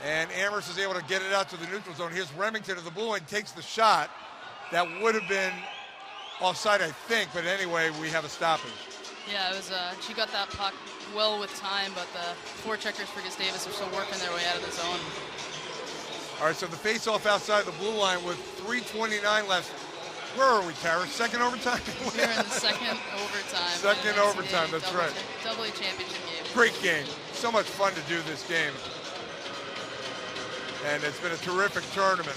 and Amherst is able to get it out to the neutral zone. Here's Remington of the blue line, takes the shot. That would have been offside, I think, but anyway, we have a stoppage. Yeah, it was. She got that puck well with time, but the forecheckers for Gustavus are still working their way out of the zone. All right, so the face-off outside the blue line with 3:29 left. Where are we, Tara? Second overtime? We're in the second overtime. Second overtime, that's right. Double championship game. Great game. So much fun to do this game. And it's been a terrific tournament.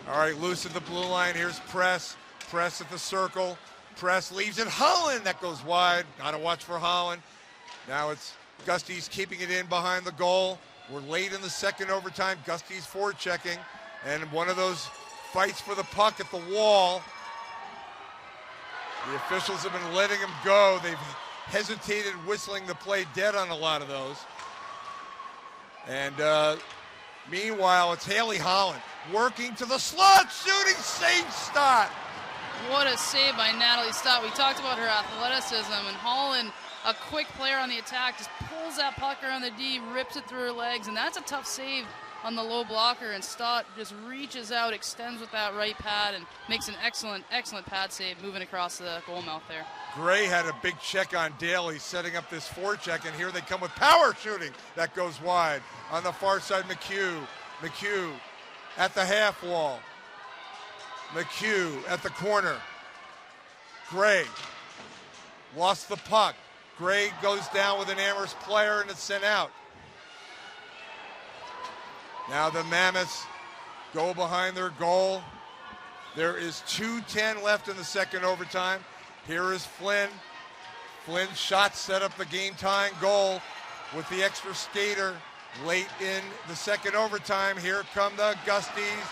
All right, loose at the blue line. Here's Press. Press at the circle. Press leaves it. Holland, that goes wide. Got to watch for Holland. Now it's Gusties keeping it in behind the goal. We're late in the second overtime. Gusties forechecking. And one of those fights for the puck at the wall. The officials have been letting him go. They've hesitated whistling the play dead on a lot of those. And meanwhile, it's Haley Holland working to the slot, shooting, save Stott. What a save by Natalie Stott. We talked about her athleticism, and Holland, a quick player on the attack, just pulls that puck around the D, rips it through her legs, and that's a tough save on the low blocker, and Stott just reaches out, extends with that right pad, and makes an excellent pad save moving across the goal mouth there. Gray had a big check on Daly, setting up this forecheck, and here they come with power shooting. That goes wide. On the far side, McHugh. McHugh at the half wall. McHugh at the corner. Gray lost the puck. Gray goes down with an Amherst player, and it's sent out. Now the Mammoths go behind their goal. There is 2:10 left in the second overtime. Here is Flynn. Flynn's shot set up the game-tying goal with the extra skater late in the second overtime. Here come the Gusties.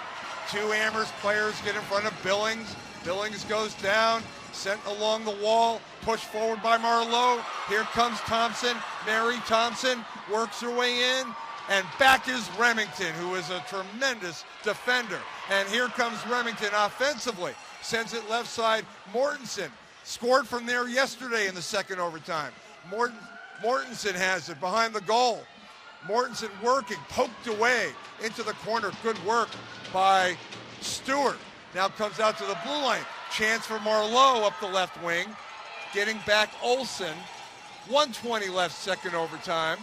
Two Amherst players get in front of Billings. Billings goes down, sent along the wall, pushed forward by Marlowe. Here comes Thompson. Mary Thompson works her way in. And back is Remington, who is a tremendous defender. And here comes Remington offensively. Sends it left side. Mortensen scored from there yesterday in the second overtime. Mortensen has it behind the goal. Mortensen working, poked away into the corner. Good work by Stewart. Now comes out to the blue line. Chance for Marlowe up the left wing. Getting back Olsen. 1:20 left second overtime.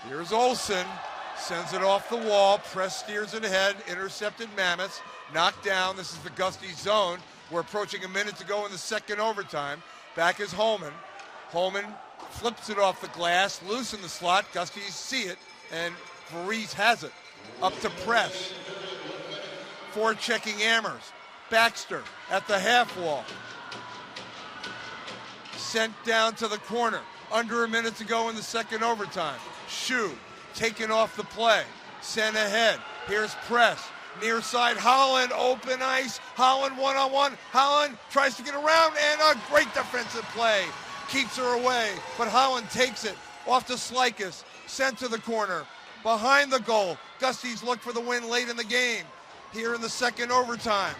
Here's Olsen, Sends it off the wall. Press steers it ahead. Intercepted Mammoths. Knocked down. This is the Gusty zone. We're approaching a minute to go in the second overtime. Back is Holman. Holman flips it off the glass. Loose in the slot. Gusties see it. And Varese has it. Up to press. Forechecking Amherst. Baxter at the half wall. Sent down to the corner. Under a minute to go in the second overtime. Shue taken off the play. Sent ahead. Here's press. Near side, Holland, open ice. Holland one-on-one. Holland tries to get around, and a great defensive play. Keeps her away, but Holland takes it off to Slikas. Sent to the corner. Behind the goal. Gusties look for the win late in the game. Here in the second overtime.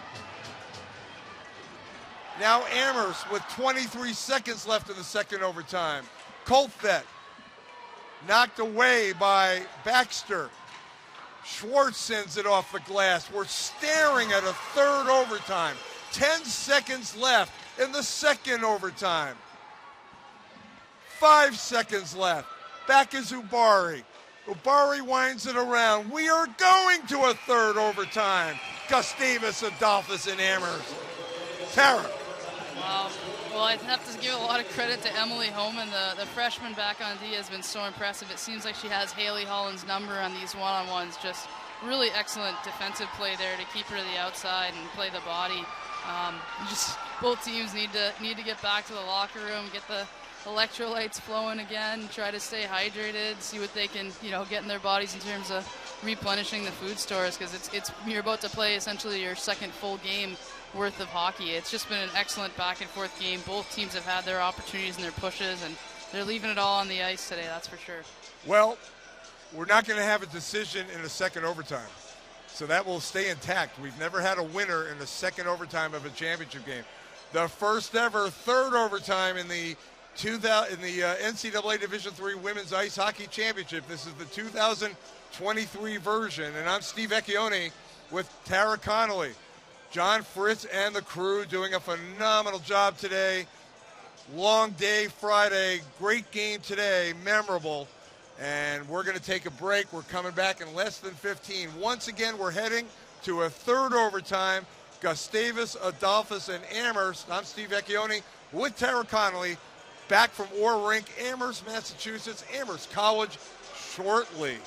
Now Amherst with 23 seconds left in the second overtime. Colthet knocked away by Baxter. Schwartz sends it off the glass. We're staring at a third overtime. 10 seconds left in the second overtime. 5 seconds left. Back is Ubari. Ubari winds it around. We are going to a third overtime. Gustavus Adolphus and Amherst. Tara. Wow. Well, I have to give a lot of credit to Emily Homan. The freshman back on D has been so impressive. It seems like she has Haley Holland's number on these one-on-ones. Just really excellent defensive play there to keep her to the outside and play the body. Just both teams need to get back to the locker room, get the electrolytes flowing again, try to stay hydrated, see what they can, get in their bodies in terms of replenishing the food stores, because it's you're about to play essentially your second full game worth of hockey. It's just been an excellent back and forth game. Both teams have had their opportunities and their pushes, and they're leaving it all on the ice today, that's for sure. Well, we're not going to have a decision in the second overtime, so that will stay intact. We've never had a winner in the second overtime of a championship game. The first ever third overtime in the NCAA Division III Women's Ice Hockey Championship. This is the 2023 version, and I'm Steve Vecchione with Tara Connolly. John Fritz and the crew doing a phenomenal job today. Long day Friday, great game today, memorable. And we're going to take a break. We're coming back in less than 15. Once again, we're heading to a third overtime. Gustavus Adolphus and Amherst. I'm Steve Vecchione with Tara Connolly. Back from Orr Rink, Amherst, Massachusetts, Amherst College, shortly.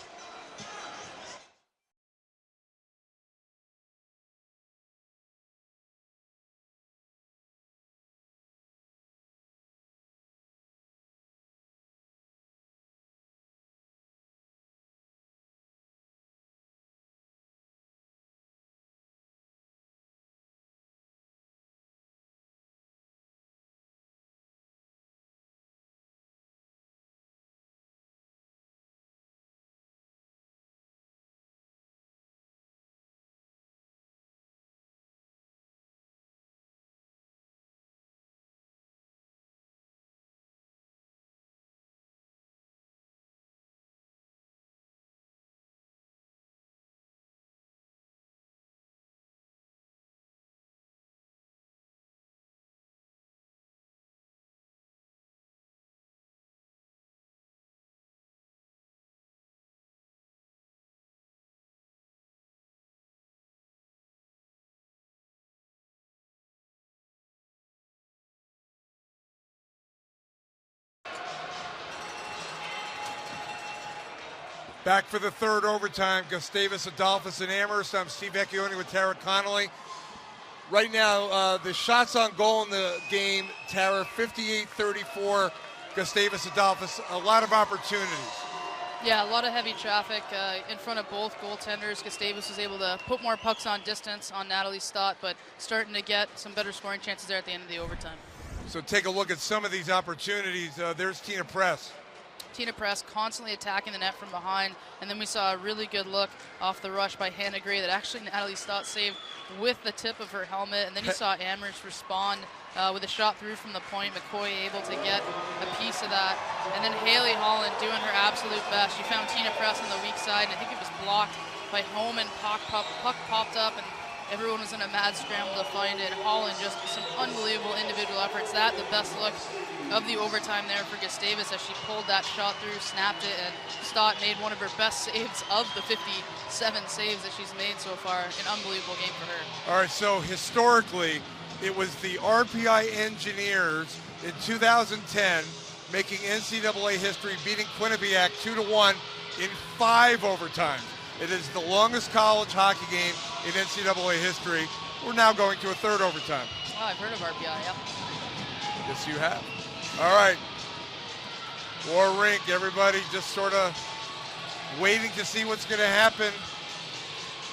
Back for the third overtime, Gustavus Adolphus and Amherst. I'm Steve Vecchione with Tara Connolly. Right now, the shots on goal in the game, Tara, 58-34, Gustavus Adolphus. A lot of opportunities. Yeah, a lot of heavy traffic in front of both goaltenders. Gustavus was able to put more pucks on distance on Natalie Stott, but starting to get some better scoring chances there at the end of the overtime. So take a look at some of these opportunities. There's Tina Press. Tina Press constantly attacking the net from behind, and then we saw a really good look off the rush by Hannah Gray that actually Natalie Stott saved with the tip of her helmet, and then you saw Amherst respond with a shot through from the point. McCoy able to get a piece of that, and then Haley Holland doing her absolute best. She found Tina Press on the weak side, and I think it was blocked by Holman. Puck popped up, and everyone was in a mad scramble to find it. Holland just some unbelievable individual efforts. That the best look of the overtime there for Gustavus as she pulled that shot through, snapped it, and Stott made one of her best saves of the 57 saves that she's made so far. An unbelievable game for her. All right, so historically, it was the RPI Engineers in 2010 making NCAA history, beating Quinnipiac 2-1 in 5 overtimes. It is the longest college hockey game in NCAA history. We're now going to a 3rd overtime. Oh, I've heard of RPI, yeah. Yes, you have. All right. War rink, everybody just sort of waiting to see what's going to happen.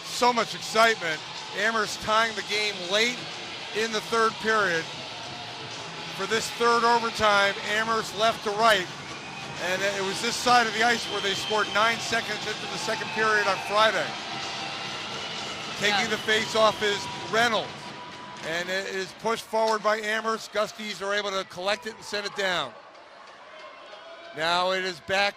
So much excitement. Amherst tying the game late in the 3rd period. For this 3rd overtime, Amherst left to right. And it was this side of the ice where they scored 9 seconds into the 2nd period on Friday. Taking the face-off is Reynolds. And it is pushed forward by Amherst. Gusties are able to collect it and send it down. Now it is back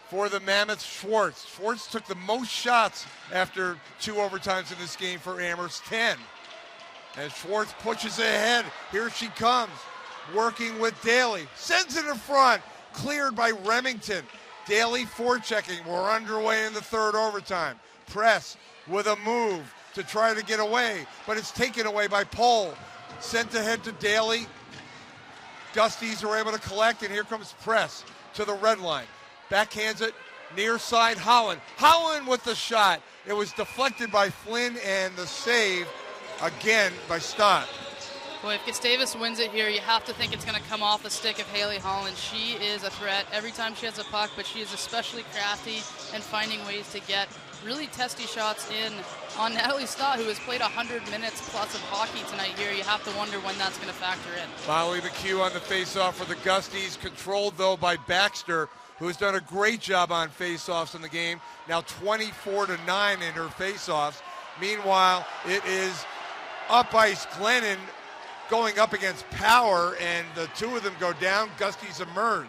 for the Mammoth Schwartz. Schwartz took the most shots after 2 overtimes in this game for Amherst, 10. And Schwartz pushes ahead. Here she comes, working with Daly. Sends it in front. Cleared by Remington. Daly forechecking. We're underway in the 3rd overtime. Press with a move to try to get away, but it's taken away by Pohl. Sent ahead to Daly. Gusties are able to collect, and here comes Press to the red line. Backhands it, near side Holland. Holland with the shot. It was deflected by Flynn, and the save again by Stott. Boy, if Gustavus wins it here, you have to think it's going to come off the stick of Haley Holland. She is a threat every time she has a puck, but she is especially crafty and finding ways to get really testy shots in on Natalie Stott, who has played 100 minutes plus of hockey tonight here. You have to wonder when that's going to factor in. Molly McHugh on the faceoff for the Gusties, controlled though by Baxter, who has done a great job on faceoffs in the game. Now 24-9 in her faceoffs. Meanwhile, it is up ice Glennon going up against Power, and the 2 of them go down. Gusties emerge.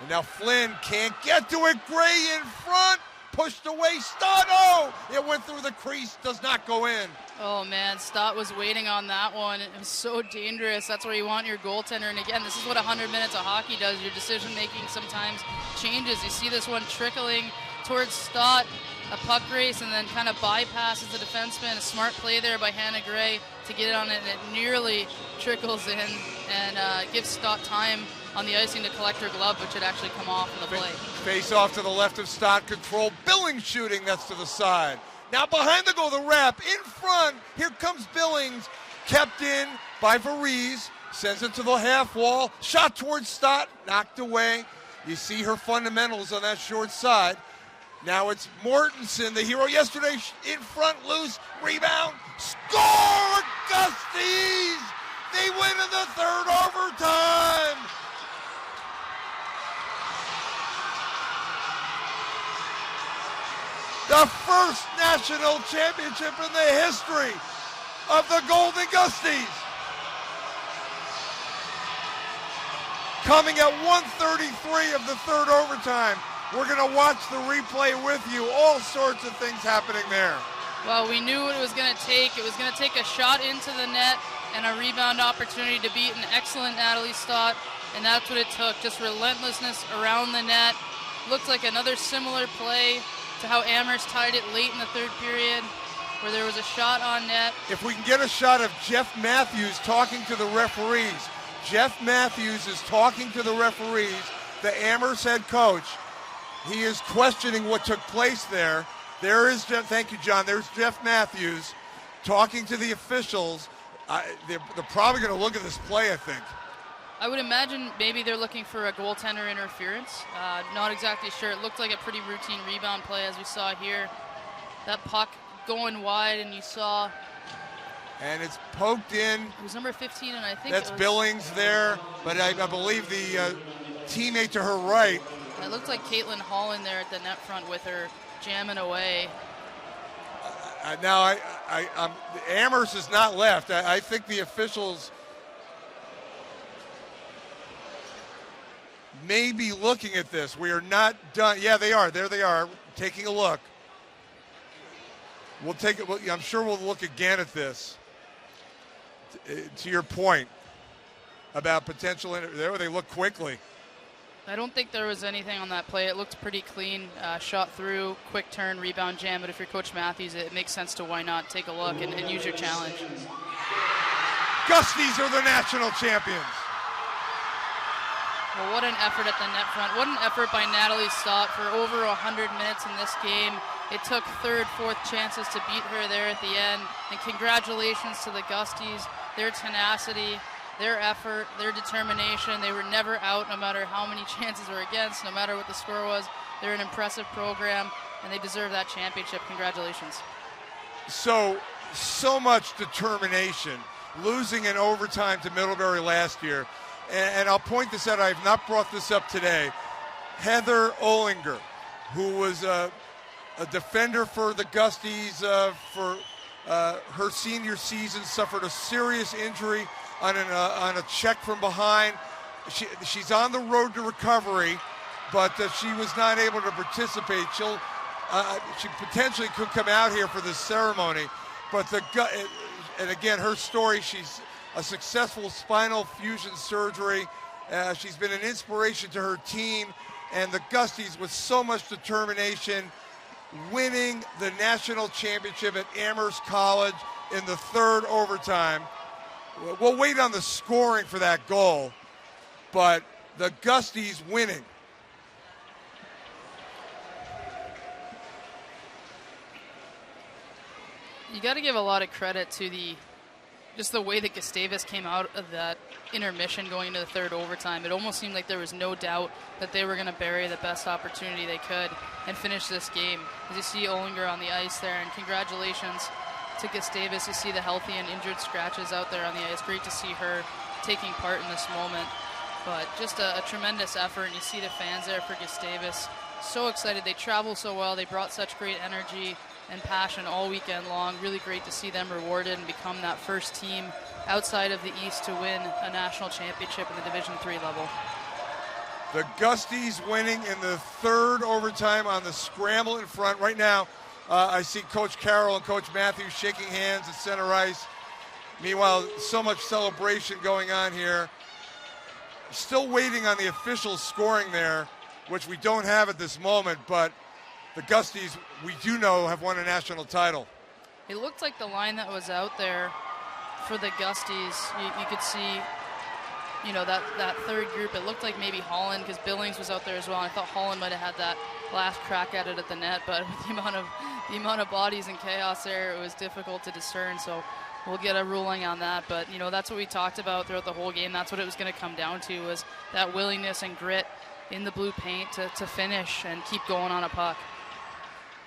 And now Flynn can't get to it. Gray in front. Pushed away, Stott, oh! It went through the crease, does not go in. Oh man, Stott was waiting on that one. It was so dangerous. That's where you want your goaltender. And again, this is what 100 minutes of hockey does. Your decision making sometimes changes. You see this one trickling towards Stott, a puck race, and then kind of bypasses the defenseman. A smart play there by Hannah Gray to get it on it, and it nearly trickles in and gives Stott time on the icing to collect her glove, which had actually come off in the play. Face off to the left of Stott, control. Billings shooting, that's to the side. Now behind the goal, the wrap, in front. Here comes Billings, kept in by Varese. Sends it to the half wall. Shot towards Stott, knocked away. You see her fundamentals on that short side. Now it's Mortensen, the hero yesterday, in front, loose, rebound, score! Gusties! They win in the 3rd overtime! The first national championship in the history of the Golden Gusties. Coming at 1:33 of the 3rd overtime. We're going to watch the replay with you. All sorts of things happening there. Well, we knew what it was going to take. It was going to take a shot into the net and a rebound opportunity to beat an excellent Natalie Stott, and that's what it took. Just relentlessness around the net. Looked like another similar play to how Amherst tied it late in the 3rd period, where there was a shot on net. If we can get a shot of Jeff Matthews talking to the referees. Jeff Matthews is talking to the referees, the Amherst head coach. He is questioning what took place there. There is Jeff, thank you, John. There's Jeff Matthews talking to the officials. They're probably going to look at this play, I think. I would imagine maybe they're looking for a goaltender interference. Not exactly sure. It looked like a pretty routine rebound play, as we saw here. That puck going wide, and you saw. And it's poked in. It was number 15, and I think that's Billings there, but I believe the teammate to her right. It looked like Caitlin Holland there at the net front with her jamming away. Now, Amherst is not left. I think the officials may be looking at this. We are not done. Yeah, they are. There they are, taking a look. We'll take it. I'm sure we'll look again at this. To your point, about potential. They look quickly. I don't think there was anything on that play. It looked pretty clean, shot through, quick turn, rebound jam. But if you're Coach Matthews, it makes sense to why not take a look and use your challenge. Gusties are the national champions. Well, what an effort at the net front. What an effort by Natalie Stott for over 100 minutes in this game. It took third, fourth chances to beat her there at the end. And congratulations to the Gusties, their tenacity, their effort, their determination. They were never out no matter how many chances were against, no matter what the score was. They're an impressive program, and they deserve that championship. Congratulations. So much determination, losing in overtime to Middlebury last year. And I'll point this out, I have not brought this up today. Heather Olinger, who was a defender for the Gusties for her senior season, suffered a serious injury on a check from behind. She's on the road to recovery, but she was not able to participate. She potentially could come out here for this ceremony, but and again, her story, she's a successful spinal fusion surgery. She's been an inspiration to her team, and the Gusties, with so much determination, winning the national championship at Amherst College in the third overtime. We'll wait on the scoring for that goal, but the Gusties winning. You got to give a lot of credit to just the way that Gustavus came out of that intermission going into the third overtime. It almost seemed like there was no doubt that they were going to bury the best opportunity they could and finish this game. As you see Olinger on the ice there, and congratulations to Gustavus. You see the healthy and injured scratches out there on the ice. Great to see her taking part in this moment. But just a tremendous effort, and you see the fans there for Gustavus. So excited. They travel so well. They brought such great energy and passion all weekend long. Really great to see them rewarded and become that first team outside of the East to win a national championship in the Division III level. The Gusties winning in the third overtime on the scramble in front. Right now, I see Coach Carroll and Coach Matthews shaking hands at center ice. Meanwhile, so much celebration going on here. Still waiting on the official scoring there, which we don't have at this moment, but the Gusties, we do know, have won a national title. It looked like the line that was out there for the Gusties, you could see, that third group. It looked like maybe Holland, because Billings was out there as well. I thought Holland might have had that last crack at it at the net, but with the amount of bodies and chaos there, it was difficult to discern. So we'll get a ruling on that. But that's what we talked about throughout the whole game. That's what it was going to come down to, was that willingness and grit in the blue paint to finish and keep going on a puck.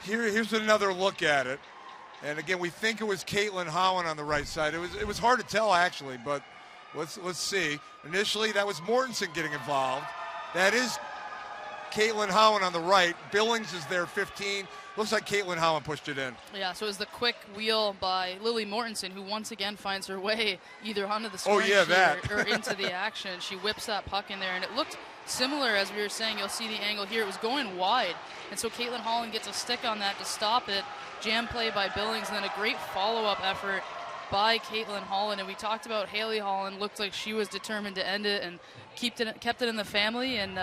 Here's another look at it. And again, we think it was Caitlin Howen on the right side. It was hard to tell, actually, but let's see. Initially, that was Mortensen getting involved. That is Caitlin Howen on the right. Billings is there, 15. Looks like Caitlin Howen pushed it in. Yeah, so it was the quick wheel by Lily Mortensen, who once again finds her way either onto the scoring sheet or into the action. She whips that puck in there, and it looked similar, as we were saying. You'll see the angle here. It was going wide, and so Caitlin Holland gets a stick on that to stop it. Jam play by Billings, and then a great follow-up effort by Caitlin Holland. And we talked about Haley Holland. Looked like she was determined to end it and kept it in the family, and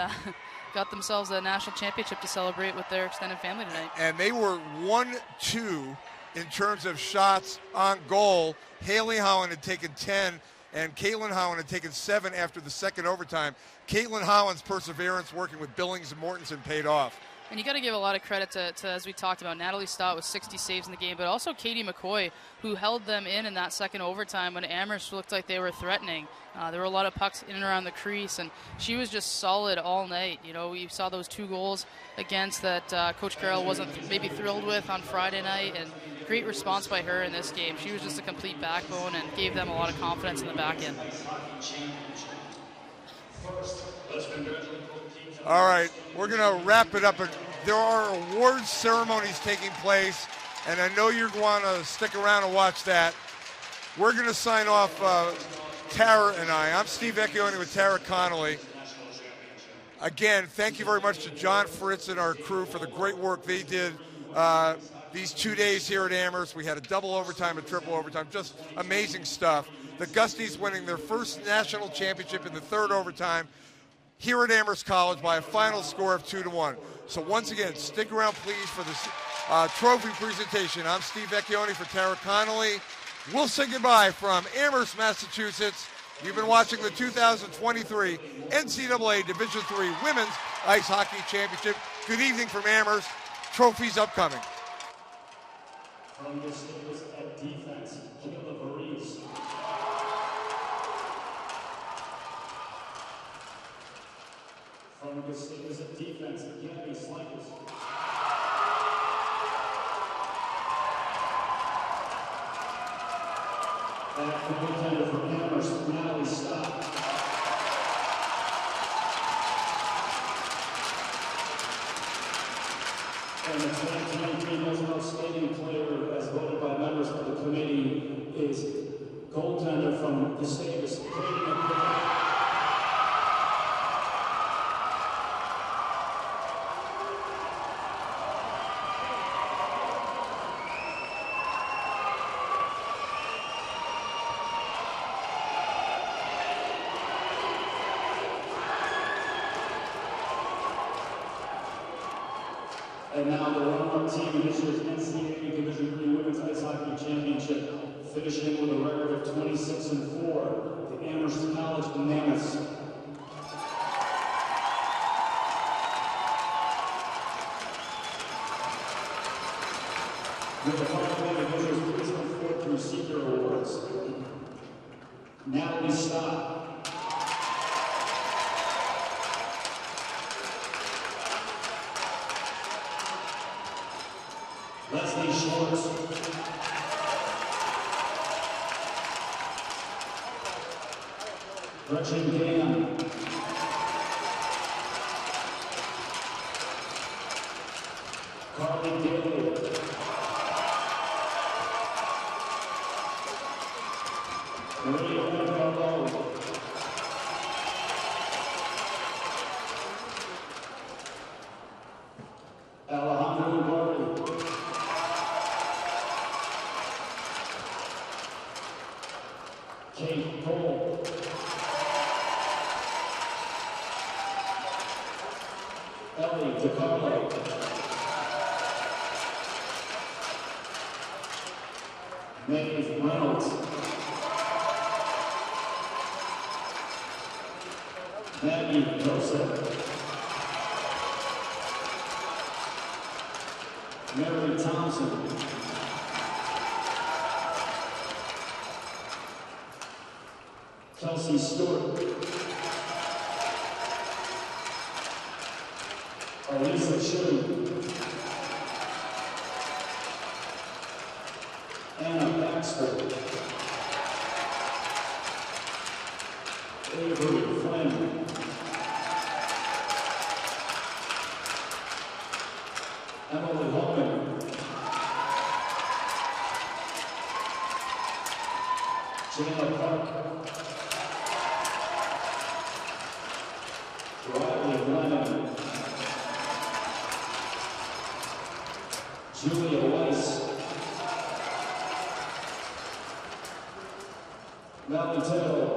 got themselves a national championship to celebrate with their extended family tonight. And they were 1-2 in terms of shots on goal. Haley Holland had taken 10, and Caitlin Holland had taken 7 after the second overtime. Caitlin Holland's perseverance working with Billings and Mortensen paid off. And you got to give a lot of credit to, as we talked about, Natalie Stott with 60 saves in the game, but also Katie McCoy, who held them in that second overtime when Amherst looked like they were threatening. There were a lot of pucks in and around the crease, and she was just solid all night. We saw those 2 goals against that Coach Carroll wasn't maybe thrilled with on Friday night, and great response by her in this game. She was just a complete backbone and gave them a lot of confidence in the back end. All right, we're going to wrap it up. There are awards ceremonies taking place, and I know you're going to stick around and watch that. We're going to sign off, Tara and I. I'm Steve Vecchione with Tara Connolly. Again, thank you very much to John Fritz and our crew for the great work they did these 2 days here at Amherst. We had a double overtime, a triple overtime, just amazing stuff. The Gusties winning their first national championship in the third overtime here at Amherst College by a final score of 2-1. So once again, stick around please for this trophy presentation. I'm Steve Vecchione for Tara Connolly. We'll say goodbye from Amherst, Massachusetts. You've been watching the 2023 NCAA Division III Women's Ice Hockey Championship. Good evening from Amherst. Trophies upcoming. From Gustavus at defense, Kayla. From Gustavus at defense, Gabby Slikus. Back from goaltender from Amherst, Natalie Stock. And the 2023 most outstanding player, as voted by members of the committee, is goaltender from Gustavus, Katie. And now the runner-up team in this year's NCAA Division III Women's Ice Hockey Championship, finishing with a record of 26-4, the Amherst College Bananas. With the following individuals, please come forward to receive their awards. Natalie Stock. Leslie Schwartz. Gretchen Gann. Carly Daly. Maria Montalvo. Alejandro Barley. Kate Cole. Ellie DiCarlo. Maeve Reynolds. Maggie Joseph. Mary Thompson. Kelsey Stewart. Elisa Chu. Anna Baxter. Avery Flynn. Emily Holman. Jayla Park. Riley Lennon. Julia Weiss. Melanie Tittle.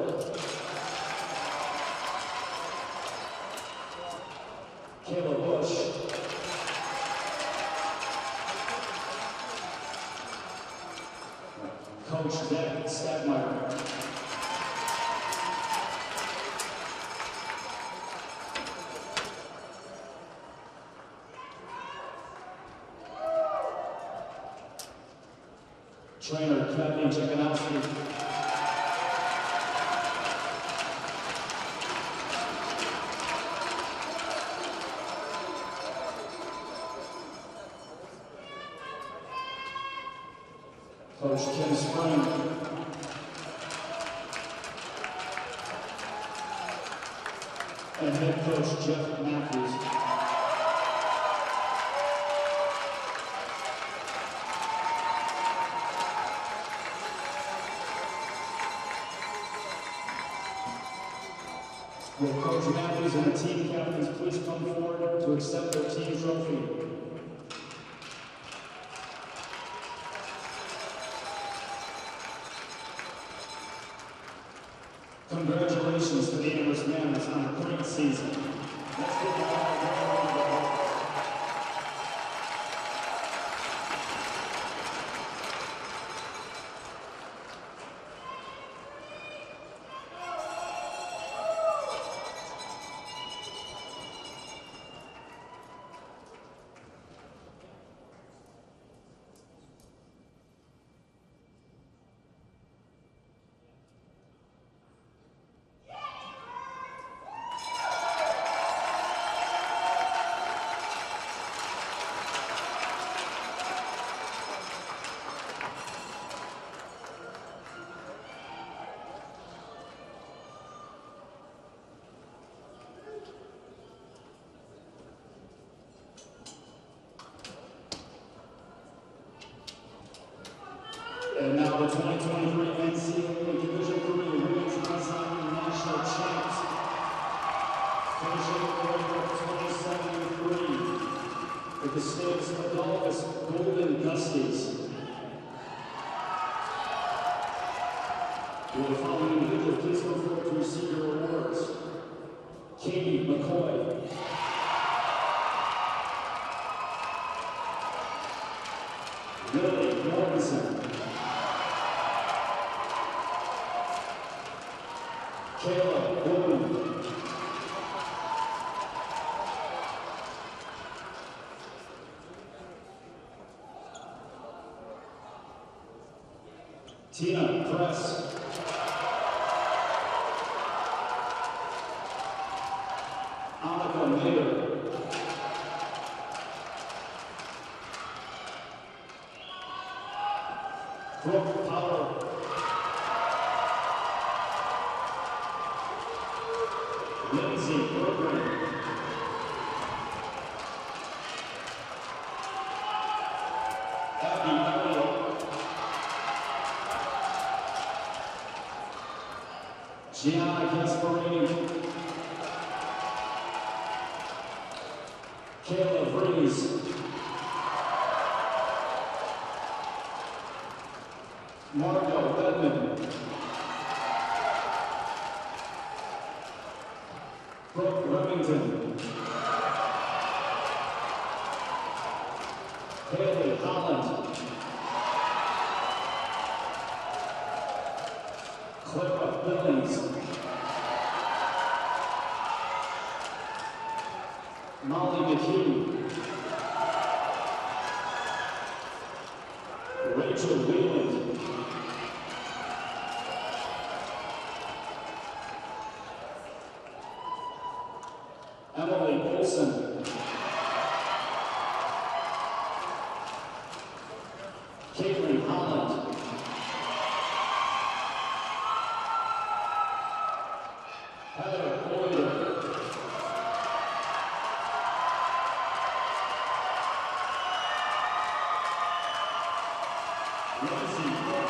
Kayla Bush. Coach Zach Stagmeyer. Trainer Kathleen Czekanowski. Coach Kim Spring. And head coach Jeff Matthews. Will Coach Matthews and the team captains please come forward to accept their team trophy? Congratulations to the Amherst Mariners on a great season. Let's give them all a round of applause. And now the 2023 NCAA Division III Women's Ice Hockey National Champs. Finishing the record of 27-3 with the Gustavus Adolphus Golden Guskies. Will the following individual please come forward to receive your awards? Katie McCoy. Lily Morrison. Kayla Bloom. Tina Press. Annika Mayer. Brooke Power. Lindsay Bergman. Abby Elliott. Gianna Gasparini. Kayla Breeze. Margot Bedman. Brooke Remington. Haley Holland. Clara Billings. Molly McKee. Rachel Wheeland. Emily Olson. Caitlin Holland. Heather Boyer. Lindsay Brook.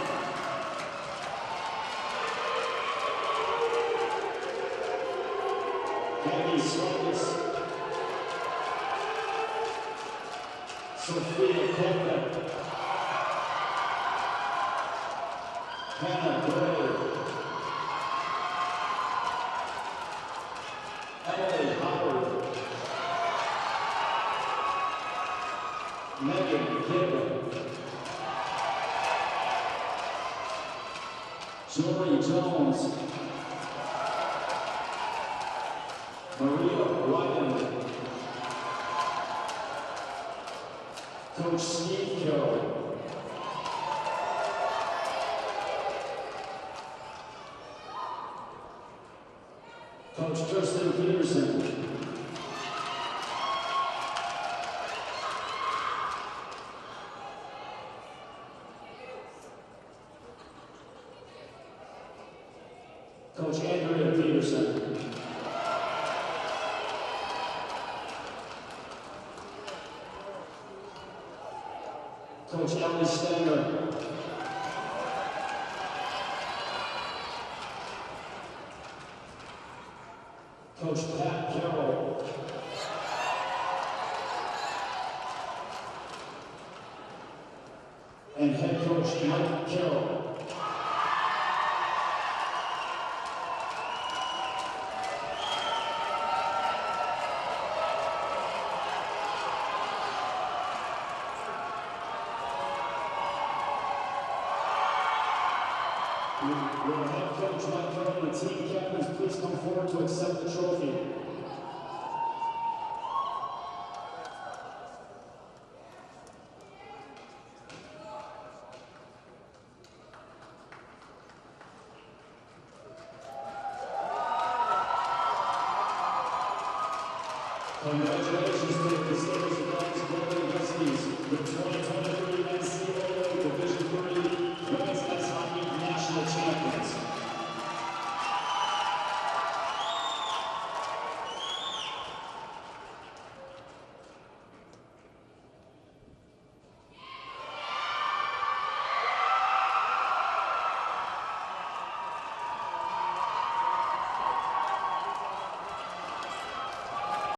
Maggie Slovis. Sophia Coleman. Hannah Gray. Emily Howard. Megan Gibb. Jory Jones. Maria Ryan. Coach Steve Carroll. Coach Kirsten Peterson. Coach Andrea Peterson. Coach Ellie Stenger. Coach Pat Carroll. And head coach Mike Carroll. Your head coach, Mike Carroll, and the team captains, please come forward to accept the trophy. Congratulations to the Gustavus Adolphus Goaltending Huskies, the 2023